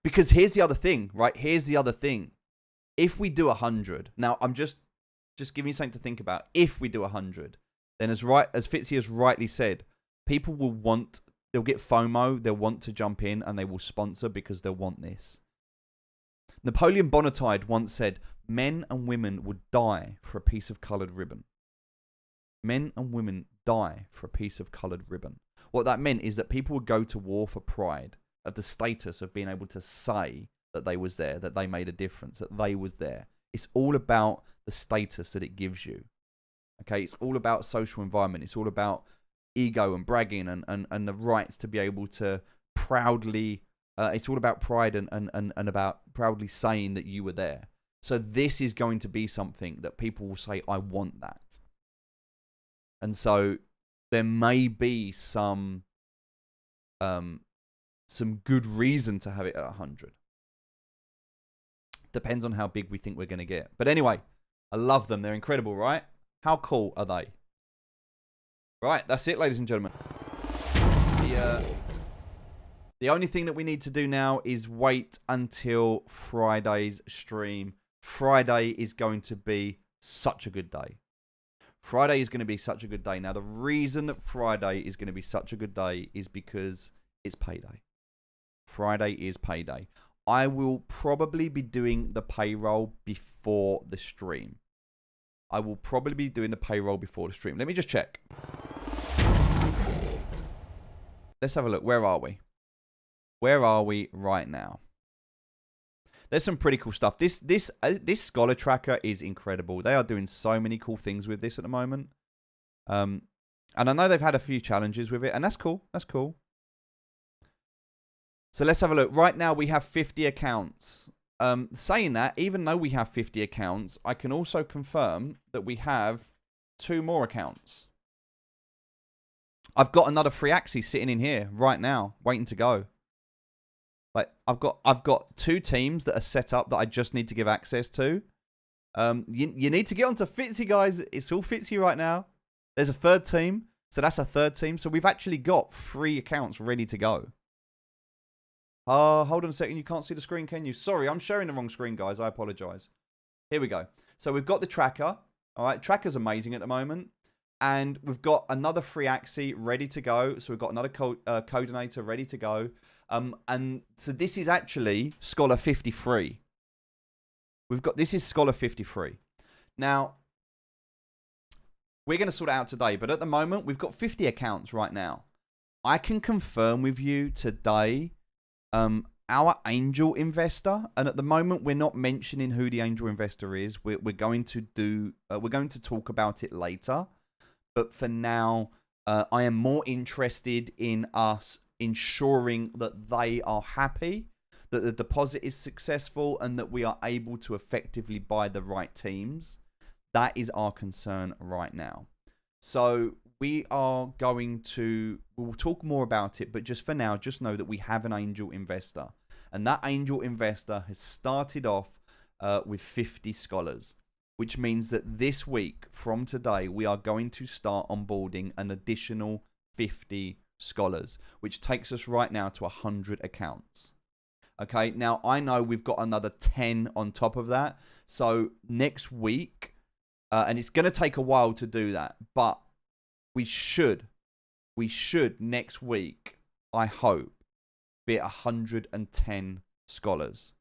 Speaker 1: Because here's the other thing, right? Here's the other thing. If we do 100, now I'm just giving you something to think about. If we do 100, then as Fitzy has rightly said, people they'll get FOMO, they'll want to jump in, and they will sponsor because they'll want this. Napoleon Bonaparte once said, men and women would die for a piece of coloured ribbon. Men and women die for a piece of coloured ribbon. What that meant is that people would go to war for pride of the status of being able to say that they was there, that they made a difference, that they was there. It's all about the status that it gives you. Okay, it's all about social environment. It's all about ego and bragging and the rights to be able to proudly, it's all about pride and about proudly saying that you were there. So this is going to be something that people will say, I want that. And so there may be some good reason to have it at 100. Depends on how big we think we're going to get. But anyway, I love them. They're incredible, right? How cool are they? Right, that's it, ladies and gentlemen. The only thing that we need to do now is wait until Friday's stream. Friday is going to be such a good day. Friday is going to be such a good day. Now, the reason that Friday is going to be such a good day is because it's payday. Friday is payday. I will probably be doing the payroll before the stream. Let me just check. Let's have a look. Where are we? Where are we right now? There's some pretty cool stuff. This scholar tracker is incredible. They are doing so many cool things with this at the moment. And I know they've had a few challenges with it, and that's cool. That's cool. So let's have a look. Right now we have 50 accounts. Saying that, even though we have 50 accounts, I can also confirm that we have 2 more accounts. I've got another free Axie sitting in here right now, waiting to go. Like, I've got 2 teams that are set up that I just need to give access to. You need to get onto Fitzy, guys. It's all Fitzy right now. There's a 3rd team, so that's a 3rd team. So we've actually got 3 accounts ready to go. Hold on a second. You can't see the screen, can you? Sorry, I'm sharing the wrong screen, guys. I apologize. Here we go. So we've got the tracker. All right, tracker's amazing at the moment. And we've got another free Axie ready to go. So we've got another coordinator ready to go. And so this is actually Scholar 53. This is Scholar 53. Now, we're going to sort it out today. But at the moment, we've got 50 accounts right now. I can confirm with you today our angel investor, and at the moment we're not mentioning who the angel investor is. We're going to talk about it later, but for now I am more interested in us ensuring that they are happy, that the deposit is successful, and that we are able to effectively buy the right teams. That is our concern right now. So we'll talk more about it, but just for now, just know that we have an angel investor. And that angel investor has started off with 50 scholars, which means that this week, from today, we are going to start onboarding an additional 50 scholars, which takes us right now to 100 accounts. Okay, now I know we've got another 10 on top of that. So next week, and it's going to take a while to do that, but we should next week, I hope, be at 110 scholars.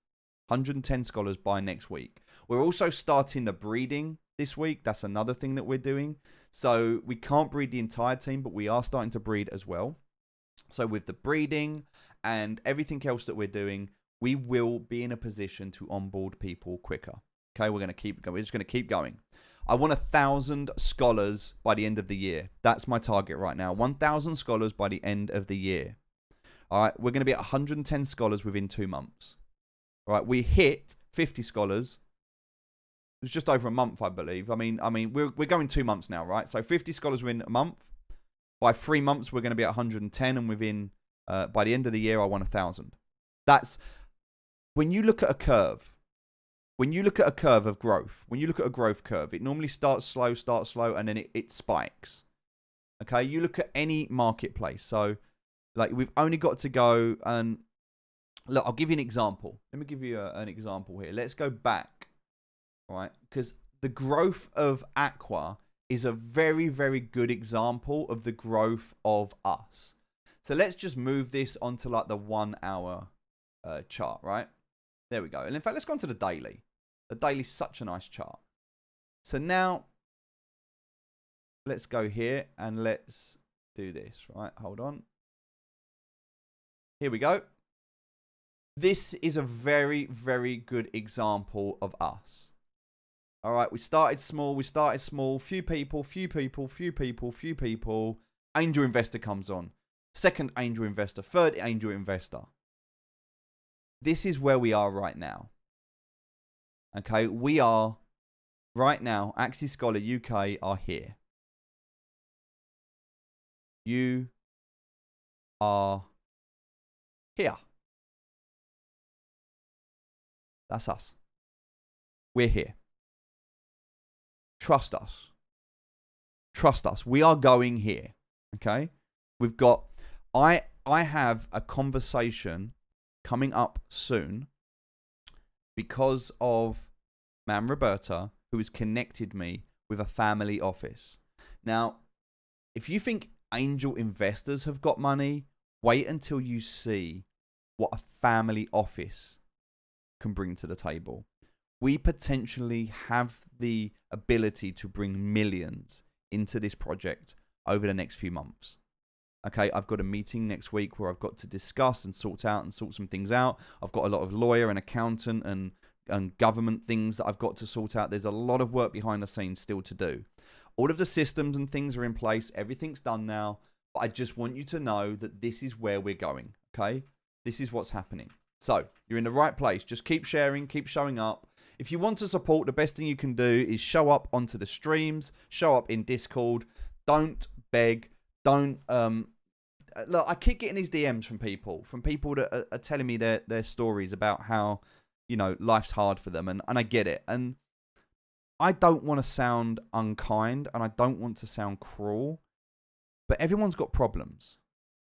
Speaker 1: 110 scholars by next week. We're also starting the breeding this week. That's another thing that we're doing. So we can't breed the entire team, but we are starting to breed as well. So with the breeding and everything else that we're doing, we will be in a position to onboard people quicker. Okay, we're just going to keep going. I want 1,000 scholars by the end of the year. That's my target right now. 1,000 scholars by the end of the year. All right, we're going to be at 110 scholars within 2 months. All right, we hit 50 scholars. It was just over a month, I believe. I mean, we're going 2 months now, right? So 50 scholars within a month. By 3 months, we're going to be at 110, and within by the end of the year, I want 1,000. That's when you look at a curve. when you look at a curve of growth, when you look at a growth curve, it normally starts slow, and then it spikes. Okay, you look at any marketplace. So, like, we've only got to go and look. I'll give you an example. Let me give you an example here. Let's go back, right? Because the growth of Aqua is a very, very good example of the growth of us. So let's just move this onto like the 1 hour chart, right? There we go. And in fact, let's go on to the daily. The daily's such a nice chart. So now, let's go here and let's do this, right? Hold on. Here we go. This is a very, very good example of us. All right, we started small. Few people. Angel investor comes on. Second angel investor. Third angel investor. This is where we are right now. Okay, we are right now, Axie Scholar UK are here. You are here. That's us. We're here. Trust us. Trust us. We are going here. Okay? We've got I have a conversation coming up soon because of Mam Roberta, who has connected me with a family office. Now, if you think angel investors have got money, wait until you see what a family office can bring to the table. We potentially have the ability to bring millions into this project over the next few months. Okay, I've got a meeting next week where I've got to discuss and sort some things out. I've got a lot of lawyer and accountant and government things that I've got to sort out. There's a lot of work behind the scenes still to do. All of the systems and things are in place. Everything's done now. But I just want you to know that this is where we're going, okay? This is what's happening. So, you're in the right place. Just keep sharing, keep showing up. If you want to support, the best thing you can do is show up onto the streams, show up in Discord. Don't beg. Don't, look, I keep getting these DMs from people that are telling me their stories about how, you know, life's hard for them. And I get it. And I don't want to sound unkind and I don't want to sound cruel, but everyone's got problems,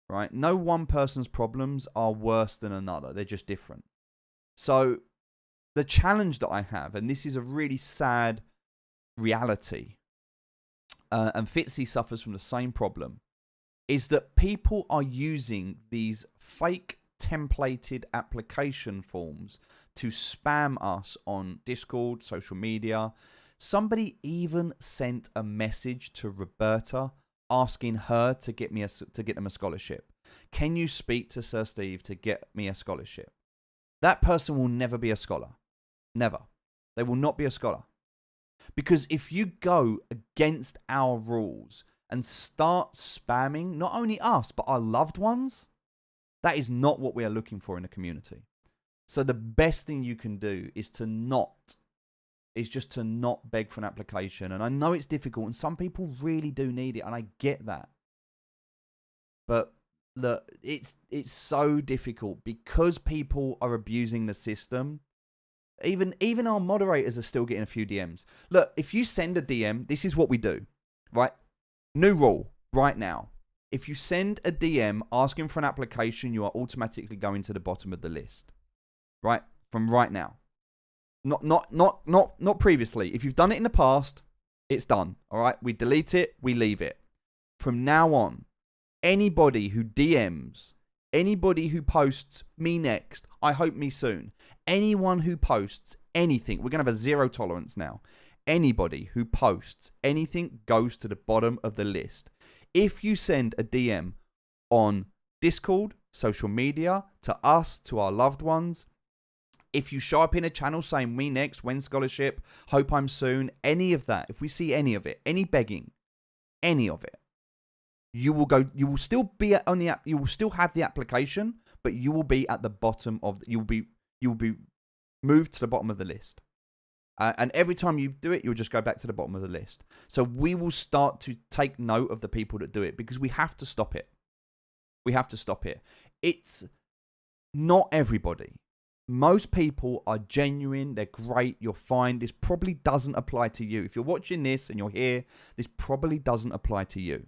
Speaker 1: right? No one person's problems are worse than another. They're just different. So the challenge that I have, and this is a really sad reality, and Fitzy suffers from the same problem, is that people are using these fake templated application forms to spam us on Discord, social media. Somebody even sent a message to Roberta asking her to get them a scholarship. Can you speak to Sir Steve to get me a scholarship? That person will never be a scholar. Never. They will not be a scholar. Because if you go against our rules and start spamming not only us, but our loved ones, that is not what we are looking for in a community. So the best thing you can do is just to not beg for an application. And I know it's difficult and some people really do need it and I get that. But look, it's so difficult because people are abusing the system. Even our moderators are still getting a few DMs. Look, if you send a DM, this is what we do, right? New rule right now. If you send a DM asking for an application, you are automatically going to the bottom of the list, right? From right now. Not previously. If you've done it in the past, it's done. All right. We delete it. We leave it. From now on, anybody who DMs, anybody who posts me next, I hope me soon, anyone who posts anything, we're going to have a zero tolerance now. Anybody who posts anything goes to the bottom of the list. If you send a DM on Discord, social media, to us, to our loved ones, if you show up in a channel saying me next, when scholarship, hope I'm soon, any of that, if we see any of it, any begging, any of it, you will still be on the app, you will still have the application, but you will be at the bottom of, you will be moved to the bottom of the list. And every time you do it, you'll just go back to the bottom of the list. So we will start to take note of the people that do it because we have to stop it. We have to stop it. It's not everybody. Most people are genuine. They're great. You're fine. This probably doesn't apply to you. If you're watching this and you're here, this probably doesn't apply to you.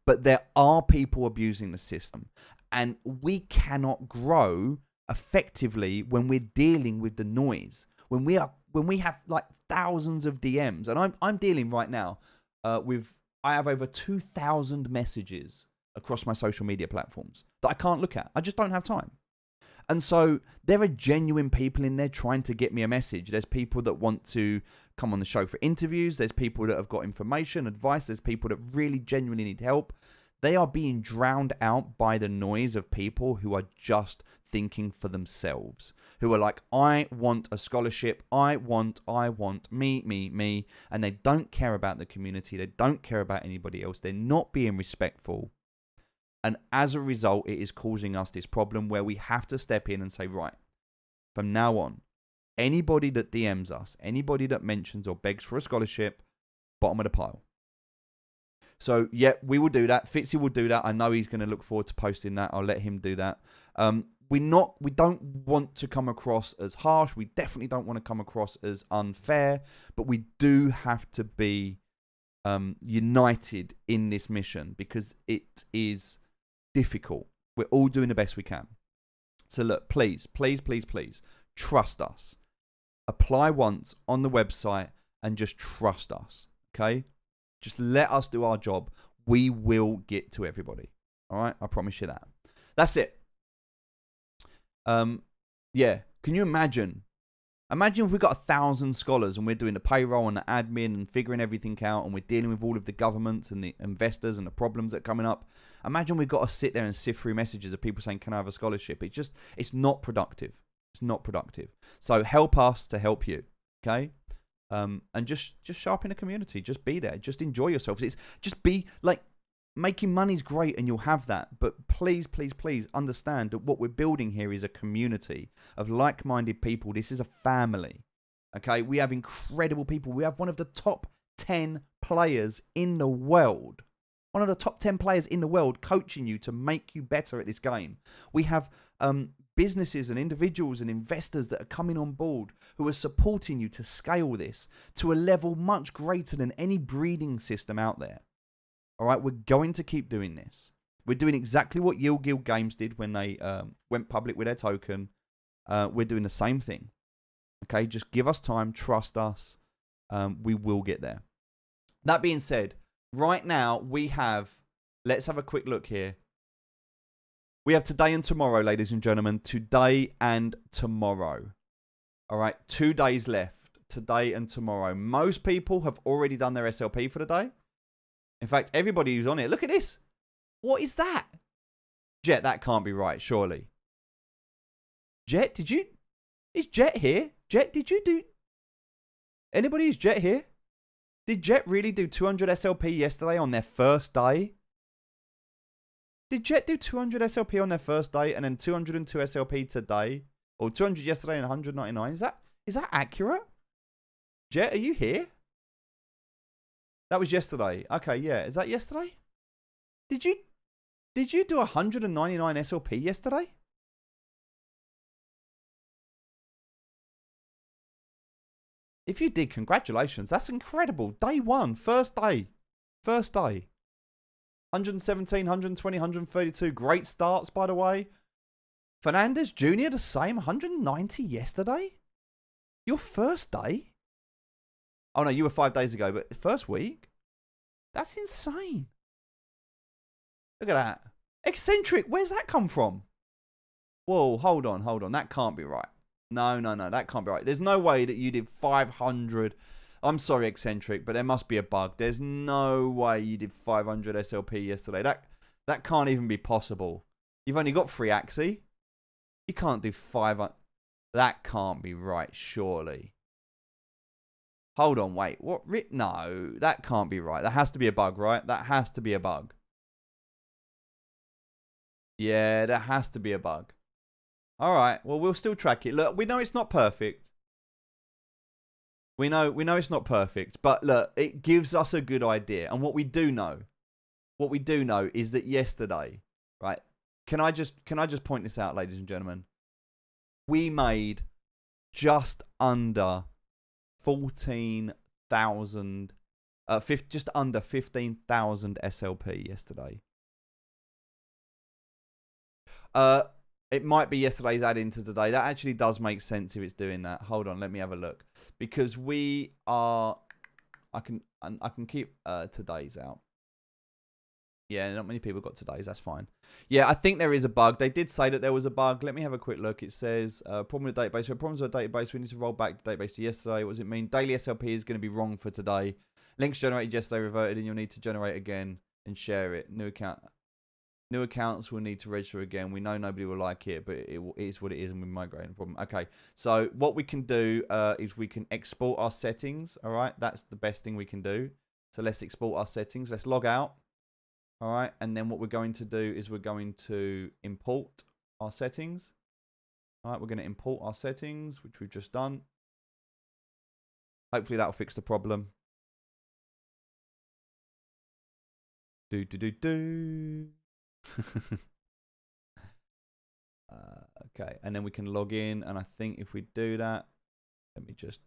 Speaker 1: But there are people abusing the system. And we cannot grow effectively when we're dealing with the noise. When we have like thousands of DMs. And I'm dealing right now I have over 2,000 messages across my social media platforms that I can't look at. I just don't have time. And so there are genuine people in there trying to get me a message. There's people that want to come on the show for interviews. There's people that have got information, advice. There's people that really genuinely need help. They are being drowned out by the noise of people who are just thinking for themselves, who are like, I want a scholarship. I want, me. And they don't care about the community. They don't care about anybody else. They're not being respectful. And as a result, it is causing us this problem where we have to step in and say, right, from now on, anybody that DMs us, anybody that mentions or begs for a scholarship, bottom of the pile. So, yeah, we will do that. Fitzy will do that. I know he's going to look forward to posting that. I'll let him do that. We don't want to come across as harsh. We definitely don't want to come across as unfair. But we do have to be united in this mission because it is difficult. We're all doing the best we can. So look, please, trust us. Apply once on the website and just trust us, okay? Just let us do our job. We will get to everybody, all right? I promise you that. That's it. Yeah, can you imagine? Imagine if we got 1,000 scholars and we're doing the payroll and the admin and figuring everything out and we're dealing with all of the governments and the investors and the problems that are coming up. Imagine we've got to sit there and sift through messages of people saying, can I have a scholarship? It's not productive. It's not productive. So help us to help you, okay? And just sharpen the community. Just be there. Just enjoy yourselves. Just be like, making money's great and you'll have that. But please understand that what we're building here is a community of like-minded people. This is a family. Okay, we have incredible people. We have one of the top 10 players in the world. One of the top 10 players in the world coaching you to make you better at this game. We have businesses and individuals and investors that are coming on board who are supporting you to scale this to a level much greater than any breeding system out there. All right, we're going to keep doing this. We're doing exactly what Yield Guild Games did when they went public with their token. We're doing the same thing. Okay, just give us time, trust us. We will get there. That being said, right now we have, let's have a quick look here. We have today and tomorrow, ladies and gentlemen. Today and tomorrow. All right, 2 days left. Today and tomorrow. Most people have already done their SLP for the day. In fact, everybody who's on it, look at this. What is that? Jet, that can't be right, surely. Jet, is Jet here? Jet, did you do... Anybody, is Jet here? Did Jet really do 200 SLP yesterday on their first day? Did Jet do 200 SLP on their first day and then 202 SLP today? Or 200 yesterday and 199? Is that accurate? Jet, are you here? That was yesterday. Okay, yeah. Is that yesterday? Did you do 199 SLP yesterday? If you did, congratulations. That's incredible. Day one, first day. First day. 117, 120, 132. Great starts, by the way. Fernandez Jr., the same. 190 yesterday? Your first day? Oh, no, you were 5 days ago, but first week? That's insane. Look at that. Eccentric, where's that come from? Whoa, hold on. That can't be right. No, that can't be right. There's no way that you did 500. I'm sorry, Eccentric, but there must be a bug. There's no way you did 500 SLP yesterday. That can't even be possible. You've only got 3 Axie. You can't do 500. That can't be right, surely. Hold on, wait. What? No, that can't be right. That has to be a bug, right? That has to be a bug. Yeah, that has to be a bug. All right, well, we'll still track it. Look, we know it's not perfect. We know it's not perfect, but look, it gives us a good idea. And what we do know is that yesterday, right? Can I just point this out, ladies and gentlemen? we made just under 14,000, just under 15,000 SLP yesterday. It might be yesterday's add into today. That actually does make sense if it's doing that. Hold on, let me have a look. Because we are, I can keep today's out. Yeah, not many people got today's. That's fine. Yeah, I think there is a bug. They did say that there was a bug. Let me have a quick look. It says, problem with the database. So problems with the database. We need to roll back the database to yesterday. What does it mean? Daily SLP is going to be wrong for today. Links generated yesterday reverted, and you'll need to generate again and share it. New accounts will need to register again. We know nobody will like it, but it is what it is, and we're migrating. No problem. Okay, so what we can do is we can export our settings. All right, that's the best thing we can do. So let's export our settings. Let's log out. All right, and then what we're going to do is we're going to import our settings. All right, we're going to import our settings, which we've just done. Hopefully that'll fix the problem. Okay, and then we can log in, and I think if we do that, let me just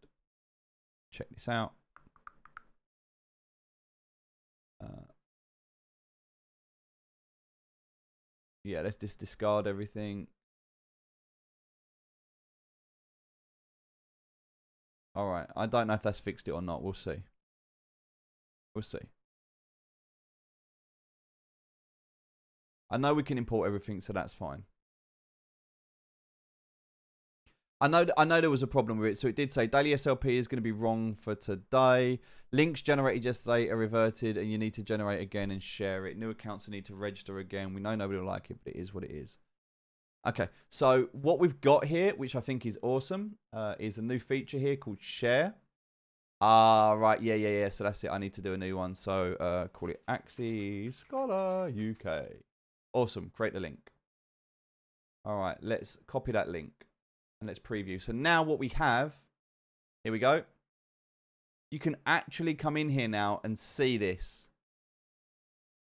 Speaker 1: check this out. Yeah, let's just discard everything. All right, I don't know if that's fixed it or not. We'll see. We'll see. I know we can import everything, so that's fine. I know there was a problem with it, so it did say daily SLP is going to be wrong for today. Links generated yesterday are reverted, and you need to generate again and share it. New accounts need to register again. We know nobody will like it, but it is what it is. Okay, so what we've got here, which I think is awesome, is a new feature here called share. Right, yeah. So that's it. I need to do a new one. So call it Axie Scholar UK. Awesome. Create the link. All right, let's copy that link and let's preview. So now what we have, here we go. You can actually come in here now and see this.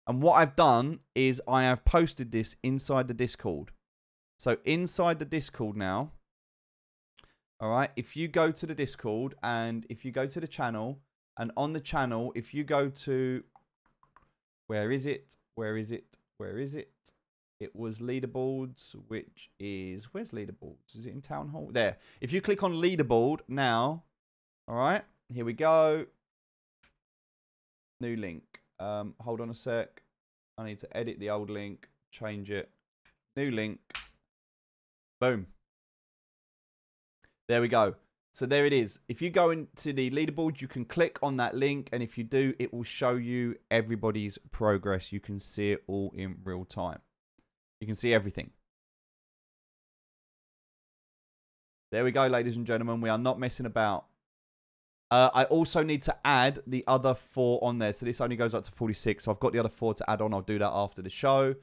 Speaker 1: And what I've done is I have posted this inside the Discord. So inside the Discord now, all right, if you go to the Discord and if you go to the channel, and on the channel, if you go to, where is it? It was leaderboards, which is, where's leaderboards? Is it in town hall? There. If you click on leaderboard now, all right, here we go. New link. Hold on a sec. I need to edit the old link, change it. New link. Boom. There we go. So there it is. If you go into the leaderboard, you can click on that link. And if you do, it will show you everybody's progress. You can see it all in real time. You can see everything. There we go, ladies and gentlemen. We are not messing about. I also need to add the other 4 on there. So this only goes up to 46. So I've got the other 4 to add on. I'll do that after the show.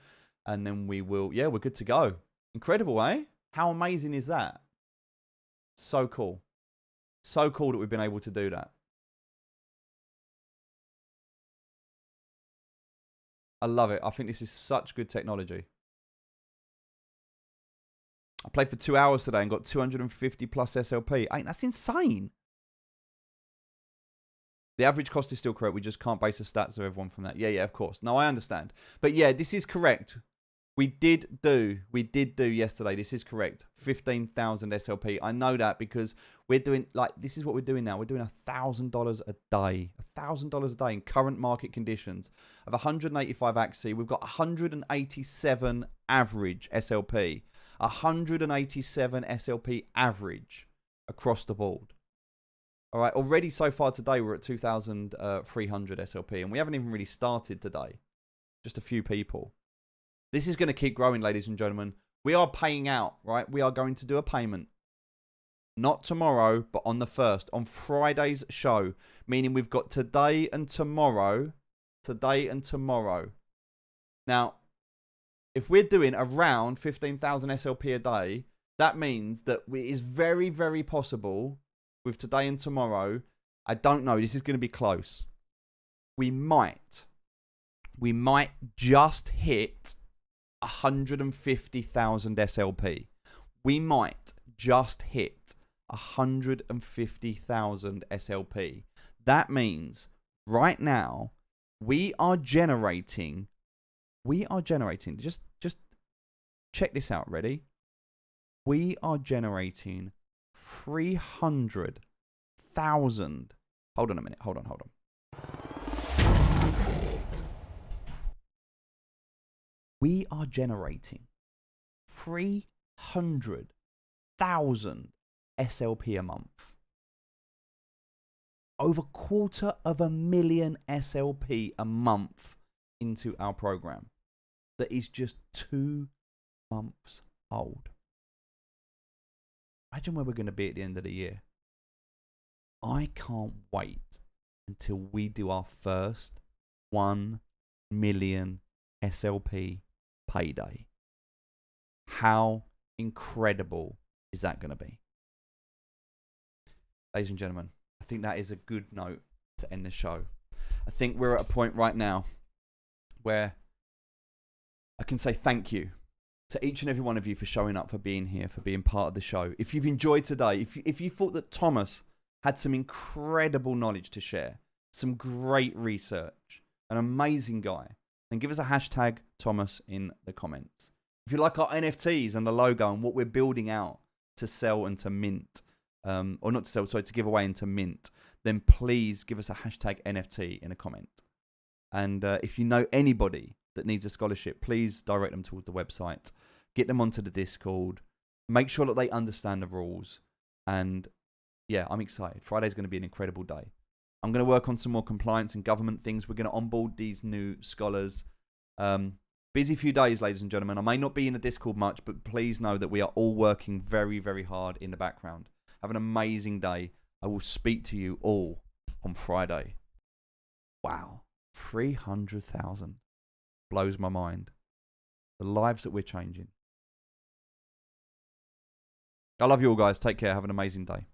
Speaker 1: And then we will, yeah, we're good to go. Incredible, eh? How amazing is that? So cool. So cool that we've been able to do that. I love it. I think this is such good technology. I played for 2 hours today and got 250 plus SLP. That's insane. The average cost is still correct. We just can't base the stats of everyone from that. Yeah, of course. No, I understand. But yeah, this is correct. We did do yesterday. This is correct. 15,000 SLP. I know that because we're doing, like, this is what we're doing now. We're doing $1,000 a day. $1,000 a day in current market conditions of 185 Axie. We've got 187 average SLP. 187 SLP average across the board. All right. Already so far today, we're at 2,300 SLP. And we haven't even really started today. Just a few people. This is going to keep growing, ladies and gentlemen. We are paying out, right? We are going to do a payment. Not tomorrow, but on the 1st. On Friday's show. Meaning we've got today and tomorrow. Today and tomorrow. Now, if we're doing around 15,000 SLP a day, that means that it is very, very possible with today and tomorrow. I don't know. This is going to be close. We might just hit 150,000 SLP. We might just hit 150,000 SLP. That means right now we are generating, just check this out, ready? We are generating 300,000. Hold on a minute, hold on. We are generating 300,000 SLP a month. Over 250,000 SLP a month into our program. That is just 2 months old. Imagine where we're going to be at the end of the year. I can't wait until we do our first 1 million SLP payday. How incredible is that going to be? Ladies and gentlemen, I think that is a good note to end the show. I think we're at a point right now where I can say thank you to each and every one of you for showing up, for being here, for being part of the show. If you've enjoyed today, if you thought that Thomas had some incredible knowledge to share, some great research, an amazing guy, then give us a hashtag Thomas in the comments. If you like our NFTs and the logo and what we're building out to sell and to mint, or not to sell, sorry, to give away and to mint, then please give us a hashtag NFT in a comment. And if you know anybody that needs a scholarship, please direct them towards the website. Get them onto the Discord. Make sure that they understand the rules. And yeah, I'm excited. Friday's going to be an incredible day. I'm going to work on some more compliance and government things. We're going to onboard these new scholars. Busy few days, ladies and gentlemen. I may not be in the Discord much, but please know that we are all working very, very hard in the background. Have an amazing day. I will speak to you all on Friday. Wow. 300,000. Blows my mind. The lives that we're changing. I love you all, guys. Take care. Have an amazing day.